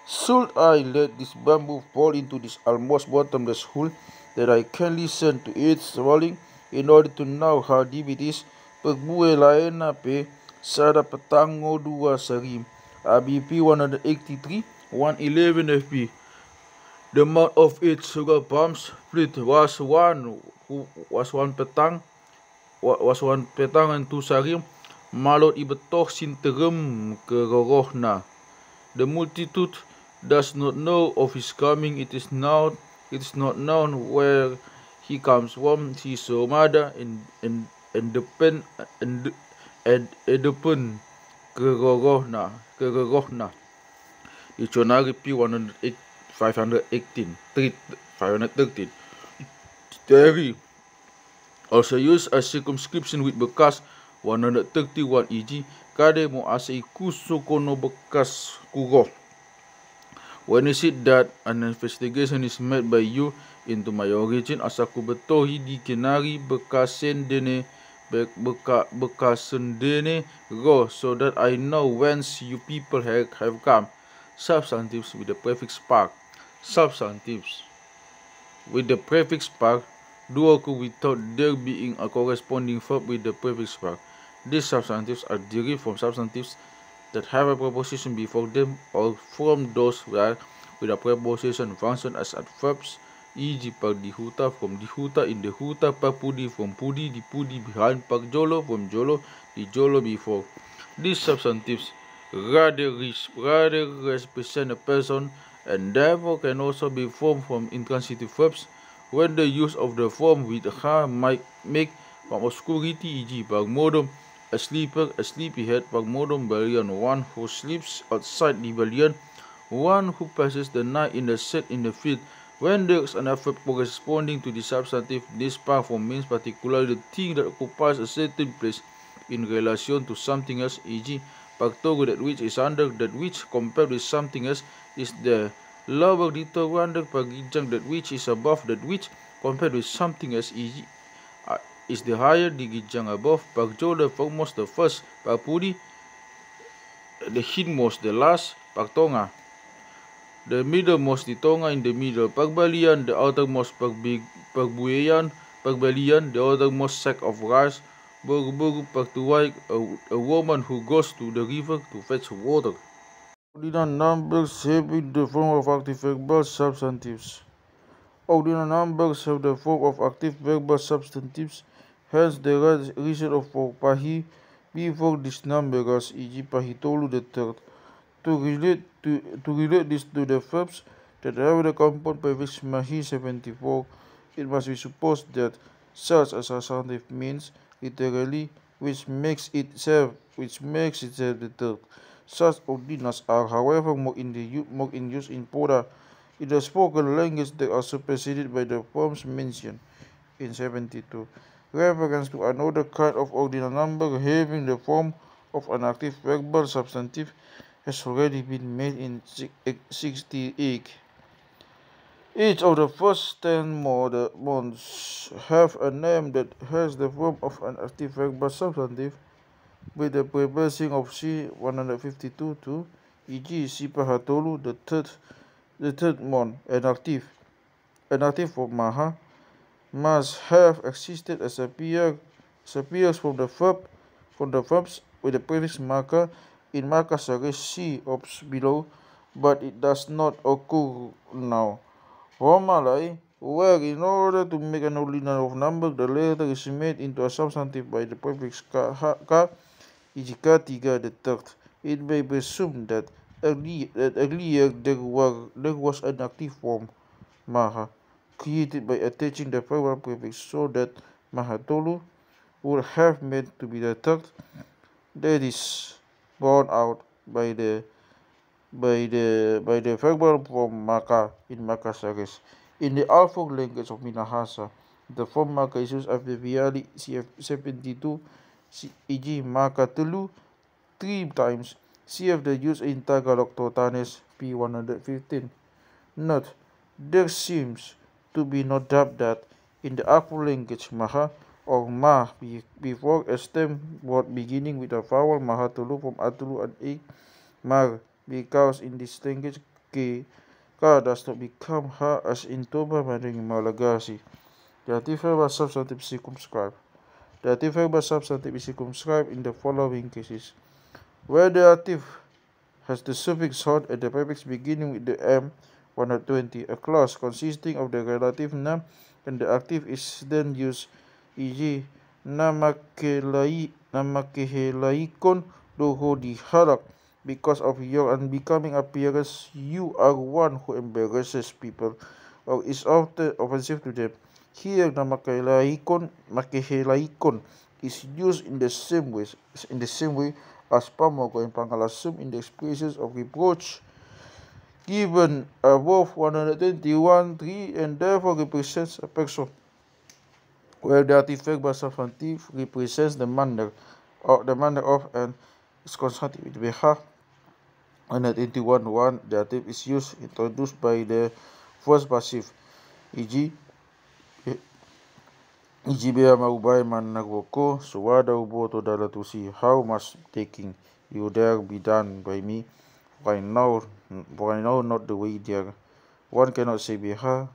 Should I let this bamboo fall into this almost bottomless hole that I can listen to it swelling in order to know how deep it is? Pagbuhe lain na pe sada petango dua sarim. ABP 183 111 FP. The mouth of its sugar palms split was one petang and two sarim. Malot ibetoh sinterem kerorohna. The multitude does not know of his coming. It is not known where he comes from. He is so mother and the pen kerorohna. Dictionary P108 518 513. Terry also used as circumscription with bekas 131 e.g. Kade mo asai kuso kono bekas kugo. When is it that an investigation is made by you into my origin? Asaku betohi di kenari bekasen dene go, so that I know whence you people have come. Substantives with the prefix park. Substantives with the prefix park duoku without there being a corresponding verb with the prefix park. These substantives are derived from substantives that have a preposition before them or from those where with a preposition function as adverbs, e.g. par dihuta from dihuta in the huta, par pudi from pudi, di pudi behind, par jolo from jolo, di jolo before. These substantives rather represent a person and therefore can also be formed from intransitive verbs when the use of the form with ha might make from obscurity, e.g. par modum, a sleeper, a sleepyhead, par modum balian, one who sleeps outside the balian, one who passes the night in the set in the field. When there is an verb corresponding to the substantive, this power form means particularly the thing that occupies a certain place in relation to something else, e.g. pagtogo that which is under that which compared with something else is the lower dito under pagijang that which is above that which compared with something else, e.g. Is the higher digijang above pagjo the foremost the first pagpudi the hindmost the last pagtonga the middlemost the tonga in the middle pagbalian the outermost pagbuyan pagbalian the outermost sack of rice Burgu pagtuwai a woman who goes to the river to fetch water. Ordinal numbers having the form of active verbal substantives. Ordinal numbers have the form of active verbal substantives, hence the right reason for pahi before this numbers, e.g. pahitolu the third. To relate this to the verbs that have the compound prefix mahi 74, it must be supposed that such a substantive means literally which makes itself the third. Such ordinals are, however, more in use in the spoken language. They are superseded by the forms mentioned in 72. Reference to another kind of ordinal number having the form of an active verbal substantive has already been made in 68. Each of the first 10 months have a name that has the form of an active verbal substantive with the prefixing of C152 to, e.g. Sipahatolu, the third month, an active for maha must have existed as appears from the verbs with the prefix maka in Maka series C of below, but it does not occur now. Formally, where in order to make an ordinal number, the letter is made into a substantive by the prefix ka, e.g. katiga the third, it may be assumed that earlier there was an active form maha created by attaching the verbal prefix, so that mahatolu would have meant to be the third. That is borne out by the verbal form maka in Maka series. In the Alphonse language of Minahasa, the form maka is used abbrevially CF72, e.g. maka telu 3 times. CF the use in Tagalog Totanes P115. Note, there seems to be no doubt that in the Akpo language maha or ma before a stem word beginning with a vowel mahatulu from atulu and a mar, because in this language ka does not become ha as in Toba Manding Malagasy. The active verbal substantive is circumscribed. The active verbal substantive is circumscribed in the following cases: where the active has the suffix hot at the prefix beginning with the M120, a clause consisting of the relative noun and the active is then used, e.g. namakehelaikon doho diharap. Because of your unbecoming appearance, you are one who embarrasses people or is often offensive to them. Here, makehelaikon is used in the same way as pamogo and pangalasum in the expressions of reproach given above 121.3 and therefore represents a person, where the active verbal substantive represents the manner of and is consonant with beha. 181.1, the active is introduced by the first passive, e.g. Ijibea maubay man nagwoko, suwada uboto dalatusi, how much taking you dare be done by me, for I know not the way there. One cannot say behama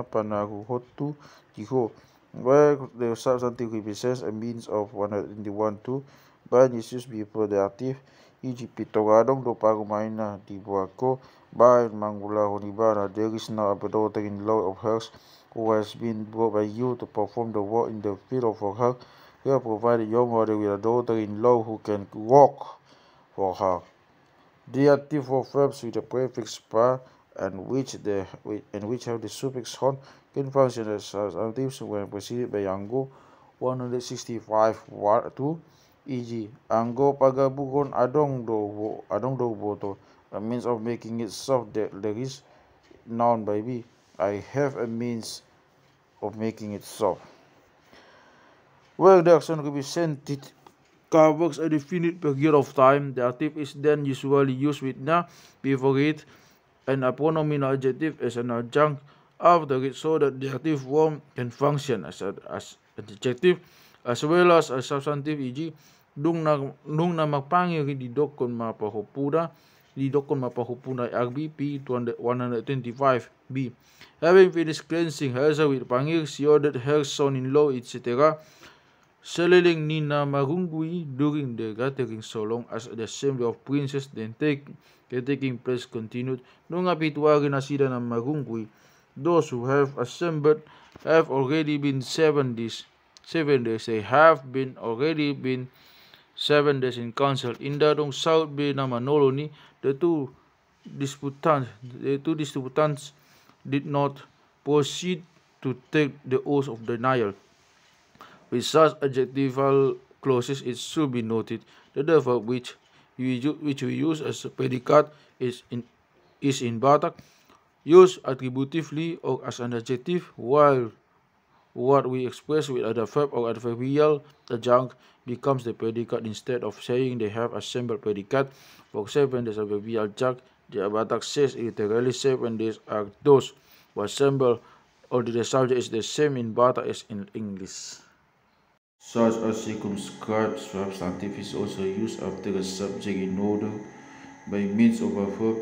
panahu hotu jiho, where the substantive represents a means of 121.2, ban is used before the active, e.g. pitogadong do parumaina di buako, by mangula honibana, there is now a daughter-in-law of hers who has been brought by you to perform the work in the field for her. You have provided your mother with a daughter-in-law who can walk for her. The active for verbs with the prefix pa and which have the suffix hon can function as substantives when preceded by anggo 165 e.g. anggo pagabugon adong do boto, a means of making it soft. There is noun by be. I have a means of making it soft. Where the action represented covers a definite period of time, the adjective is then usually used with na before it and a pronominal adjective as an adjunct after it so that the adjective form can function as an adjective as well as a substantive, e.g. nung na magpangi didokon mapahupuna RBP 125b. Having finished cleansing herself with pangir, she ordered her son-in-law, etc. Seliling Nina Marungui during the gathering so long as the assembly of princes then taking place continued. Nung apituari na sila ng Marungui, those who have assembled have already been 7 days. They have been already been 7 days in council. In dadong South Bay na Manolo ni, the two disputants did not proceed to take the oath of denial. With such adjectival clauses, it should be noted that the verb which we use as a predicate is in Batak used attributively or as an adjective, while what we express with a verb or adverbial adjunct becomes the predicate. Instead of saying they have assembled predicate for 7 days adverbial adjunct, the Batak says literally 7 days are those who assemble, although the subject is the same in Batak as in English. Such a circumscribed substantive is also used after a subject in order by means of a verb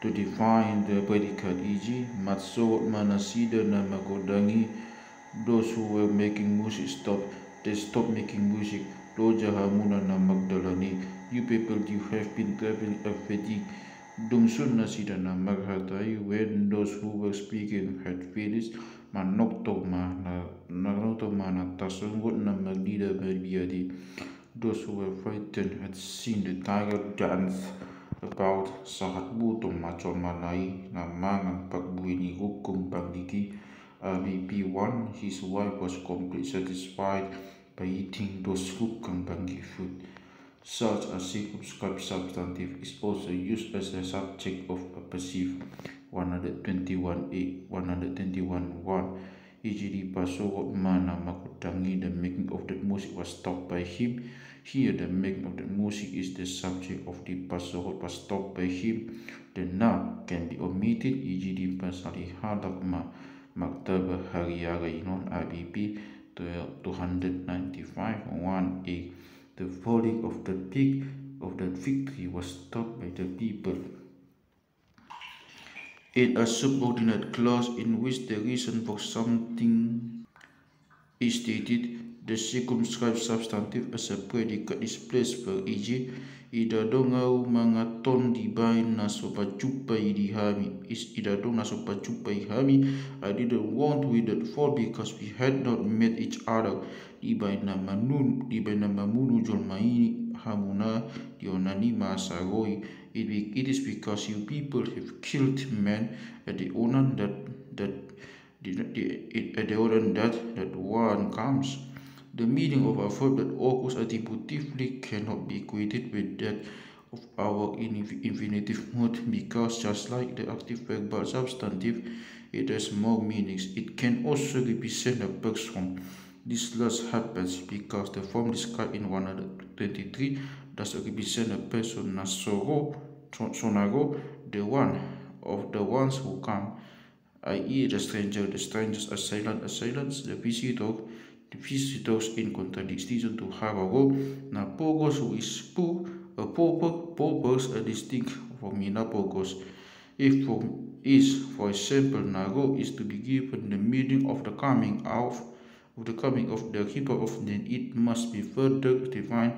to define the predicate, e.g. Matsot manasida na makodangi, those who were making music they stopped making music. Loja hamuna na magdalani, you people you have been traveling a fatigue. Dungsun na sida na maghatay, when those who were speaking had finished. Manokto na tasunggot na magdida berbiyadi. Those who were frightened had seen the tiger dance about sahat butong macon malay na mangang pagbuhi ni hukum pagliki. BP1, his wife was completely satisfied by eating those hukang bangi food. Such a circumscribed substantive is also used as a subject of a passive. 121a, 121.1. E.g. Pasokot mana makutangi, the making of the music was stopped by him. Here the making of the music is the subject of the pasokot was stopped by him. The na can be omitted, e.g. pasali hadak ma maktaba hariyaga inon ABP 295 1a. The falling of the peak of the victory was stopped by the people. In a subordinate clause in which the reason for something is stated, the circumscribed substantive as a predicate is placed for, e.g. idadongau mga tondibay na sopachupai dihami is idadong na sopachupai hami. I didn't want with that fall because we had not met each other. Dibay na mamunu jolmaini hamuna dionani masagoi. It is because you people have killed men at the order that one comes. The meaning of a verb that occurs attributively cannot be equated with that of our infinitive mode because just like the active verbal substantive, it has more meanings. It can also represent a person. This last happens because the form described in 123 does represent a person sonago, the one of the ones who come, i.e. the strangers are assailants, the visitors in contradiction to harago, na pogos who is paupers are distinct from minapogos. If for example, nago is to be given the meaning of the coming of the keeper of, then it must be further defined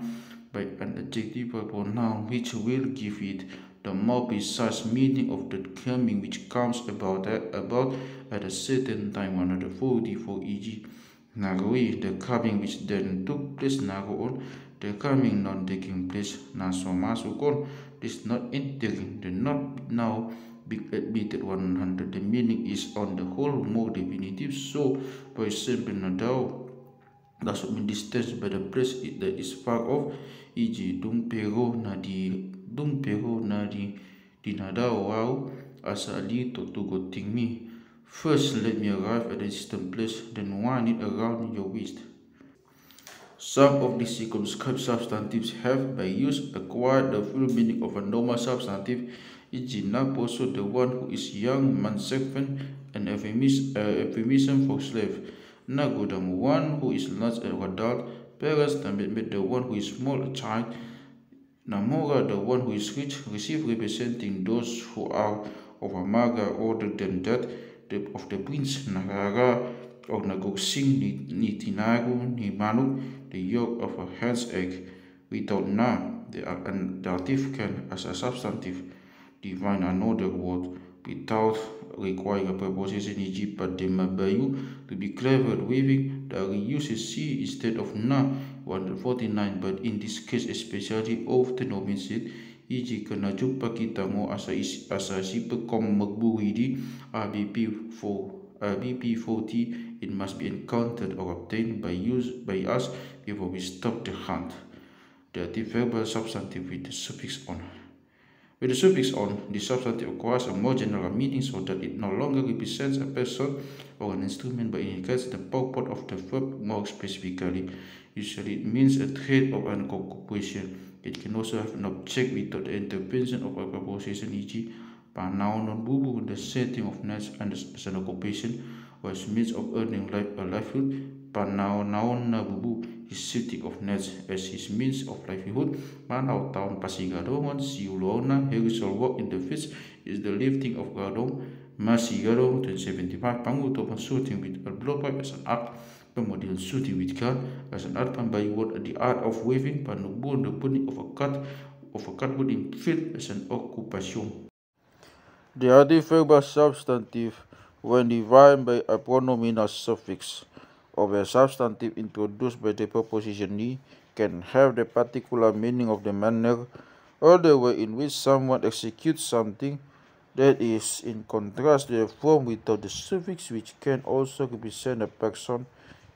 by an adjectival pronoun which will give it the more precise meaning of the coming which comes about at a certain time. 144, e.g. Nagoi, the coming which then took place, nagoon, the coming not taking place, nasomasukon, this not entering, the not now being admitted. 100, the meaning is on the whole more definitive. So, for example, nadao does not mean distance by the place that is far off, e.g. Dungpero na di nadao wow asali totugoting me. First, let me arrive at a distant place, then wind it around your waist. Some of these circumscribed substantives have, by use, acquired the full meaning of a normal substantive, e.g. naposo, the one who is young, mansekven, an euphemism for slave; nagodam, one who is large an adult; parents, the one who is small, a child; namora, the one who is rich, receive representing those who are of a maga order than that of the prince; nagara, or nagogsing, ni tinaru, ni manuk, the yolk of a hen's egg. Without na, the dative can, as a substantive, define another word without requiring a preposition, e.g. pademabayu, to be clever at weaving, the uses c instead of na, 149, but in this case especially often omits it, e.g. kena jumpa kita mo asa sipa kom magbuhidi, RBP 40, it must be encountered or obtained by us before we stop the hunt. The verbal substantive with the suffix on. With the suffix on, the substantive acquires a more general meaning so that it no longer represents a person or an instrument but indicates the purport of the verb more specifically. Usually it means a trait of an occupation. It can also have an object without the intervention of a preposition, e.g. panoun non bubu in the setting of nets and as an occupation or as means of earning a livelihood. Panoun na bubu is setting of nets as his means of livelihood. Manau town pasigadongan siulona herisol work in the fields is the lifting of gadong. Masigadong 1075 pangutopan shooting with a blowpipe as an art. Kemudian shooting with gun as an art by word the art of weaving panubun the putting of a cutwood in field as an occupation. The adverb substantive, when defined by a pronominal suffix of a substantive introduced by the preposition ni, can have the particular meaning of the manner or the way in which someone executes something. That is in contrast to the form without the suffix, which can also represent a person,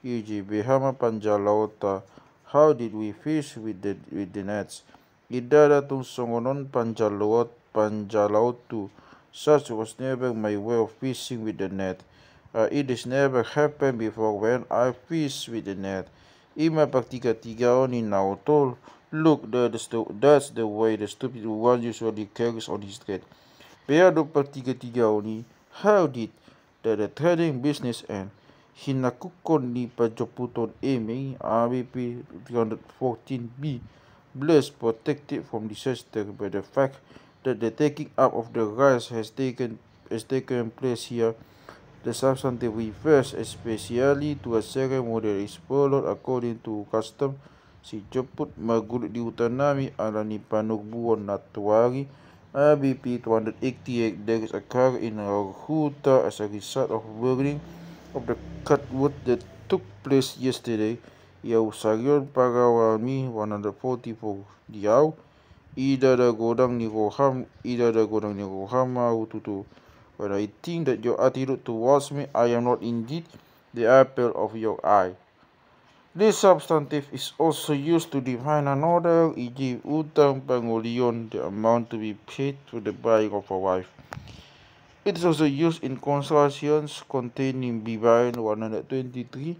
e.g. Behama panjalauta, how did we fish with the nets? Idada tung songonon panjalautu, such was never my way of fishing with the net. It has never happened before when I fish with the net. Ima pagtiga-tiga ni nautol. Look, that's the way the stupid one usually carries on his thread. Pero pagtiga-tiga ni, how did the trading business end? Hinakukon ni pajoputon eme, RBP 314b, blessed, protected from disaster by the fact that the taking up of the rice has taken place here. The substantive refers especially to a ceremony that is followed according to custom. Si jemput magulut diutanami ala ni panugbuon natuari. RBP 288, there is a car in Huta as a result of burning of the cutwood that took place yesterday. Yau Saryon Parawami 144 Diau. Ida da godang ni rohama ututu. But I think that your attitude towards me, I am not indeed the apple of your eye. This substantive is also used to define another, e.g. utang pangulion, the amount to be paid for the buying of a wife. It is also used in constructions containing Bibayan 123,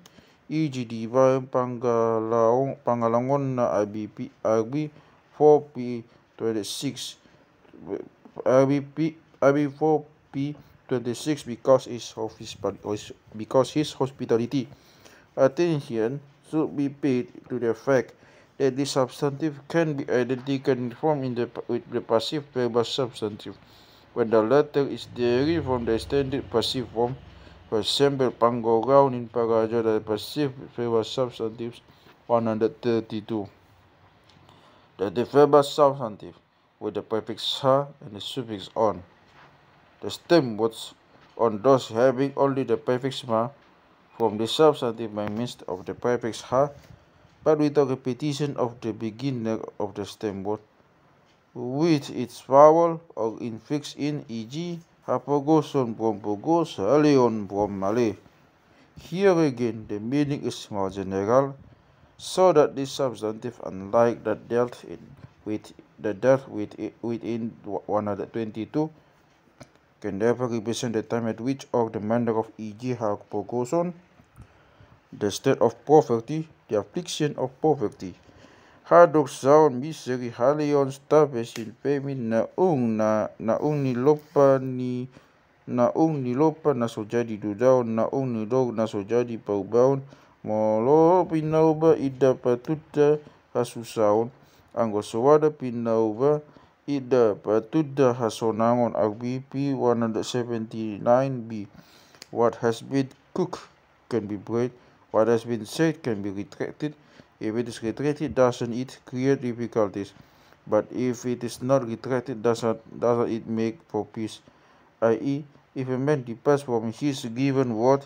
e.g. Dibayan Pangalangon na RB 4P26, RB 4P26 because his hospitality. Attention should be paid to the fact that this substantive can be identically formed with the passive verbal substantive when the latter is derived from the extended passive form. For example, panggorau in Paraja, the passive verbal substantives 132. The verbal substantive with the prefix ha and the suffix on. The stem words on those having only the prefix ma from the substantive by means of the prefix ha, but without repetition of the beginning of the stem word with its vowel or infix in, e.g. hapogoson brompogos aleon bromale. Here again the meaning is more general, so that this substantive, unlike that dealt within 122, can never represent the time at which or the manner of, e.g. hapogoson. the state of poverty, the affliction of poverty. Hadok sound misery halion stabesin pemin naung nilopa na so jadi dudaon naung nilog na so jadi paubaon molo pinauba ida patuda hasusaon anggo sowada pinauba ida patuda hasonangon agbipi 179b. What has been cooked can be bread, what has been said can be retracted. If it is retracted, doesn't it create difficulties? But if it is not retracted, doesn't it make for peace? I.e., if a man departs from his given word,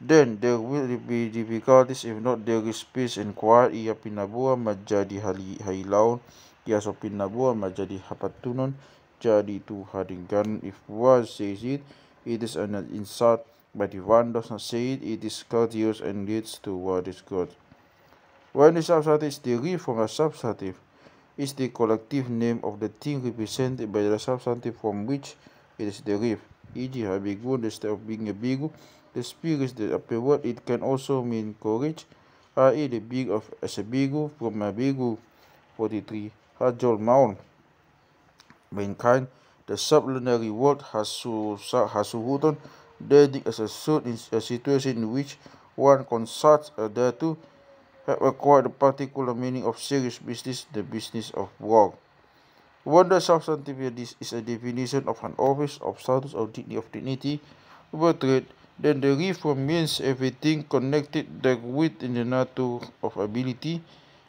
then there will be difficulties. If not, there is peace and quiet. Ia pinabua menjadi hailaon, ia so pinabua menjadi hapatunon, jadi tuhadingkan. If one says it, it is an insult. But if one does not say it, it is courteous and leads to what is good. When the substantive is derived from a substantive, is the collective name of the thing represented by the substantive from which it is derived. E.g., habigun, instead of being a bigu, the spirit that appeared, it can also mean courage, i.e. the big of as a bigu from a bigu 43. Hajol maun. Mankind, the sublunary world hasuhuton, dedik as a suit in a situation in which one consults a datu have acquired the particular meaning of serious business, the business of work. When the substantive is a definition of an office, of status, of dignity, of trade, then the reform means everything connected with in the nature of ability,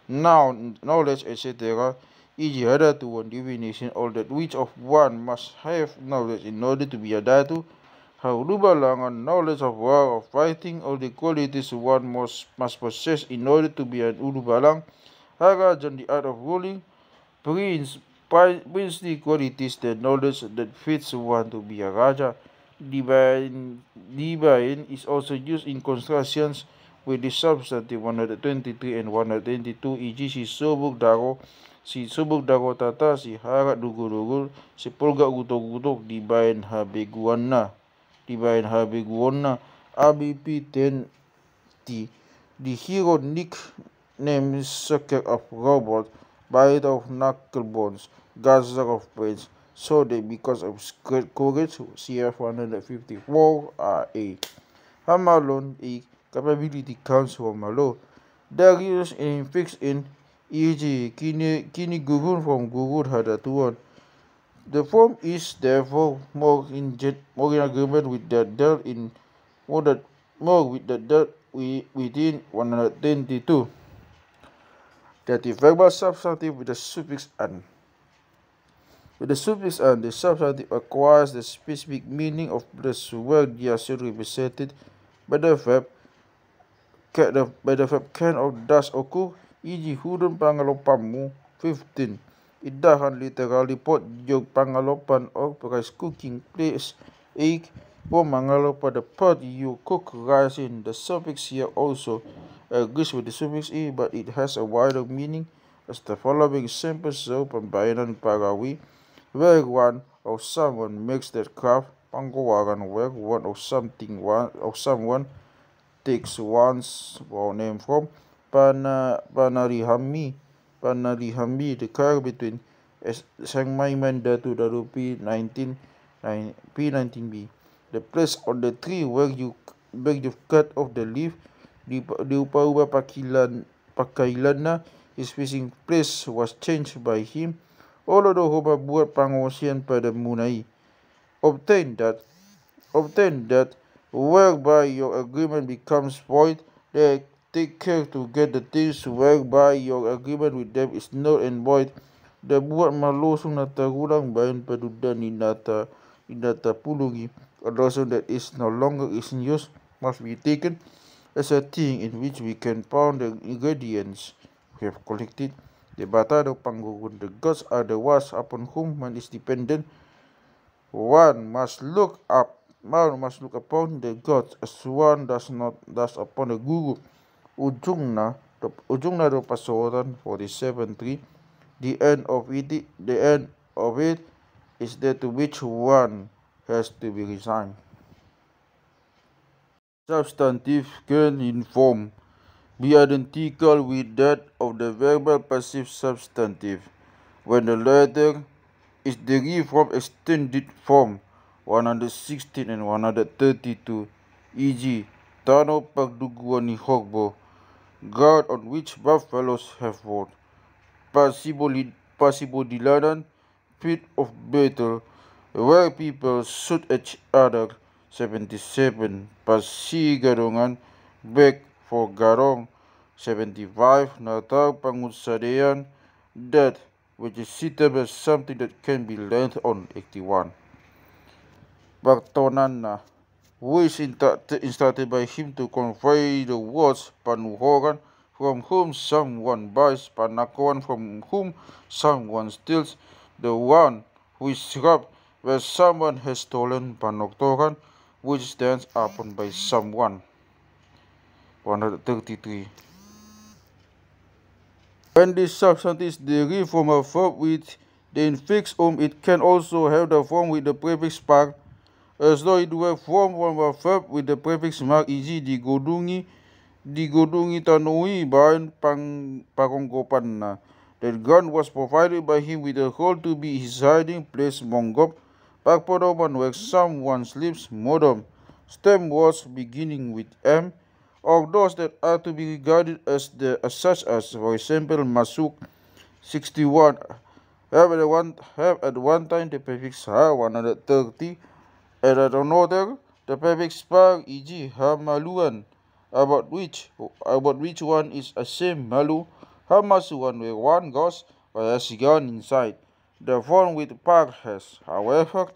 knowledge, etc. E.g., ada to one definition, all that which of one must have knowledge in order to be a datu. Haurubalangan knowledge of war, of fighting, all the qualities one must possess in order to be an urubalang. Harajan, the art of ruling, princely qualities, the knowledge that fits one to be a raja. Divine is also used in constructions with the substantive 123 and 122, e.g. si subuk dago tata, si harat dugul, si polga gutok, divine habiguana. ABP 10T. The hero nickname Sucker of Robot, Bite of Knucklebones, Gazer of Brains, so they because of great courage, CF 154RA. Hamalon, a capability comes from Malo. There is in fixed in e.g. Kini Gurun from Gurun Hadatuan. The form is therefore more in agreement with that dealt in within 122. That the verbal substantive with the suffix an. With the suffix an, the substantive acquires the specific meaning of the word represented by the verb can or does occur, e.g. hudun pangalopamu 15. Idahan literally pot yung pangalopan or rice cooking place egg or mangalopa the pot you cook rice in. The suffix here also agrees with the suffix e, but it has a wider meaning as the following example show pambayanan parawi, where one or someone makes that craft, pangkawaran where one or someone takes one's name from, panarihami, the car between Sangmaiman Datu Darupi 19B. The place on the tree where you cut off the leaf, di upauba pakailanna, his fishing place was changed by him. Although hoba buat pangosian pada munai. Obtain that whereby your agreement becomes void, they take care to get the things whereby your agreement with them is null and void. The buat malusong na tagulang bayan paduda ni nata pulungi, a lesson that is no longer is in use must be taken as a thing in which we can pound the ingredients we have collected. The batado panggugun, the gods are the ones upon whom man is dependent. One must look upon the gods as one does upon the guru. Ujungna do pasoran 47.3. The end of it is that to which one has to be resigned. substantive can in form be identical with that of the verbal passive substantive when the latter is derived from extended form 116 and 132, e.g. Tano pagduguan ni Hogbo, ground on which buffaloes have fought. Pasibodilanan, pit of battle, where people shoot each other. 77. Pasigarungan, back for garong. 75. Natal pangutsadean, that which is suitable as something that can be learned on. 81. Bartonana, who is instructed by him to convey the words panuhoran, from whom someone buys, panakuan, from whom someone steals, the one who is robbed, where someone has stolen, panoktoran, which stands upon by someone. 133. When this substantive is derived from a verb with the infix it can also have the form with the prefix par, as though it were formed from a verb with the prefix mark, e.g. digodungi tanui bahan pangonggopan na. That ground was provided by him with a hole to be his hiding place, monggop, pagpodoman, where someone sleeps, modom. Stem words beginning with M, or those that are to be regarded as such as, for example, masuk. 61. Have at one time the prefix ha, 130, and at another the prefix par, e.g. hamaluan, about which one is a same malu, hamasuan, where one goes or has gone inside. The form with par has, however,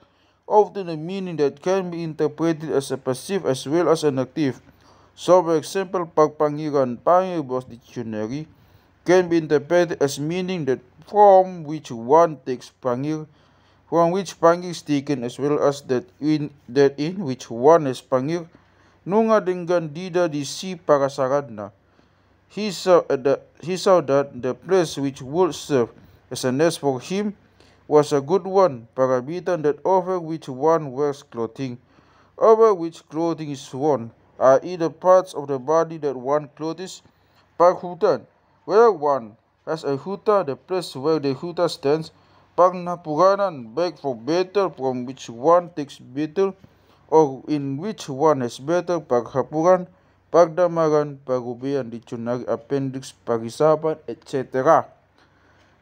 often a meaning that can be interpreted as a passive as well as an active. So, for example, pagpangiran Pangibos dictionary can be interpreted as meaning that from which one takes pangir, from which pangir is taken, as well as that in which one has pangir. Nunga dengan dida di si parasaradna. He saw that the place which would serve as a nest for him was a good one, parabitan, that over which one wears clothing, over which clothing is worn, are either parts of the body that one clothes, paghutan, where one has a huta, the place where the huta stands, pagnapuranan, beg for battle, from which one takes battle, or in which one has battle, paghapuran, pagdamaran, pagubayan, dictionary, appendix, pag-isapan, etc.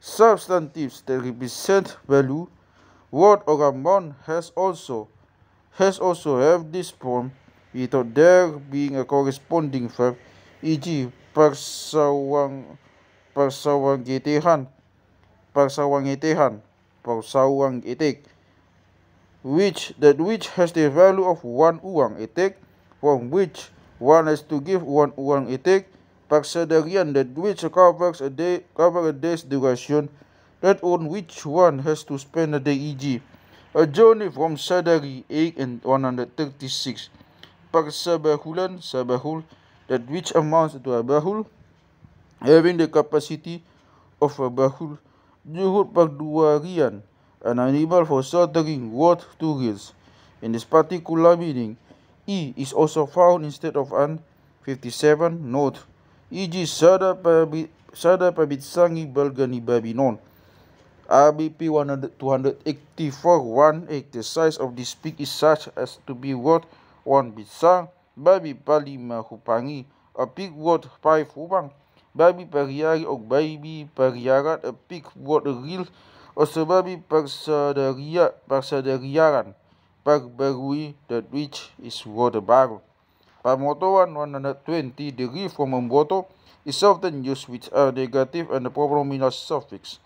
Substantives that represent value, word or amount has also have this form without there being a corresponding verb, e.g. parsawangitehan, parsawang itik, which has the value of 1 uang itik, from which one has to give 1 uang itik, pagsadarian, that which covers a day's duration, that on which one has to spend a day, e.g. a journey from Sadari 8 and 136. Pagsabahulan, sabahul, that which amounts to a bahul, having the capacity of a bahul. Juhud pagduarian, an animal for slaughtering worth 2 reals. In this particular meaning, E is also found instead of an. 57. Note, e.g. Sada pabitsangi balgani babinon. RBP 284-18, the size of this pig is such as to be worth 1 bitsang, babi palima hupangi, a pig worth 5 upang, babi pariari o babi pariaran, a pig worth a real, o sebabi pagsadariaran, pagbarui, that which is worth a barrel. Pamotoan 120, the real from moto is often used with a negative and a pronominal suffix.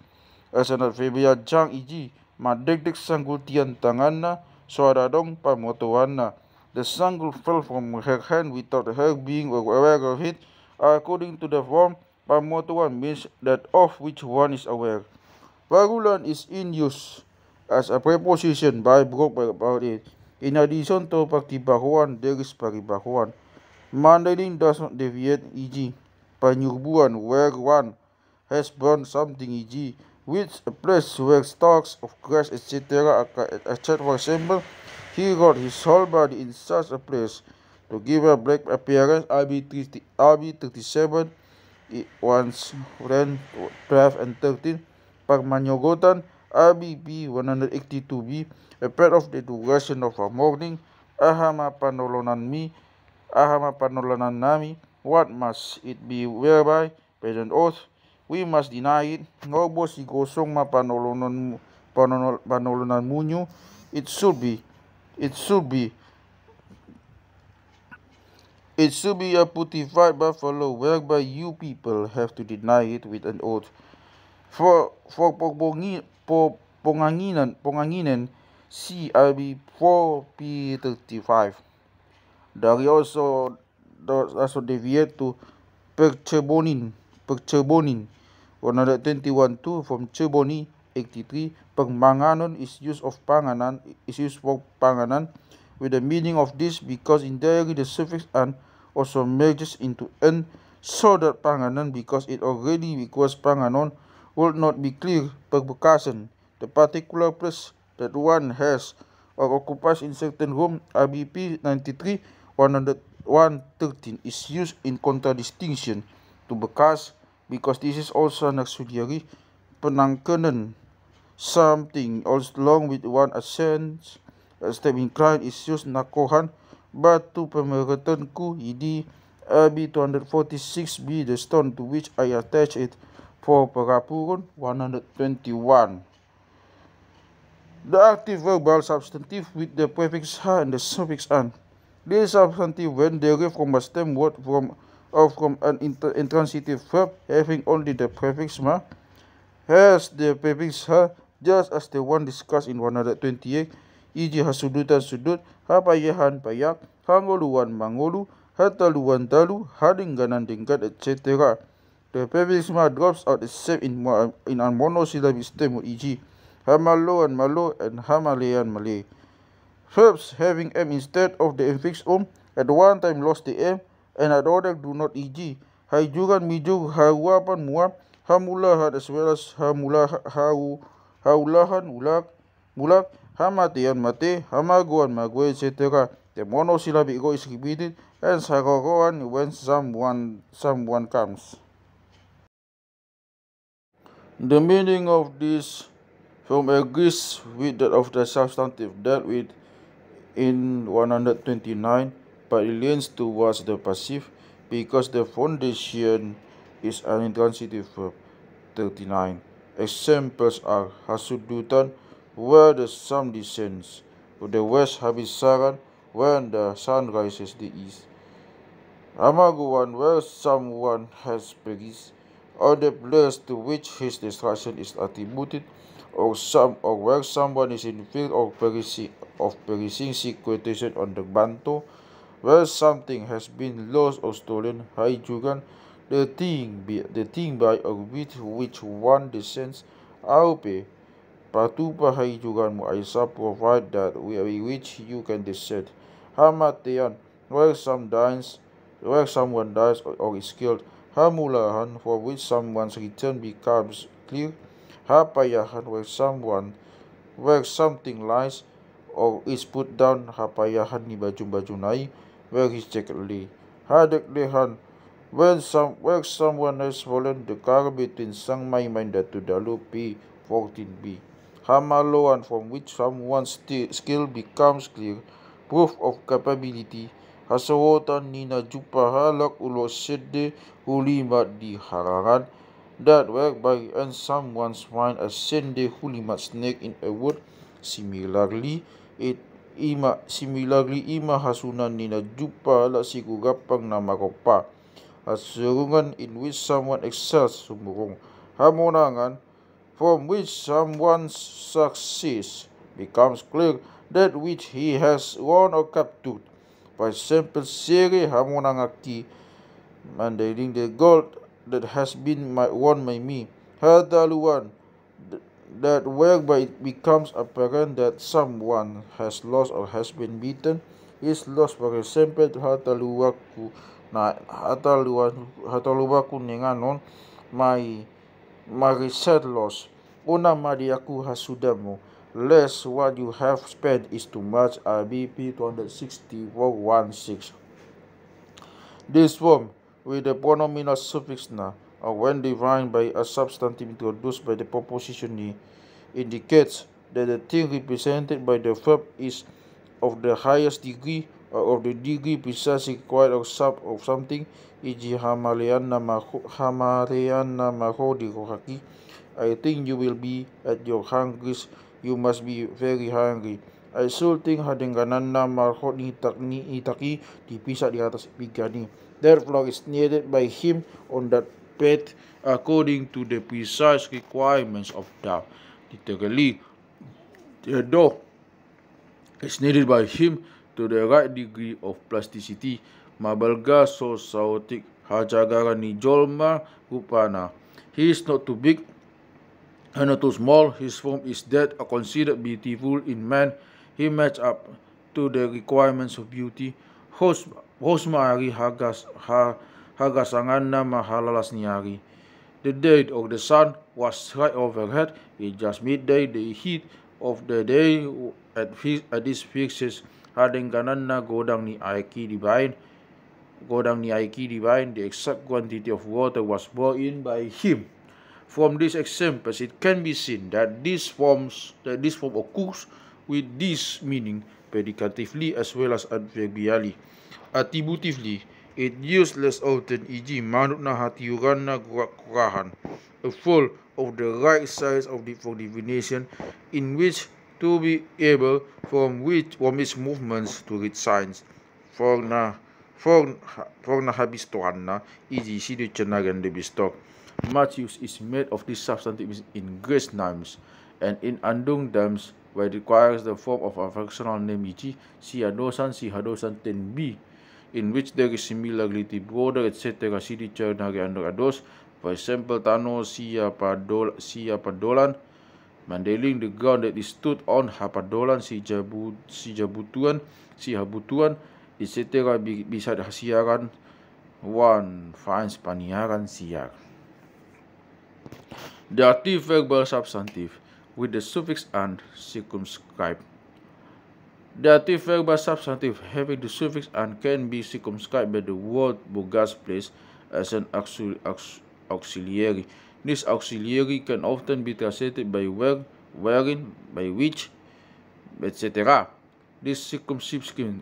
As an alphabet jang, e.g. madegdeg sanggul tian tangan na, suara dong pamotoan na. The sanggul fell from her hand without her being aware of it. According to the form, pamotoan means that of which one is aware. Pagulan is in use as a preposition by broke about it. In addition to pagtibahuan, there is paribahuan. Mandarin does not deviate, e.g. panyurbuan, where one has burned something, e.g. with a place where stalks of grass, etc. For example, he wrote his whole body in such a place. To give a black appearance, RB37 once ran 12 and 13. Pagmanyogotan, RBP 182B, a part of the duration of a morning, Ahama panolonan nami, what must it be whereby, by an oath, we must deny it, nobo si gosong panolonan munyo, it should be a puttified buffalo whereby you people have to deny it with an oath. For ponganginan CRB 4P35. Dari also deviate to Perchebonin 121-2 from Cheboni 83. Pagmanganon is used for panganan with the meaning of this because in diary the suffix an also merges into n so that panganan because it already requires panganon would not be clear. Pagbekasan, the particular place that one has or occupies in certain room, RBP 93 113 is used in contradistinction to bekas because this is also an auxiliary. Penangkanan, something along with one ascent step incline is used nakohan batu pemeretanku idi RB 246B, the stone to which I attach it for Parapurun 121. The active verbal substantive with the prefix ha and the suffix an. This substantive when derived from a stem word from an intransitive verb having only the prefix ma has the prefix ha just as the one discussed in 128, e.g. hasudutan sudut, hapayahan payak, hangoluan mangolu, hataluan talu, hadingganan dinggat, etc. The prefix ma drops out except in a monosyllabic stem, e.g. hamaloan malo and hamalean malay. Verbs having m instead of the infix at one time lost the m and at other do not, e.g. haijugan mijug, haruapan muap, hamulahan as well as haulahan mulak, hamatian mate, hamaguan magwe, etc. The monosyllabic go is repeated and sagogoan when someone comes. The meaning of this form agrees with that of the substantive dealt with in 129, but it leans towards the passive because the foundation is an intransitive verb. 39. Examples are hasudutan, where the sun descends, to the west habisaran, when the sun rises the east, hamaguan, where someone has perished, or the place to which his destruction is attributed, or where someone is in fear of perishing, see quotation on the banto, where something has been lost or stolen, haijugan, the thing by or with which one descends, aupe, patupa haijugan mo aisa provide that with which you can descend, hamatean, where someone dies or is killed, hamulahan, for which someone's return becomes clear, hapayahan, where something lies or is put down, hapayahan ni baju-bajunai, where his jacket lay, hadeklehan, where someone has fallen, the car between Sangmay Mainda to Dalu P14B, hamaloan, from which someone's skill becomes clear, proof of capability, hasawotan nina jupa halak ulo sede hulimat di hararan, that whereby and someone's find a sende hulimat snake in a wood. Similarly ima hasunan nina jupa la sigugapang na makopa, asurungan in which someone excels sumurong, hamonangan, from which someone's success becomes clear, that which he has won or captured. For example, sere hamonangaki, mandating the gold that has been won by me, hadaluan, that whereby it becomes apparent that someone has lost or has been beaten is lost. For example, hataluwaku ninganon my reset loss, una mariaku hasudamo, less what you have spent is too much. RBP 26416. This form, with the pronominal suffix na, or when defined by a substantive introduced by the preposition ni, indicates that the thing represented by the verb is of the highest degree or of the degree precisely required of something, e.g. hamaleana maho dirohaki. I think you will be at your hungriest. You must be very hungry. I still think hadenganana marho itaki dipisah di atas pigani. That floor is needed by him on that bed according to the precise requirements of thou. Literally, the door is needed by him to the right degree of plasticity. Mabalga so sautik hajagara ni jolma rupana. He is not too big and not too small. His form is that considered beautiful in man. He match up to the requirements of beauty. Hosmari hagasanganna mahalalas niari. The day of the sun was right overhead. It just midday. The heat of the day at this fixes hadengananna godang ni aiki divine. The exact quantity of water was brought in by him. From these examples, it can be seen that this form occurs with this meaning predicatively as well as adverbially. Attributively, it used less often, e.g. manut na hatiuran na kurahan, a fall of the right size of the for definition, in which to be able from its movements to read signs. For na habis tohanna, e.g. sidu cenagan de bistok. Much use is made of this substantive in Greek names and in Andung names where it requires the form of a functional name, e.g. si hadosan ten b, in which there is similarity broader, etc. Sidi cernage andor ados. For example, tano siya padolan, mandeling the ground that is stood on hapadolan si habutuan, etc. bisa hasiaran one finds paniaran siar. The active verbal substantive with the suffix "and" circumscribed. The active verbal substantive having the suffix "and" can be circumscribed by the word bogas placed as an auxiliary. This auxiliary can often be translated by where, wherein, by which, etc. This circumscription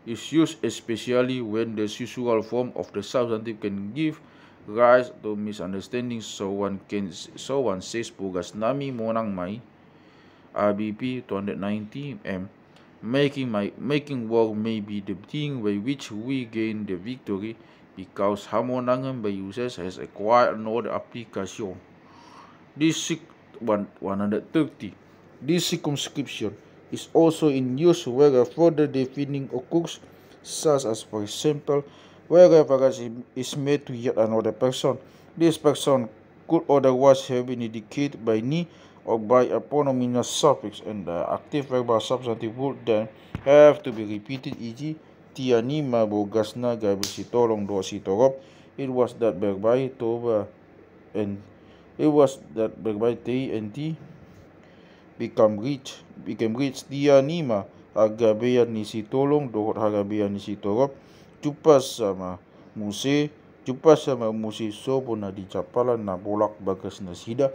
is used especially when the usual form of the substantive can give rise to misunderstandings. So one says bogas nami monang mai RBP 290 m. Making war may be the thing by which we gain the victory, because hamonangan by users has acquired another application. This 130. This circumscription is also in use where a further defining occurs, such as, for example, where reference is made to yet another person. This person could otherwise have been indicated by ni or by a pronominal suffix, and the active verbal substantive would then have to be repeated, e.g. tianima bogasna gabi si tolong do si torop. It was that berbay toba and t became rich tianima agabean ni si tolong dohot hagabean ni si torop. Jupas sama musi sobo na di capalan na bolak bagas na sida.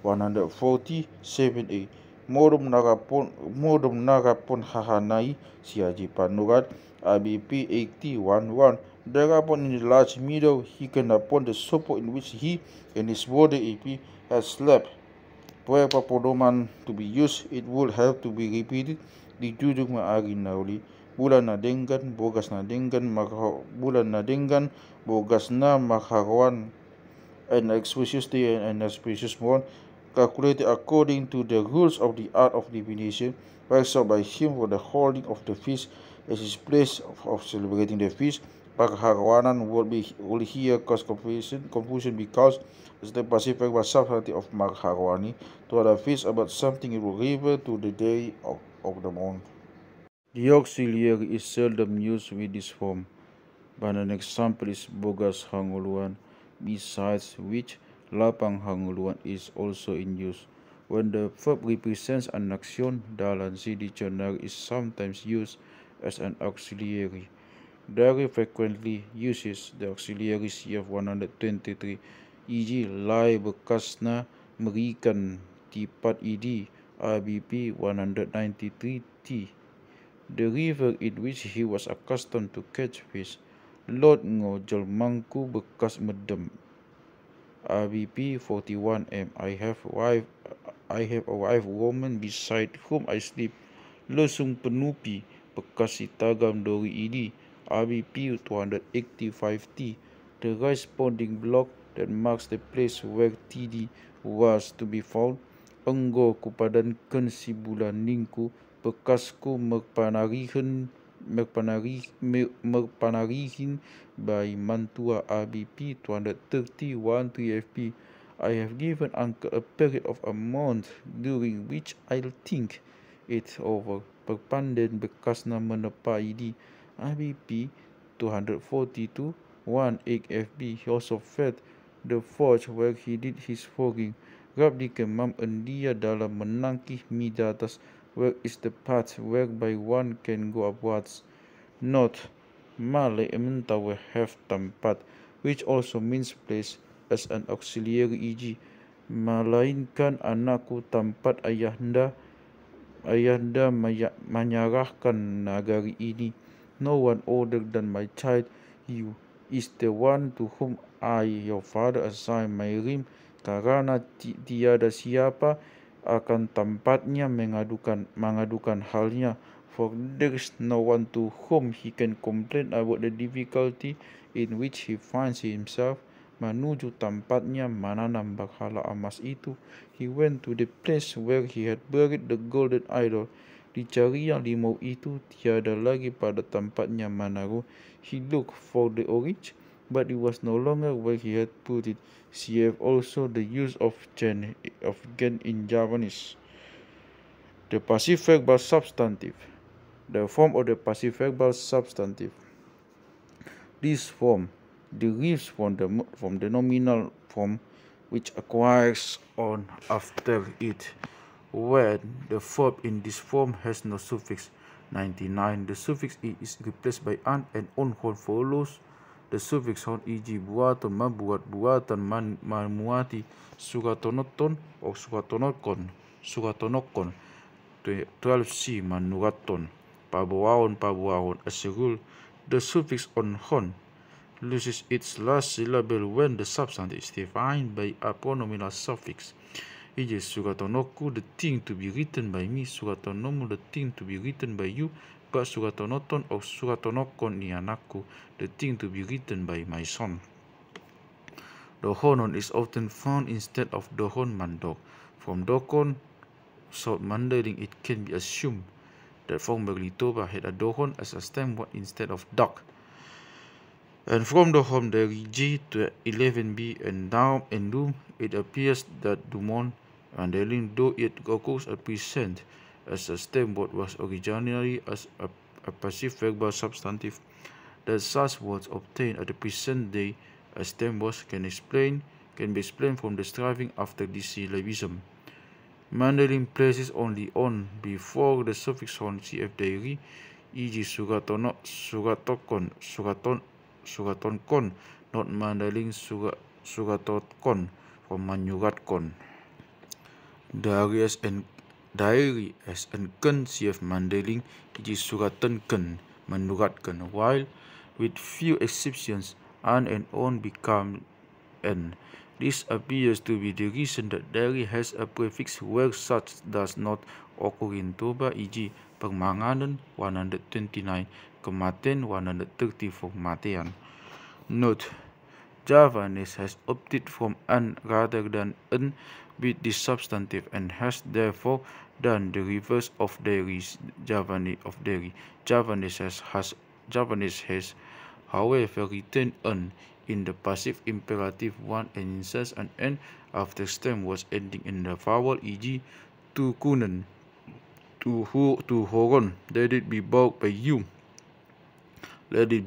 147a. Modum narapon hahanai si Haji Panurat ABP 8011. Thereupon in the large meadow he can upon the sopo in which he and his body AP has slept. Where papodoman to be used, it would have to be repeated. Di jujung maari nauli. Bulan na denggan, bogas na denggan, bogas na makhawan, and expeditious day and expeditious one, calculated according to the rules of the art of divination, worked by him for the holding of the feast as his place of celebrating the feast. Pakharawanan will here cause confusion because the Pacific was substantive of Makharwani to the feast about something it will refer to the day of the month. The auxiliary is seldom used with this form, but an example is bogas hanguluan, besides which lapang hanguluan is also in use. When the verb represents an action, dalam si dictionary is sometimes used as an auxiliary. Very frequently uses the auxiliary CF123, e.g. lai bekasna merikan tipat ed RBP 193T. The river in which he was accustomed to catch fish, Lord ngo jelmangku bekas medem. RBP 41M. I have a wife woman beside whom I sleep. Lesung penupi bekas itagam dori idi. RBP 285T. The corresponding block that marks the place where TD was to be found. Enggo kupadankeun si bulan ningku bekasku merpanarihin by Mantua RBP 231 3FP. I have given Uncle a period of a month during which I'll think it over. Perpanden bekasna menepa ID RBP 242 1 He also fed the forge where he did his fogging. Rabdi kemam endia dalam menangkih midatas. Where is the path whereby one can go upwards? Note, Malay ementa will have tempat, which also means place, as an auxiliary e.g. Melainkan anakku tempat ayahanda menyerahkan nagari ini. No one older than my child, you, is the one to whom I, your father, assign my rim, karena tiada siapa akan tempatnya mengadukan halnya, for there is no one to whom he can complain about the difficulty in which he finds himself. Menuju tempatnya menanam berhala emas itu, he went to the place where he had buried the golden idol. Dicari yang limau itu tiada lagi pada tempatnya menaruh. He looked for the orange, but it was no longer where he had put it. Cf. also the use of gen in Javanese. The passive verbal substantive. The form of the passive verbal substantive. This form derives from the nominal form, which acquires on after it. When the verb in this form has no suffix 99, the suffix I is replaced by an and on follows the suffix hon, e.g. buatan membuat, buatan memuati, sugatonoton or sugatonokon 12C manuraton, pabuaon. As a rule, the suffix on hon loses its last syllable when the substantive is defined by a pronominal suffix. E.g. sugatonoku, the thing to be written by me, sugatonomu, the thing to be written by you, but sugatonoton or sugatonokon ni anakku, the thing to be written by my son. Dohonon is often found instead of dohon mandok. From dokon, South Mandarin, it can be assumed that formerly Toba had a dohon as a stem word instead of dog. And from dohon dari G to 11B and down and doom, it appears that Dumont Mandarin, though it occurs at present as a stem word, was originally as a passive verbal substantive. That such words obtained at the present day as stem words can be explained from the striving after dissyllabism. Mandarin places only on before the suffix on cf dairy, e.g. sugatonkon, not Mandarin sugatokon from manyugatkon. Diary as enken cf Mandarin, e.g. sugatenken, menuratken, while with few exceptions an and on become n. This appears to be the reason that diary has a prefix where such does not occur in Toba, e.g. permanganan 129, kematian 130 for kematian. Note, Javanese has opted from an rather than n with this substantive and has therefore done the reverse of dairies. Javanese has however retained n in the passive imperative one and inserts an n after stem words ending in the vowel, e.g. to kunen, to horon, let it be bought by you, let it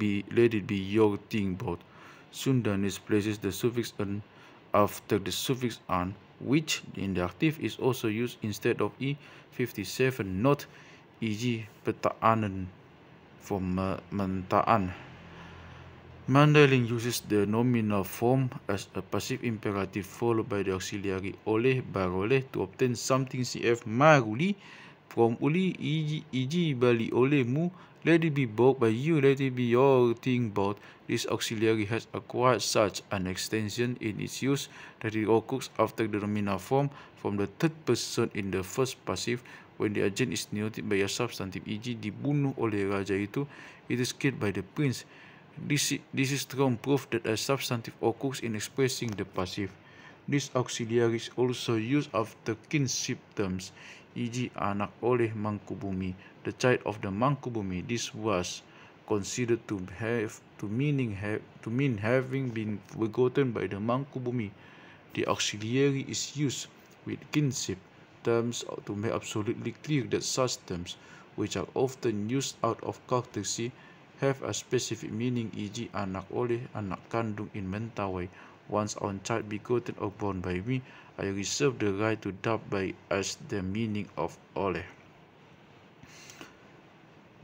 be your thing bought. Sundanese places the suffix n after the suffix an, which in the active is also used instead of E57, not, e.g. petaanen for mentaan. Mandarin uses the nominal form as a passive imperative followed by the auxiliary oleh baroleh to obtain something cf maruli from uli e.g. bali olehmu, let it be bought by you, let it be your thing bought. This auxiliary has acquired such an extension in its use that it occurs after the nominal form from the third person in the first passive when the agent is denoted by a substantive, e.g. dibunuh oleh raja itu, it is killed by the prince. This is strong proof that a substantive occurs in expressing the passive. This auxiliary is also used after kinship terms, e.g. anak oleh Mangkubumi, the child of the Mangkubumi. This was considered to mean having been begotten by the Mangkubumi. The auxiliary is used with kinship terms to make absolutely clear that such terms, which are often used out of courtesy, have a specific meaning, e.g. anak oleh, anak kandung in Mentawai. Once on child begotten or born by me, I reserve the right to dub by as the meaning of oleh.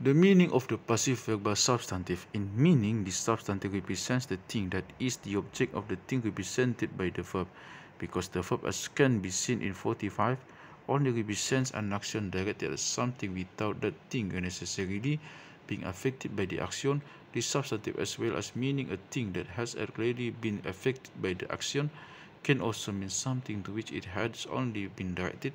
The meaning of the passive verbal substantive. In meaning, the substantive represents the thing that is the object of the thing represented by the verb. Because the verb, as can be seen in 45, only represents an action directed at something without that thing necessarily being affected by the action. This substantive, as well as meaning a thing that has already been affected by the action, can also mean something to which it has only been directed,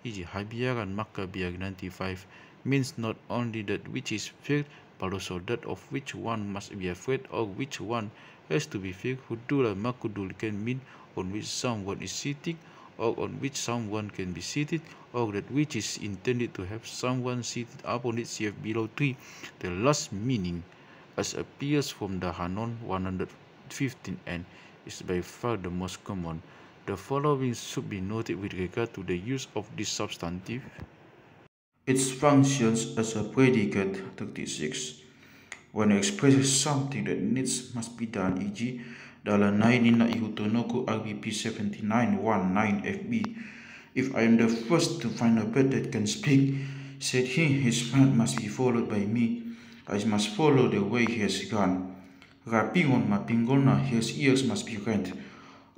e.g. habiaran maka biar 95 means not only that which is feared, but also that of which one must be afraid or which one has to be feared. Hudula makudul can mean on which someone is sitting or on which someone can be seated, or that which is intended to have someone seated upon it, cf below 3. The last meaning, as appears from the Hanon 115n, is by far the most common. The following should be noted with regard to the use of this substantive. Its functions as a predicate. 36. When it expresses something that needs must be done, e.g. Dalanay ni na ihutonoku RBP 7919 FB. If I am the first to find a bird that can speak, said he, his path must be followed by me. I must follow the way he has gone. Rapingon mapingona, his ears must be rent.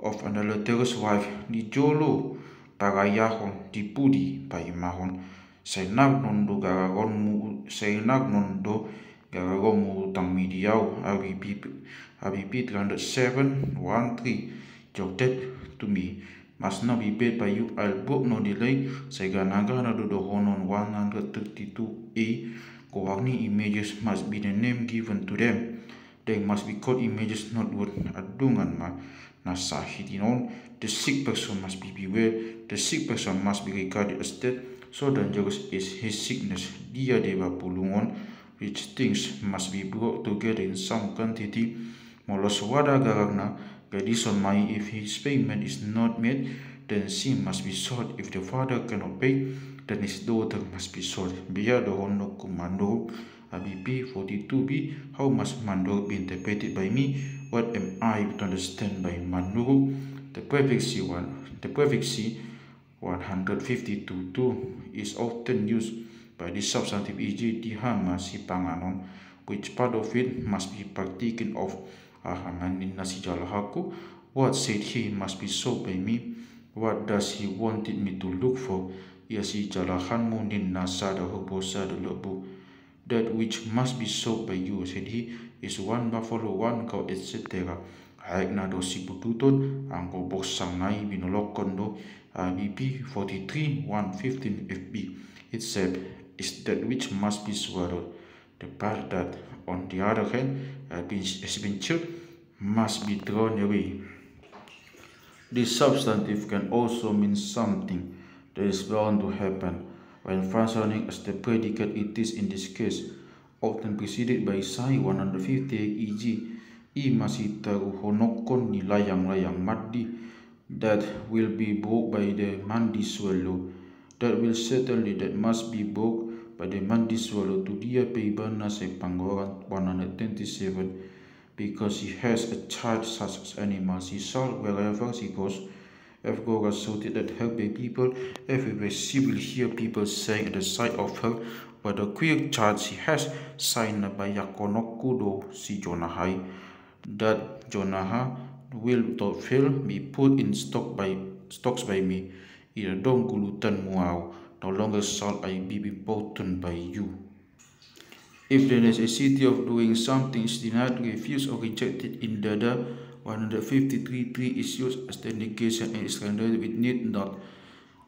Of an adulterous wife, ni jolo parayahon, di pudi paimahon. Sainagnondo garagonmu tang midiaw RBP 307-13. Joktet to me must not be paid by you. I'll book no delay. Saiganaga na do honon 132A. Kowagni images must be the name given to them. They must be called images, not word adungan ma nasahidinon. The sick person must be beware. The sick person must be regarded as dead. So dangerous is his sickness. Dia deba pulungon, which things must be brought together in some quantity. Moloswada garagna, gadison mai, if his payment is not made, then she must be sold. If the father cannot pay, then his daughter must be sold. Biar the hono kumando. ABP 42b. How must mandor be interpreted by me? What am I to understand by mandor? The prefix C 152.2 is often used by this substantive, e.g. dihama si panganon, which part of it must be partaken of. Ahamanin nasi jalahaku. What said he must be sold by me? What does he wanted me to look for? Yasi jalahanmu nin nasada hubosa dulubu. That which must be sold by you, said he, is one buffalo, one cow, etc. Haik na do si bututon, angko boksang nai binolokondo, BP 43-115 FB. It said, is that which must be swallowed. The part that, on the other hand, has been chewed, must be thrown away. This substantive can also mean something that is bound to happen. When functioning as the predicate, it is in this case often preceded by Sai 158, e.g. I masih taruhonokon ni layang-layang madi, that will be bought by the mandi swallow. That will certainly that must be bought by the mandi swallow to dia peibana sa Panggoran 127. Because he has a child such as animals, he shall wherever she goes. If God asserted that her by people, everywhere she will hear people saying at the sight of her, what a queer child she has, signed by Yakonokudo si Jonahai. that Jonah will without fail be put in stocks by me. Ira dong gulutan muau, no longer shall I be begotten by you. If there is a city of doing something is denied, refused, or rejected in Dada, 153.3 is used as the negation and is rendered with need not.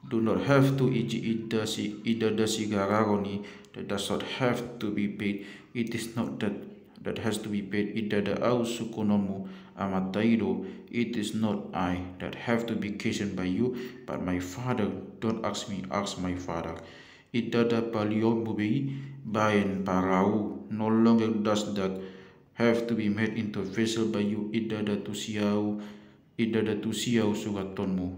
Do not have to ida da sigararoni that does not have to be paid. It is not that has to be paid. Ida da au sukonomu amataido. It is not I that have to be questioned by you, but my father. Don't ask me, ask my father. Ida da paliomubei bayan parau. No longer does that have to be made into a vessel by you. Ida da tusiau sugatonmu.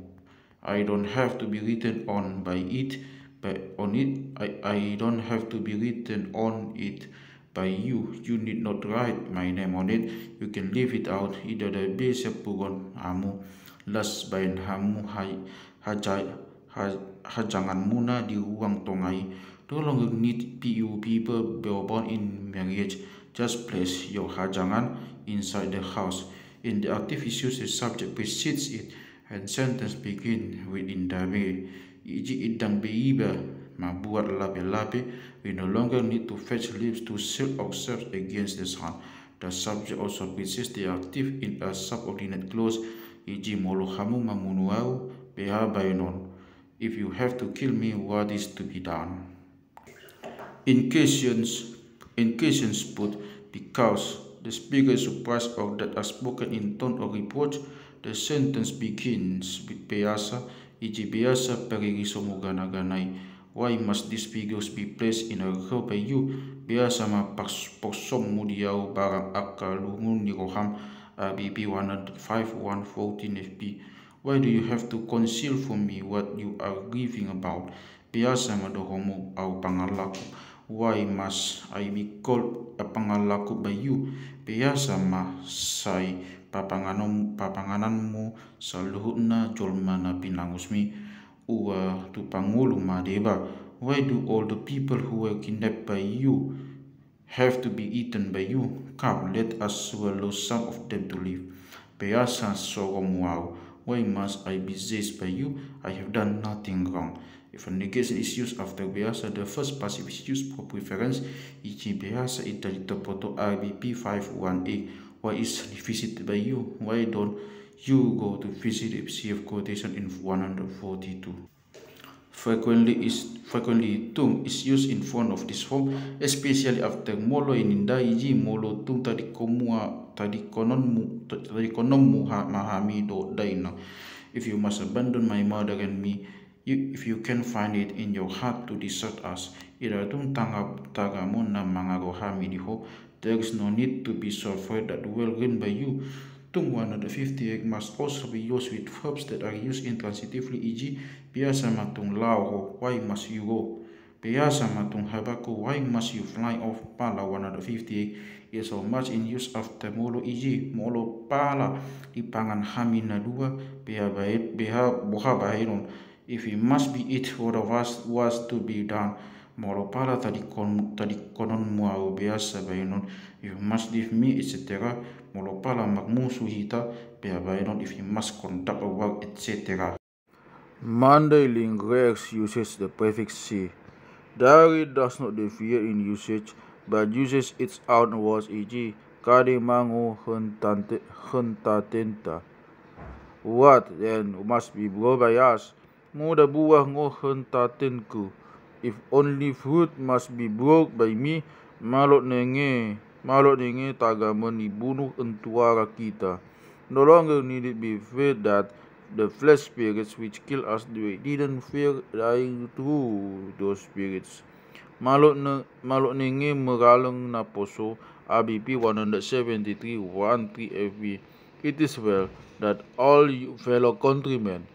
I don't have to be written on by it, but on it. I don't have to be written on it by you. You need not write my name on it. You can leave it out. Ida da besa pugon hamu las bain hamu hajangan muna di ruang tongai. No longer need people born in marriage. Just place your hajangan inside the house. In the active issues, the subject precedes it, and sentence begin with indame. Iji idang beiba mabuat lape-lape. We no longer need to fetch leaves to shield ourselves against the sun. The subject also precedes the active in a subordinate clause. Iji molohamu mamunuau beha bainon. If you have to kill me, what is to be done? In questions put because the speaker is surprised or that are spoken in tone of reproach, the sentence begins with beasa, iji beasa peririso mo ganaganay. Why must these figures be placed in a row by you? Beasa mapaksong mo diyaw barang akalungun ni Roham, RBP 105.114 FP. Why do you have to conceal from me what you are grieving about? Beasa madohomo au pangalaku. Why must I be called a pangalaku by you? Beasa masay papangananmu sa luhut na jolma na pinangusmi uwa tu pangulo madeba. Why do all the people who were kidnapped by you have to be eaten by you? Come, let us swallow some of them to live. Beasa soromuau. Why must I be seized by you? I have done nothing wrong. If a negation is used after beasa, the first passive is used for preference. Iji beasa italitopoto RBP 51A. Why is visited by you? Why don't you go to visit if CF quotation in 142? Frequently tung is used in front of this form, especially after molo ininda iji molo tung tadikonommu mahami do daina. If you must abandon my mother and me, if you can find it in your heart to desert us, iratung tagamo na mga rohami diho, there is no need to be so afraid that well written by you. Tung 158 must also be used with verbs that are used intransitively, e.g. Biasa matung lao, why must you go? Biasa matung habaku, why must you fly off? Pala 158 is so much in use after molo, e.g. Molo pala di pangan hamin na dua, boha bahiron. If it must be it, what of us was to be done? Molo pala tadi konon muau biasa bahinon. If you must leave me, etc. Molo pala magmusuhita bahinon. If you must conduct a work, etc. Monday Rex uses the prefix C. Dari does not deviate in usage, but uses its own words, e.g. Kade mango hentatenta. What then must be brought by us? Muda buah ngo hentatenku. If only fruit must be brought by me, malot nenge tagaman ibunuh entuara kita. No longer need it be feared that the flesh spirits which kill us didn't fear dying through those spirits. Malot nenge meralang na poso, RBP 173.13 FB. It is well that all you fellow countrymen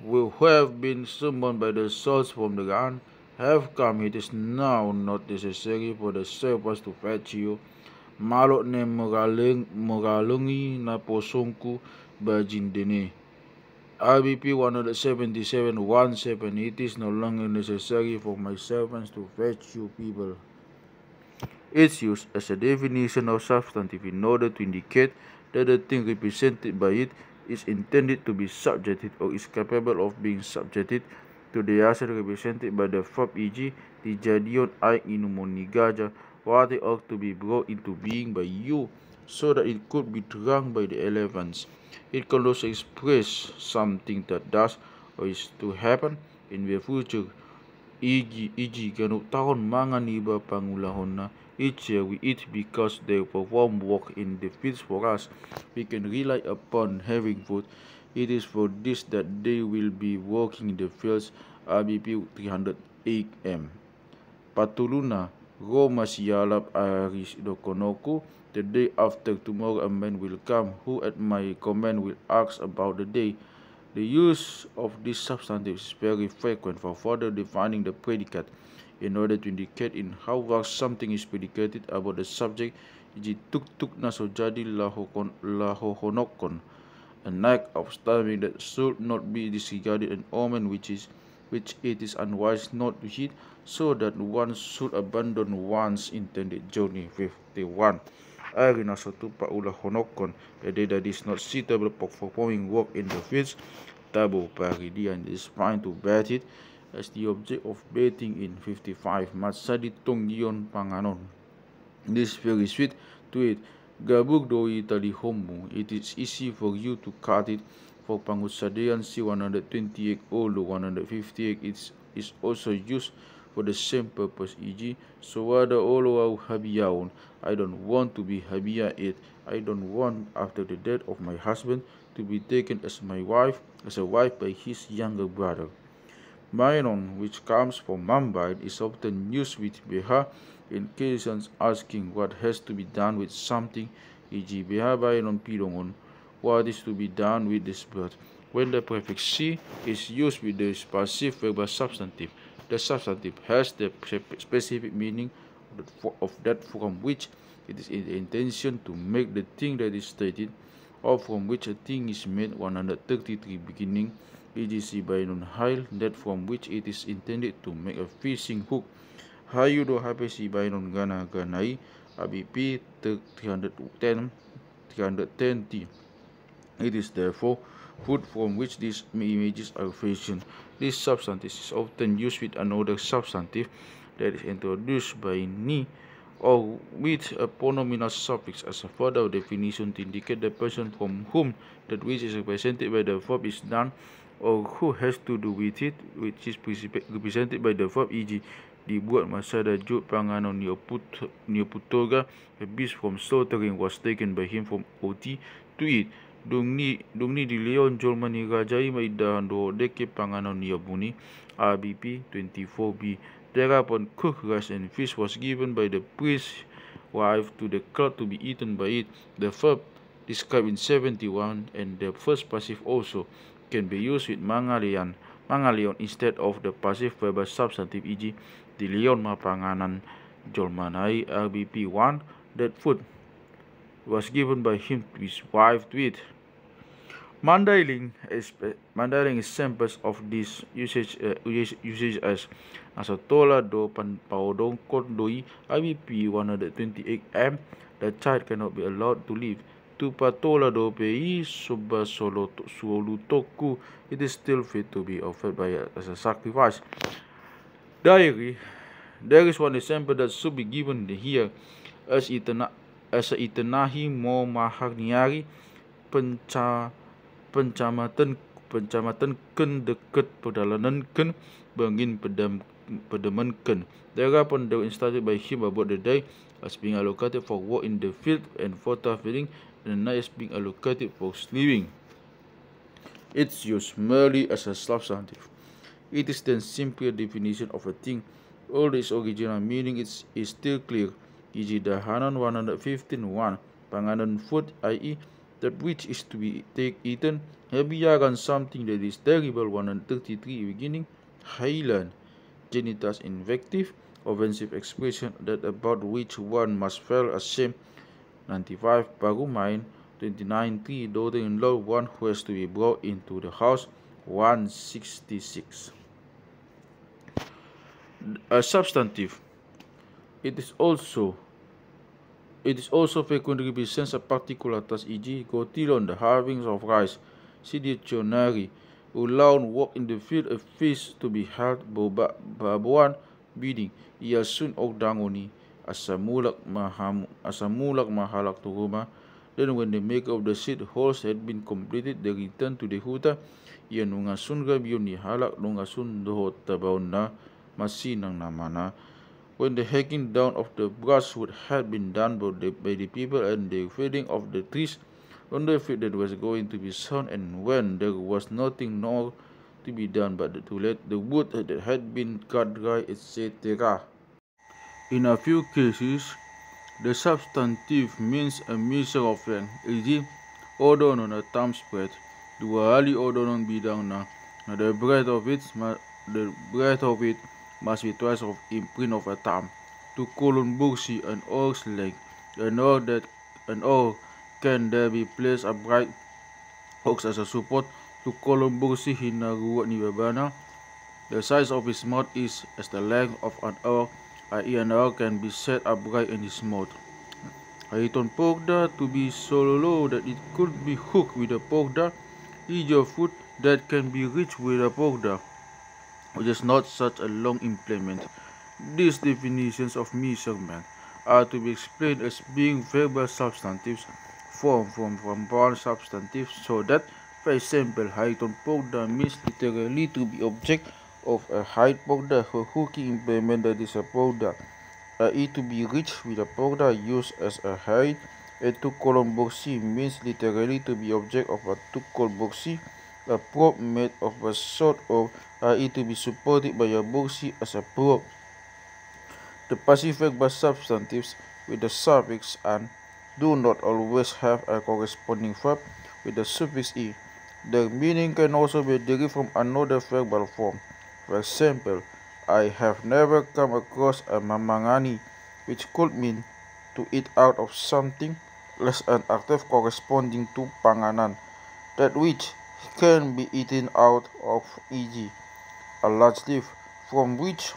who have been summoned by the souls from the ground have come. It is now not necessary for the servants to fetch you. Malot ne meralungi na posongku bajindene. RBP 177.17. It is no longer necessary for my servants to fetch you people. It's used as a definition of substantive in order to indicate that the thing represented by it is intended to be subjected or is capable of being subjected to the asset represented by the verb, e.g. dijadion ay inumon ni gajah, what ought to be brought into being by you, so that it could be drunk by the elephants. It can also express something that does or is to happen in the future. E.g. ganuk tahun mangan iba pangulahon na each year we eat because they perform work in the fields for us. We can rely upon having food. It is for this that they will be working in the fields. ABP 308 M. Patuluna Roma sialap aris dokonoku. The day after tomorrow a man will come who at my command will ask about the day. The use of this substantive is very frequent for further defining the predicate in order to indicate in how far something is predicated about the subject, e.g. tuk-tuk na so jadi lahohonokon, an act of starving that should not be disregarded, an omen which it is unwise not to heed, so that one should abandon one's intended journey. 51. Ari na so tupa ula honokon, a day that is not suitable for performing work in the fields. Tabo paridian is fine to bet it as the object of betting in 55. Matsadi tonggion panganon. This very sweet to it. Gabug doi tali homu. It is easy for you to cut it. For pangusadean C128 olo 158 is also used for the same purpose, e.g. Sowada olo au habiyaon. I don't want to be habia it. I don't want, after the death of my husband, to be taken as a wife by his younger brother. Myron, which comes from Mumbai, is often used with beha in cases asking what has to be done with something, e.g. beha Byron pidongon, what is to be done with this bird. When the prefix C is used with the passive verbal substantive, the substantive has the specific meaning of that from which it is in the intention to make the thing that is stated, or from which a thing is made. 133 beginning, e.g. by non-hail, that from which it is intended to make a fishing hook. Hayudo hapesi by non-gana ganai, ABP 310T. It is therefore food from which these images are fashioned. This substantive is often used with another substantive that is introduced by ni or with a pronominal suffix as a further definition to indicate the person from whom that which is represented by the verb is done, or who has to do with it, which is represented by the verb, e.g. dibuat masa Dajuk panganon Neoputoga, a beast from slaughtering was taken by him from Oti to eat. Dungni di Leon Jolmani Rajai maidahan do deke panganon Niobuni, ABP 24B. Thereupon cooked rice and fish was given by the priest's wife to the crowd to be eaten by it. The verb described in 71 and the first passive also can be used with mangalion instead of the passive verbal substantive, e.g. di Leon mapanganan Jolmanai, RBP 1. That food was given by him to his wife to eat. Mandailing examples of this usage as asatola do paodong kondoi, IBP 128M. The child cannot be allowed to live. Tupatola do pei suba solutoku. It is still fit to be offered as a sacrifice. Diary. There is one example that should be given here as itanahi mo mahagniari pencamatan ken dekat pedalaman ken bangin pedaman ken. Thereupon they were instructed by him about the day as being allocated for work in the field and for feeding, and the night as being allocated for sleeping. It's used merely as a substantive. It is then simply a definition of a thing. All its original meaning is still clear, e.g. dahanan 115.1, panganan food, i.e. that which is to be eaten. Habiyagan something that is terrible, 133 beginning. Hailan, genitas invective, offensive expression that about which one must feel ashamed. 95 parumain, 29 daughter-in-law, one who has to be brought into the house. 166. A substantive. It is also It is also frequently represents a particular task, e.g., gotilon, the harvest of rice, sidionary, ulan, work in the field, a feast to be held, babuan, bidding, iasun ogdangoni, asamulak mahalak turuma. Then when the maker of the seed holes had been completed, they returned to the huta, iyan nungasun gabiyon ni halak nungasun doho tabaw na masinang namana. When the hacking down of the brushwood had been done by the people and the felling of the trees on the field that was going to be sown, and when there was nothing more to be done but to let the wood that had been cut dry, etc. In a few cases, the substantive means a measure of length, e.g., odonon a thumb spread, duali odonon bidang na, the breadth of it must be twice of imprint of a thumb. To colon bursi an oar's length, an oar can there be placed upright ox as a support to colon bursi hinaruat ni babana. The size of his mouth is as the length of an oar, i.e. an oar can be set upright in his mouth. Haiton pogda to be so low that it could be hooked with a pogda, is your foot that can be reached with a pogda, which is not such a long implement. These definitions of measurement are to be explained as being verbal substantives formed from compound substantives, so that, for example, Haiton pogda means literally to be object of a height pogda, a hooking implement that is a pogda, i.e. to be reached with a pogda used as a height. A tukolong boxi means literally to be object of a tukol boxi, a prop made of a sort of, i.e. to be supported by a boxi as a prop. The passive verb substantives with the suffix "an" do not always have a corresponding verb with the suffix "e". Their meaning can also be derived from another verbal form. For example, I have never come across a mamangani, which could mean to eat out of something, as an adjective corresponding to panganan, that which can be eaten out of, e.g., a large leaf from which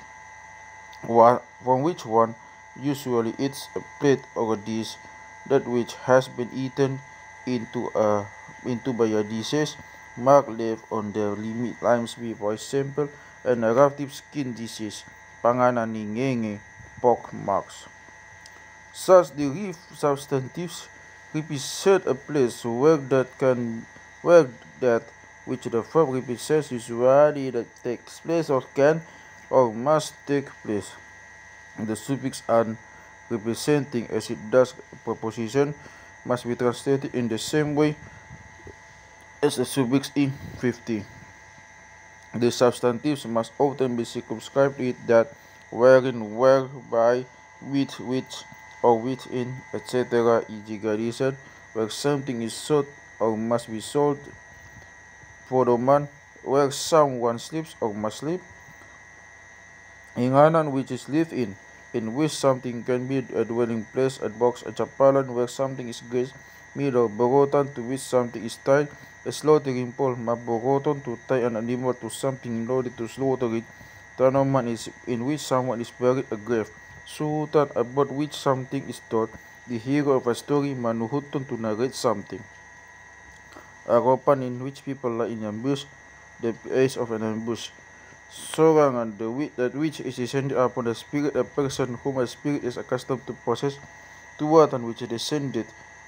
one usually eats a plate or a dish, that which has been eaten into by a disease mark left on the limes be, for example, an eruptive skin disease, panganan ni ngenge, pock marks. Such derived substantives represent a place where that which the verb represents usually that takes place or can or must take place. The suffix "an" representing as it does a preposition must be translated in the same way as the suffix "in" 50. The substantives must often be circumscribed with that, wherein, where, by, with, which, or within, etc. e.g. garrison, where something is sold or must be sold, podoman, where someone sleeps or must sleep, inganan, which is lived in which something can be a dwelling place, a box, a chapalan, where something is grazed, middle, borotan, to which something is tied, a slaughtering pole, maboroton, to tie an animal to something in order to slaughter it, tanaman is in which someone is buried, a grave, suhutan, about which something is taught, the hero of a story, manuhuton, to narrate something, aropan, in which people lie in ambush, the place of an ambush, sorangan, that which is descended upon the spirit, a person whom a spirit is accustomed to possess, tuatan, which is descended,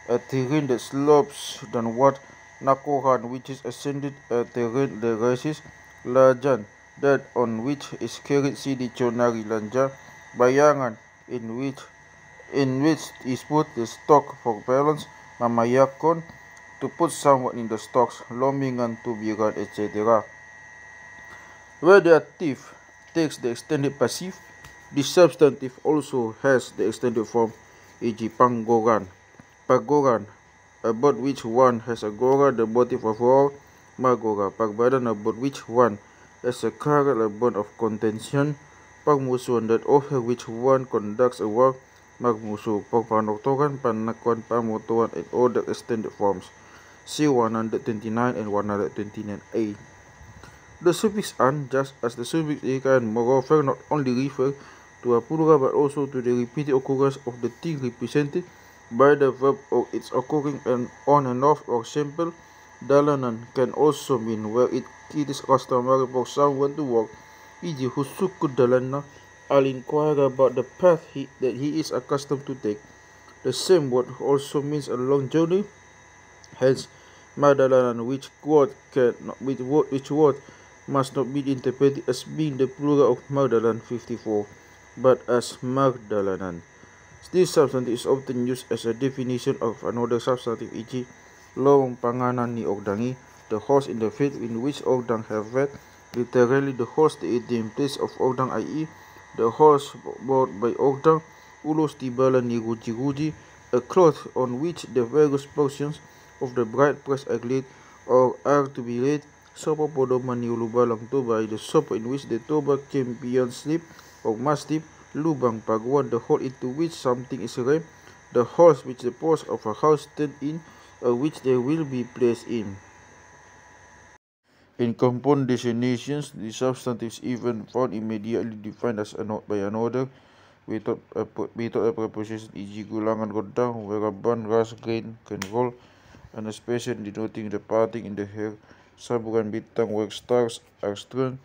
a terrain that slopes downward, nakohan, which is ascended, a terrain that rises, lajan, that on which is carried, sidichonari lanja, bayangan, in which is put the stock for balance, mamayakon, to put someone in the stocks, lomingan, to be run, etc. Where the adjective takes the extended passive, the substantive also has the extended form, e.g. pangoran, pagoran, about which one has agora, the motive of war, magora, pagbadan, about which one has a quarrel, a bond of contention, pagmusuan, that over which one conducts a war, magmusu, pagpanoktokan, panakwan, pamutuan, and other extended forms. See 129 and 129a. The suffix "an", just as the suffix "e", can moreover not only refer to a plural but also to the repeated occurrence of the thing represented, by the verb or its occurring an on and off or simple. Dalanan can also mean where it is customary for someone to walk, e.g. Husuku dalana. I'll inquire about the path that he is accustomed to take. The same word also means a long journey. Hence, Magdalanan, which word must not be interpreted as being the plural of Magdalan 54, but as Magdalanan. This substantive is often used as a definition of another substantive, e.g. lorong panganan ni Ogdangi, the horse in the field in which Ogdang have fed, literally the horse that is in place of Ogdang, i.e. the horse bought by Ogdang, ulos tibalan ni Guji, a cloth on which the various portions of the bride price are laid or are to be laid, sopa podoman ni ulubalang toba, the sopa in which the toba champion sleep or must sleep, lubang paguan, the hole into which something is rammed, the holes which the posts of a house stand in, or which they will be placed in. In compound designations, the substantive is even found immediately defined as by another without a preposition, e.g. gulangan godang, where a bun, ras, grain can roll, an expression denoting the parting in the hair, sabugan bitang, where stars are strewn,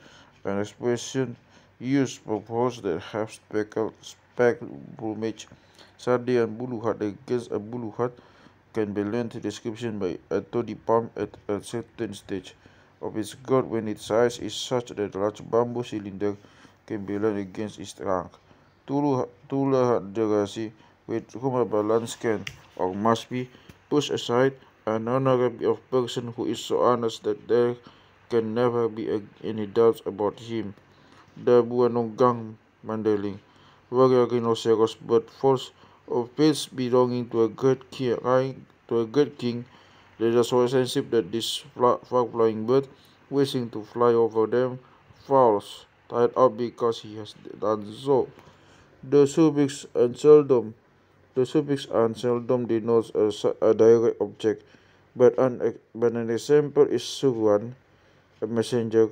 an expression used for horses that have speckled plumage. Sadi and buluhat against a buluhat can be learned description by a toddy palm at a certain stage of its growth when its size is such that a large bamboo cylinder can be learned against its trunk. Tula derasi, with whom a balance can or must be pushed aside, an honorable of person who is so honest that there can never be any doubts about him. The Buanonggang Mandaling, warrior rhinoceros bird falls of fields belonging to a great king. There is so sensitive that this far-flying bird, wishing to fly over them, falls, tired out because he has done so. The suffix "unseldom" denotes a direct object, but an example is suruan, a messenger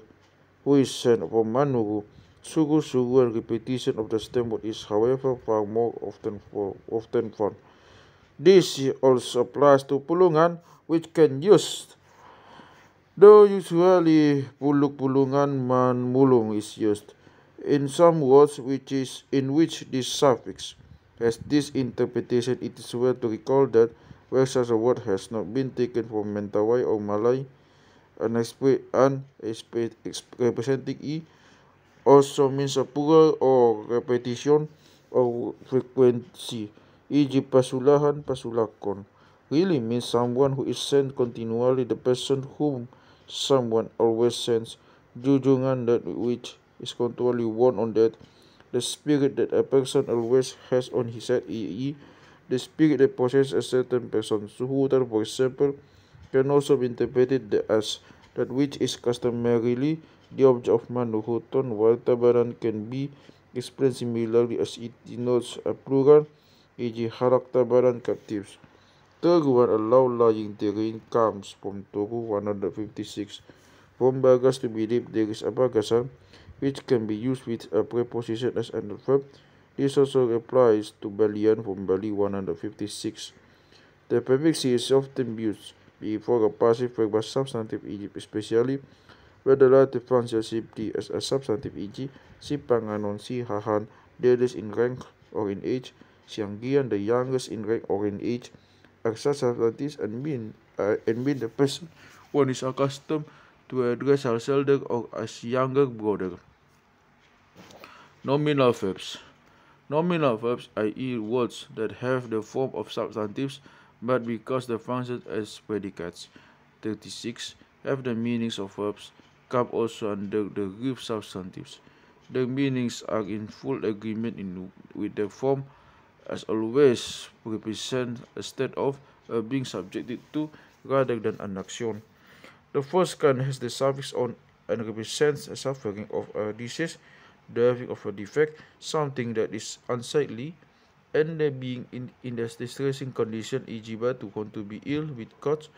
who is sent from Manuru. Sugu and repetition of the stem word is, however, far more often found. This also applies to pulungan, which can use, though usually pulungan man mulung is used. In some words in which this suffix has this interpretation, it is well to recall that where such a word has not been taken from Mentawai or Malay, representing e also means a plural or repetition or frequency, e.g. pasulahan, pasulakon, really means someone who is sent continually, the person whom someone always sends, jujungan, that which is continually worn on that, the spirit that a person always has on his head, e.e. the spirit that possesses a certain person. Suhutan, for example, can also be interpreted as that which is customarily the object of manuhuton, while tabaran can be explained similarly as it denotes a plural, e.g. harak tabaran captives. Teruan, a low-lying terrain, comes from Toru 156. From bagas, to believe there is a bagasan, which can be used with a preposition as an verb. This also applies to Balian from Bali 156. The prefix is often used before a passive verb as substantive, especially where the latter functions simply as a substantive, e.g. si Panganon, si Hahan, the eldest in rank or in age, Sianggian, the youngest in rank or in age, are such substantives and mean the person one is accustomed to address as elder or as younger brother. Nominal verbs. Nominal verbs, i.e. words that have the form of substantives but because they function as predicates. 36. Have the meanings of verbs, come also under the group substantives. The meanings are in full agreement with the form, as always represent a state of being subjected to rather than an action. The first kind has the suffix on and represents a suffering of a disease, the having of a defect, something that is unsightly, and the being in the distressing condition, e.g. batuhon to be ill with cuts,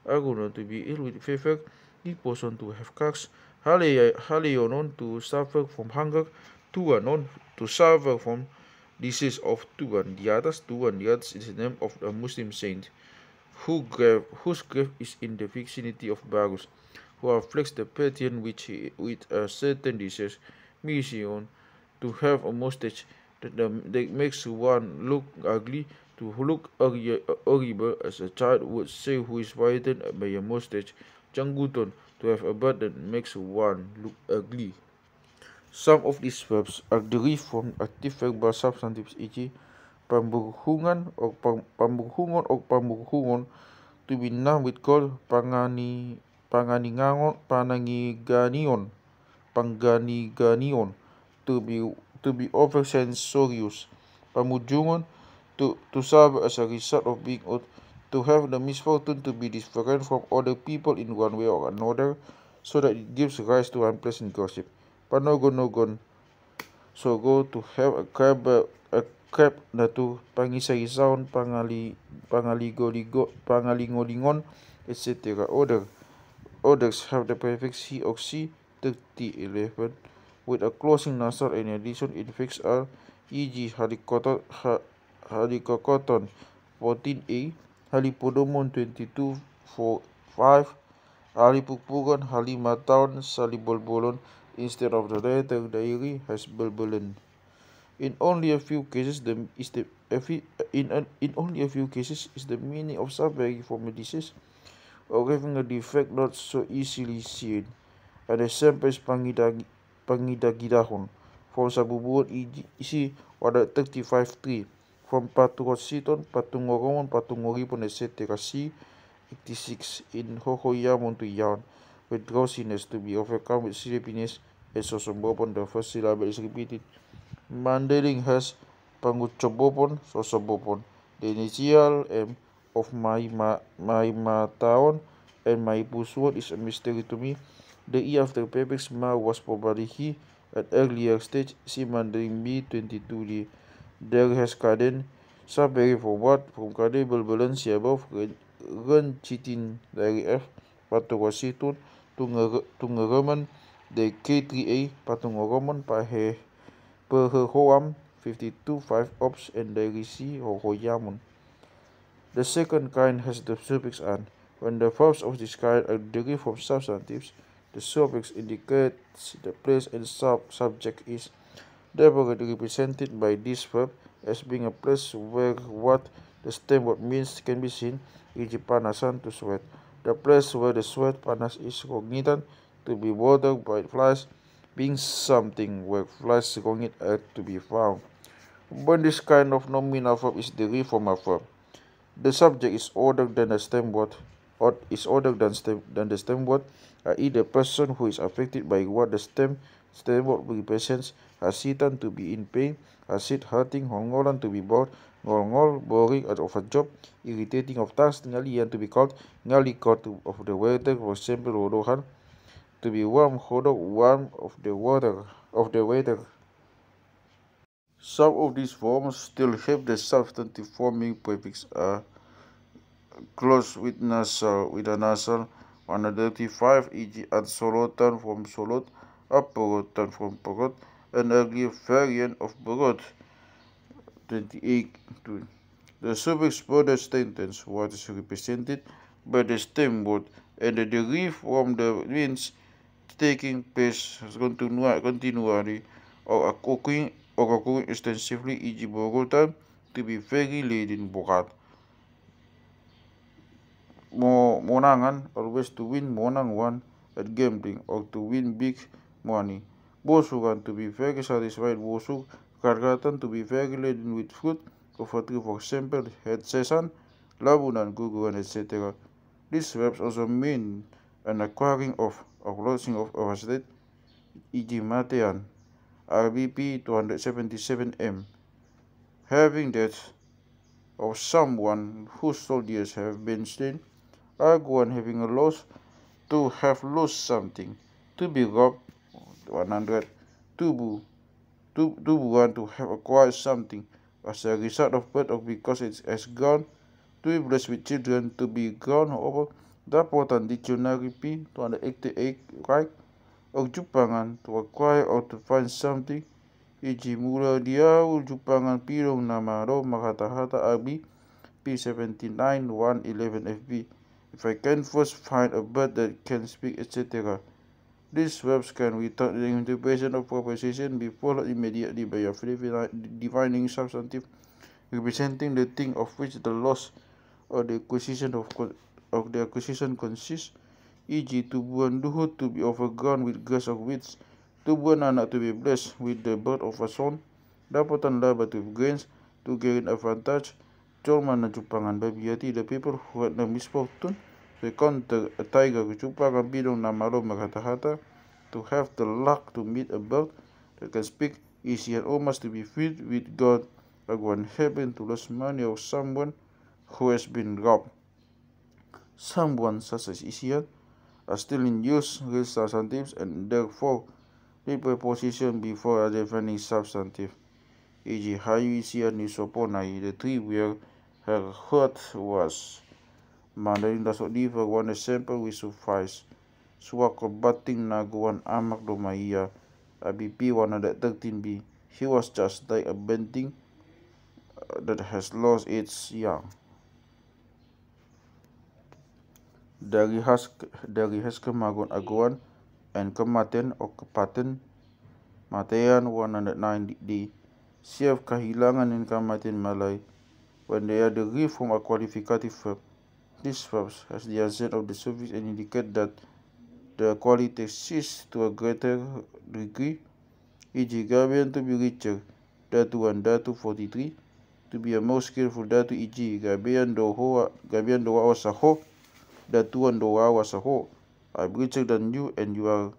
agunon to be ill with fever, niposon to have cuts, haleonon to suffer from hunger, tuanon to suffer from This is of Tuan. Tuan Diatas is the name of a Muslim saint whose grave is in the vicinity of Bagus, who afflicts the Parthian with a certain disease, mission, to have a mustache that makes one look ugly, to look horrible as a child would say who is frightened by a mustache, Jangguton, to have a butt that makes one look ugly. Some of these verbs are derived from active verbal substantives, e.g., pamburhungon, to be noun with called panganiganion, to be over censorious, pamujungon, to suffer as a result of being old, to have the misfortune to be different from other people in one way or another, so that it gives rise to unpleasant gossip. Panogonogon, so go to have a crab na to pangisay-sound, pangalingolingon, etc. Others have the prefix he or she, 3011, with a closing nasal and addition infix r, e.g. Halikokoton 14a, Halipodumon 22.5, Halipukpuron, Halimataon, Salibolbolon, instead of the letter diary has bulbulan. In only a few cases is the meaning of suffering from a disease or having a defect not so easily seen. An example is pangidagidahon from Sabubuon isi order 35.3, from Paturositon, Patungoromon, Patungoripon, etc. C 86, in Hohoyamon to yawn, with drowsiness to be overcome with sleepiness, and Sosobopon, the first syllable is repeated. Mandaling has Panguchobopon, Sosobopon. The initial M of Maimataon and Maipusuon is a mystery to me. The E after prefix Ma was probably he at earlier stage. See Mandarin B22D. There has Kaden Saberi from what? From Kade Bulbulan si above Ren Chitin dari F Patuwasitun Tungeraman the K3A Patungoroman Pahe Perhoam 52.5 ops and dari C Hohoyamun. The second kind has the suffix an. When the verbs of this kind are derived from substantives, the suffix indicates the place and subject is therefore represented by this verb as being a place where what the stem word means can be seen, e.g. panasan, to sweat. The place where the sweat panas is cognitant, to be bothered by flies, being something where flies cognate are to be found. When this kind of nominal verb is derived from a verb, the subject is older than the stem word, or is older than the stem word, i.e. the person who is affected by what the stem word represents, hasitan, to be in pain, hasit, hurting, hongolan, to be bored, ngol, boring out of a job, irritating of task, ngalian, to be called, ngalikot, of the weather, for example, rodohan, to be warm, hodok, warm of the weather. Some of these forms still have the substantive forming prefix a, close with a nasal, 135, e.g. ansolotan from solot, aporotan from porot, an earlier variant of porot, 28. The suffix further strengthens what is represented by the stem word, and the derive from the means taking place continually or occurring extensively, e.g. borotan, to be very laden borat. Monangan, always to win monang one at gambling or to win big money. Bosugan, to be very satisfied. Bosuk, kargatan, to be very laden with fruit of a tree, for example, hetsesan, labunan, guguan, etc. These verbs also mean an acquiring of or losing of a state, e.g. matean, RBP 277M. Having death of someone whose soldiers have been slain, arguan, having a loss, to have lost something, to be robbed, 100, tubuan, to have acquired something as a result of birth or because it has gone, to be blessed with children, to be grown over, dapotan dictionary P 288, right, or jupangan, to acquire or to find something, e.g. mula diau jupangan pirong nama ro makata-hata abi P79 111 FB. If I can first find a bird that can speak, etc. These verbs can, without the interpretation of preposition, be followed immediately by a defining substantive representing the thing of which the loss or the acquisition of the acquisition consists, e.g. tubuhan luhut to be overgrown with grass of weeds, tubuhan anak to be blessed with the birth of a son, dapatan labat with grains, to gain advantage, colman na jupangan babiati, the people who had no misfortune, to encounter a tiger, jupangan bidong na malo makata-hata, to have the luck to meet a bird that can speak, easy and almost to be filled with God, like one happen to lose money of someone who has been robbed. Someone such as Isian are still in use with substantives and therefore the preposition before a defining substantive, e.g. Hayu Isian ni soponai, the tree where her hurt was. Mandarin does not differ, one example will suffice. Suwako bating naguan amak domaiya, ABP 113b. He was just like a bending that has lost its young. Dari kemagun aguan and kematian o kepaten Matean 109d. Siap kehilangan dan kematian malay when they are derived from a qualificative verb. These verbs has the accent of the suffix and indicate that the quality exists to a greater degree, e.g. Gabian to be richer, Datu 1, Datu 43, to be a more skillful Datu, e.g. Gabian doa wasaho, Datu 1 doa wasaho. I'm richer than you and you are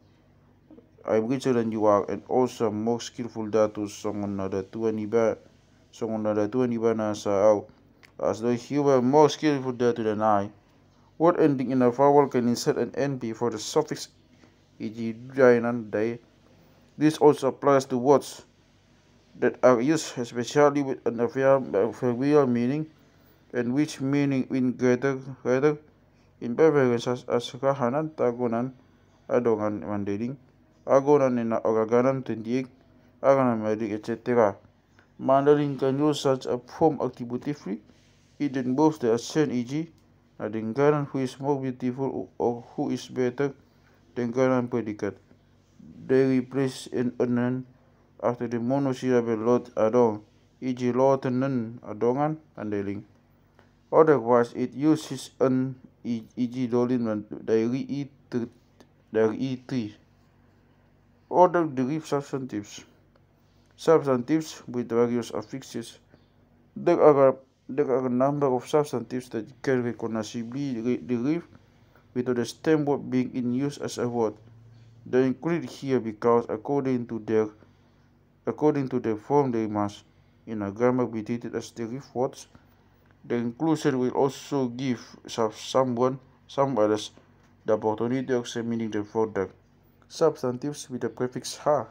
and also more skillful Datu songon Datu aniba na sao, as though you were more skillful Datu than I. Word ending in a vowel can insert an N before the suffix, e.g. jainan day. This also applies to words that are used especially with an adverbial meaning and which meaning in greater in preference as kahanan, tagunan, adongan mandaling, agonan in oraganan tendiik, aganan madik, etc. Mandarin can use such a form attributively. It involves the accent, e.g. Adinggaran who is more beautiful or who is better than Garan predicate. They replace an anan after the monosyllable lot adong, e.g. lotanan adongan andeling. Otherwise, it uses an, e.g. dolin dari i3. Other derived substantives. Substantives with various affixes. There are a number of substantives that can recognizably derive without the stem word being in use as a word. They are included here because according to their form they must, in a grammar, be treated as derived words. The inclusion will also give some others the opportunity of examining the further. Substantives with the prefix ha.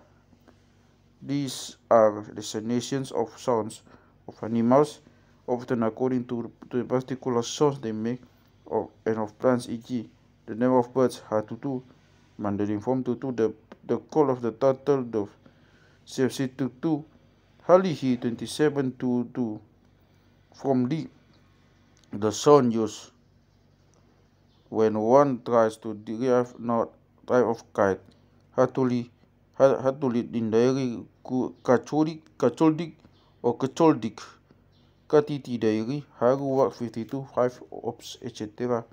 These are designations of sounds of animals, often according to the particular sounds they make, and of plants, e.g. the name of birds, hatutu, Mandarin form tutu, the call of the turtle dove, CFC tutu, halihi 2722, from the sound used when one tries to derive not type of kite, hatulit dindari kacholdik or kacholdik, katiti dairi, haruwak 52, 5 ops, etc.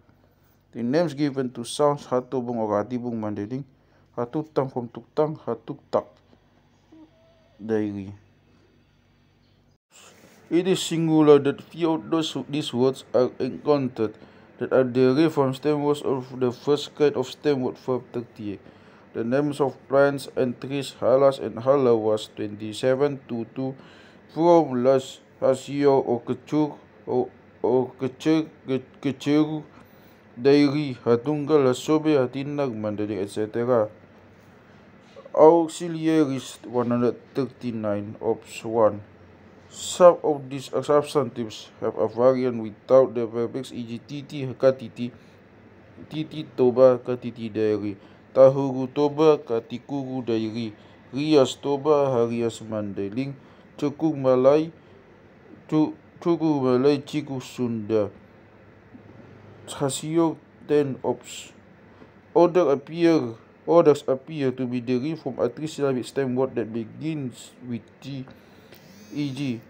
The names given to sounds hatubung or hatibung Mandarin, hatutang from tuktang, hatuktak dairi. It is singular that few of these words are encountered that are derived from stem words of the first kind of stem word verb 38. The names of plants and trees halas and hala was 2722 from las hasio or kecur or keceru dairi hatunga lasobe hatinag Mandarin, etc. Auxiliaries 139 ops 1. Some of these substantives have a variant without the prefix, e.g. titi katiti, titi toba katiti dairi, tahuru toba katikuru dairi, Rias Toba, Harias Mandailing, Cukup Malay, Cukup Malay, Ciku Sunda, Hasio 10 ops. Orders appear to be derived from a three-syllabic stem word that begins with T, e.g.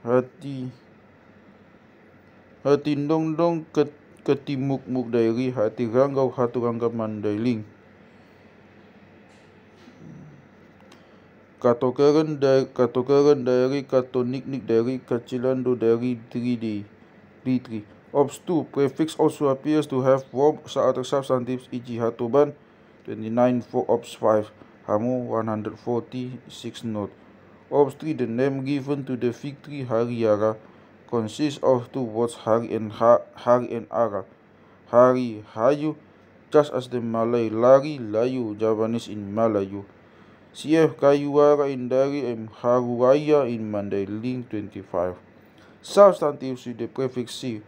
Hatindongdong, Ketimuk-muk Dairi, Hatirangau, Haturangga Mandailing. Katokeran Dairi, Katoniknik Dairi, Kacilando Dairi 3D. Ops 2. Prefix also appears to have formed other substantives, e.g. Hatoban 29 for Ops 5, Hamu 146 note. Ops 3. The name given to the fig tree Hariara consists of two words Hari and Ara. Hari, Hayu, just as the Malay Lari, Layu, Javanese in Malayu. CF Kayuara in Dari and Haruaya in Mandailing 25. Substantives with the prefix C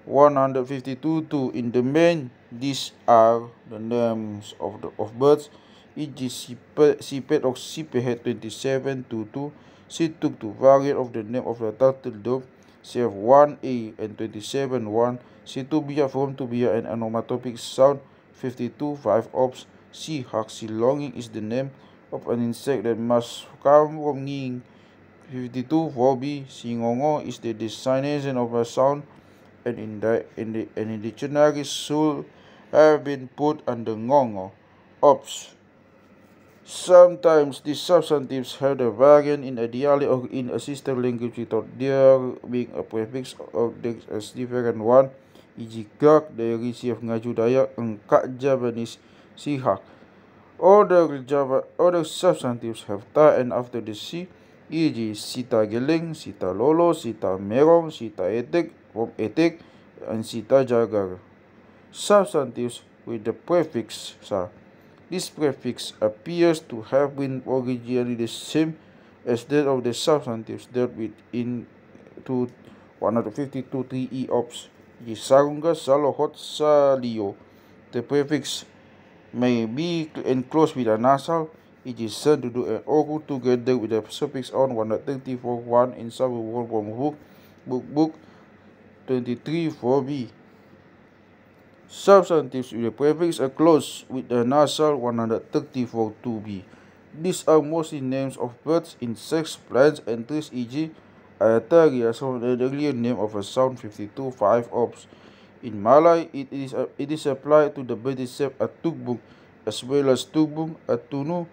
152 in the main. These are the names of birds, e.g. Sipet or Sipehead 2722, Situk, variant of the name of the turtle dove, CF 1A and 27-1, Situbia from Tubia and onomatopic sound 52-5 ops. C. Haxilonging is the name of an insect that must come from nging 52-4b. Singongo is the designation of a sound and in the dictionary should have been put under ngongo. Ops. Sometimes these substantives have the variant in a dialect or in a sister language without there being a prefix of a different one, e.g. Gak dari CF Ngaju Dayak, Engkak Javanese, Sihak. Other substantives have ta and after the C, e.g. Sita Geleng, Sita Lolo, Sita Merong, Sita Etek from Etek, and Sita Jagar. Substantives with the prefix Sa. This prefix appears to have been originally the same as that of the substantives dealt with in 152 3e ops, e.g. Sarunga, Salohot, Salio. The prefix may be enclosed with a nasal, e.g. Sen, Dudu, and Oku together with the suffix on 134-1 in some word from book 23-4b. Substantives with the prefix are closed with the nasal 134-2b. These are mostly names of birds, insects, plants, and trees, e.g. Ayataria, an earlier name of a sound 52-5 ops. In Malay, it is applied to the Bedisep Atugbung, as well as Tugbung, Atunu,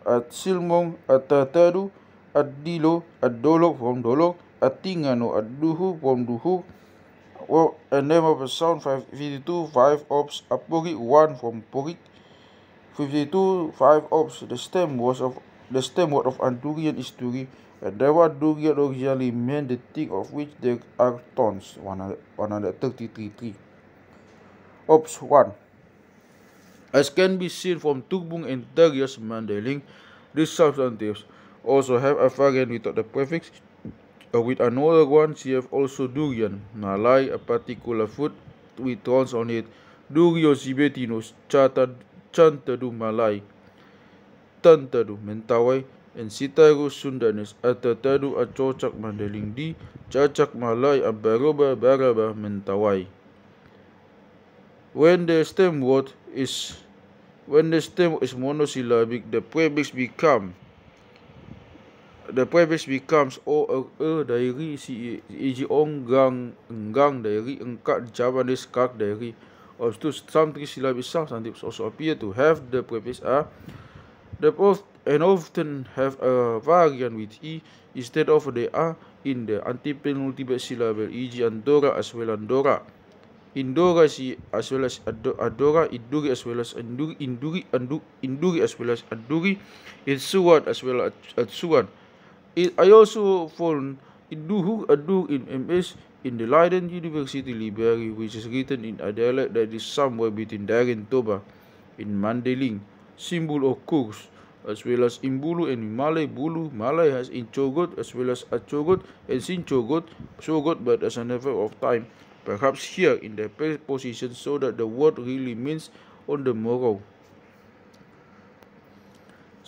Atsilmong, Atatadu, Adilo, Adolok from Dolok, Atingano, Aduhu from Duhu, or a name of a sound 52-5 ops, Apurik 1 from Purik, 52-5 ops. The stem word of Andurian is Turi, and the word Durian originally meant the tip of which there are thorns. 133.3. Ops 1. As can be seen from Tugbung and Darius Mandailing, these substantives also have a variant without the prefix, or with another one. CF also durian, Malay, a particular fruit with thorns on it, Durio Sibetinus, Chantadu Malay, Tantadu Mentawai, and Sitaru Sundanese, Atatadu Acocak Mandailing di, Cacak Malay, Abaroba Baraba Mentawai. When the stem is monosyllabic, the prefix becomes o dairi, e.g. onggang, enggang dairi, engkak Javanese kak dairi. Also, some three-syllabic substantives also appear to have the prefix a, and often have a variant with e instead of the a in the antepenultimate syllable, e.g. Andorra as well as Andorra. Indora as well as Adora, Iduri as well as Induri as well as Aduri, Itsuan as well as Atsuan. I also found Iduhu Adur in MS in the Leiden University Library, which is written in a dialect that is somewhere between Dari and Toba. In Mandailing, symbol of course, as well as Imbulu and Malay Bulu. Malay has Inchogot as well as Achogot and Sinchogot, Sogot, but as an effect of time, perhaps here in the preposition, so that the word really means on the morrow.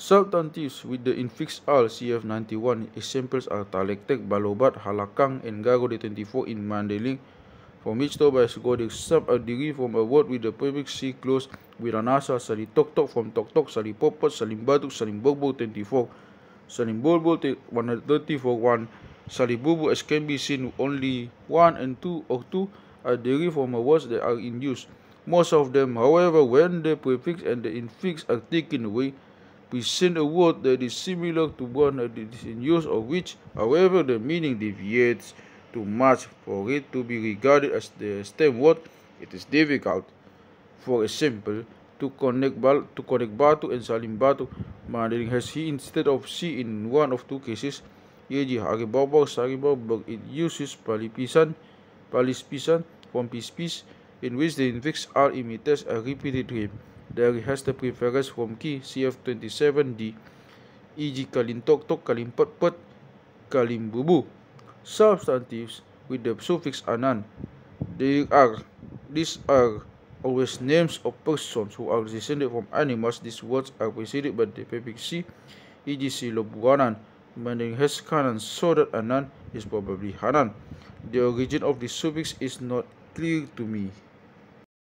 Substantives with the infix al CF91 examples are talektek, balobat, halakang, and gagode24 in Mandailing. From which to by Godik sub a degree from a word with the prefix C close with an asa sali tok tok from tok tok sali popat salim batuk salim bobo 24 salim bolbol 134 1 sali bubu as can be seen only 1 and 2 or 2 are derived from words that are in use. Most of them, however, when the prefix and the infix are taken away, present a word that is similar to one that is in use, of which, however, the meaning deviates too much for it to be regarded as the stem word. It is difficult, for example, to connect Batu and Salim Batu. Mandailing has he instead of C in one of two cases, e.g. Haribabag, Saribabag. It uses palispisan from pispis, in which the infix R imitates a repeated rhyme. There has the preference from key CF27D, e.g. Kalintok tok, Kalimpat pat, Kalimbubu. Substantives with the suffix anan. These are always names of persons who are descended from animals. These words are preceded by the prefix C, e.g. Silobuanan. Mandailing has kanan, so that anan is probably hanan. The origin of the suffix is not clear to me.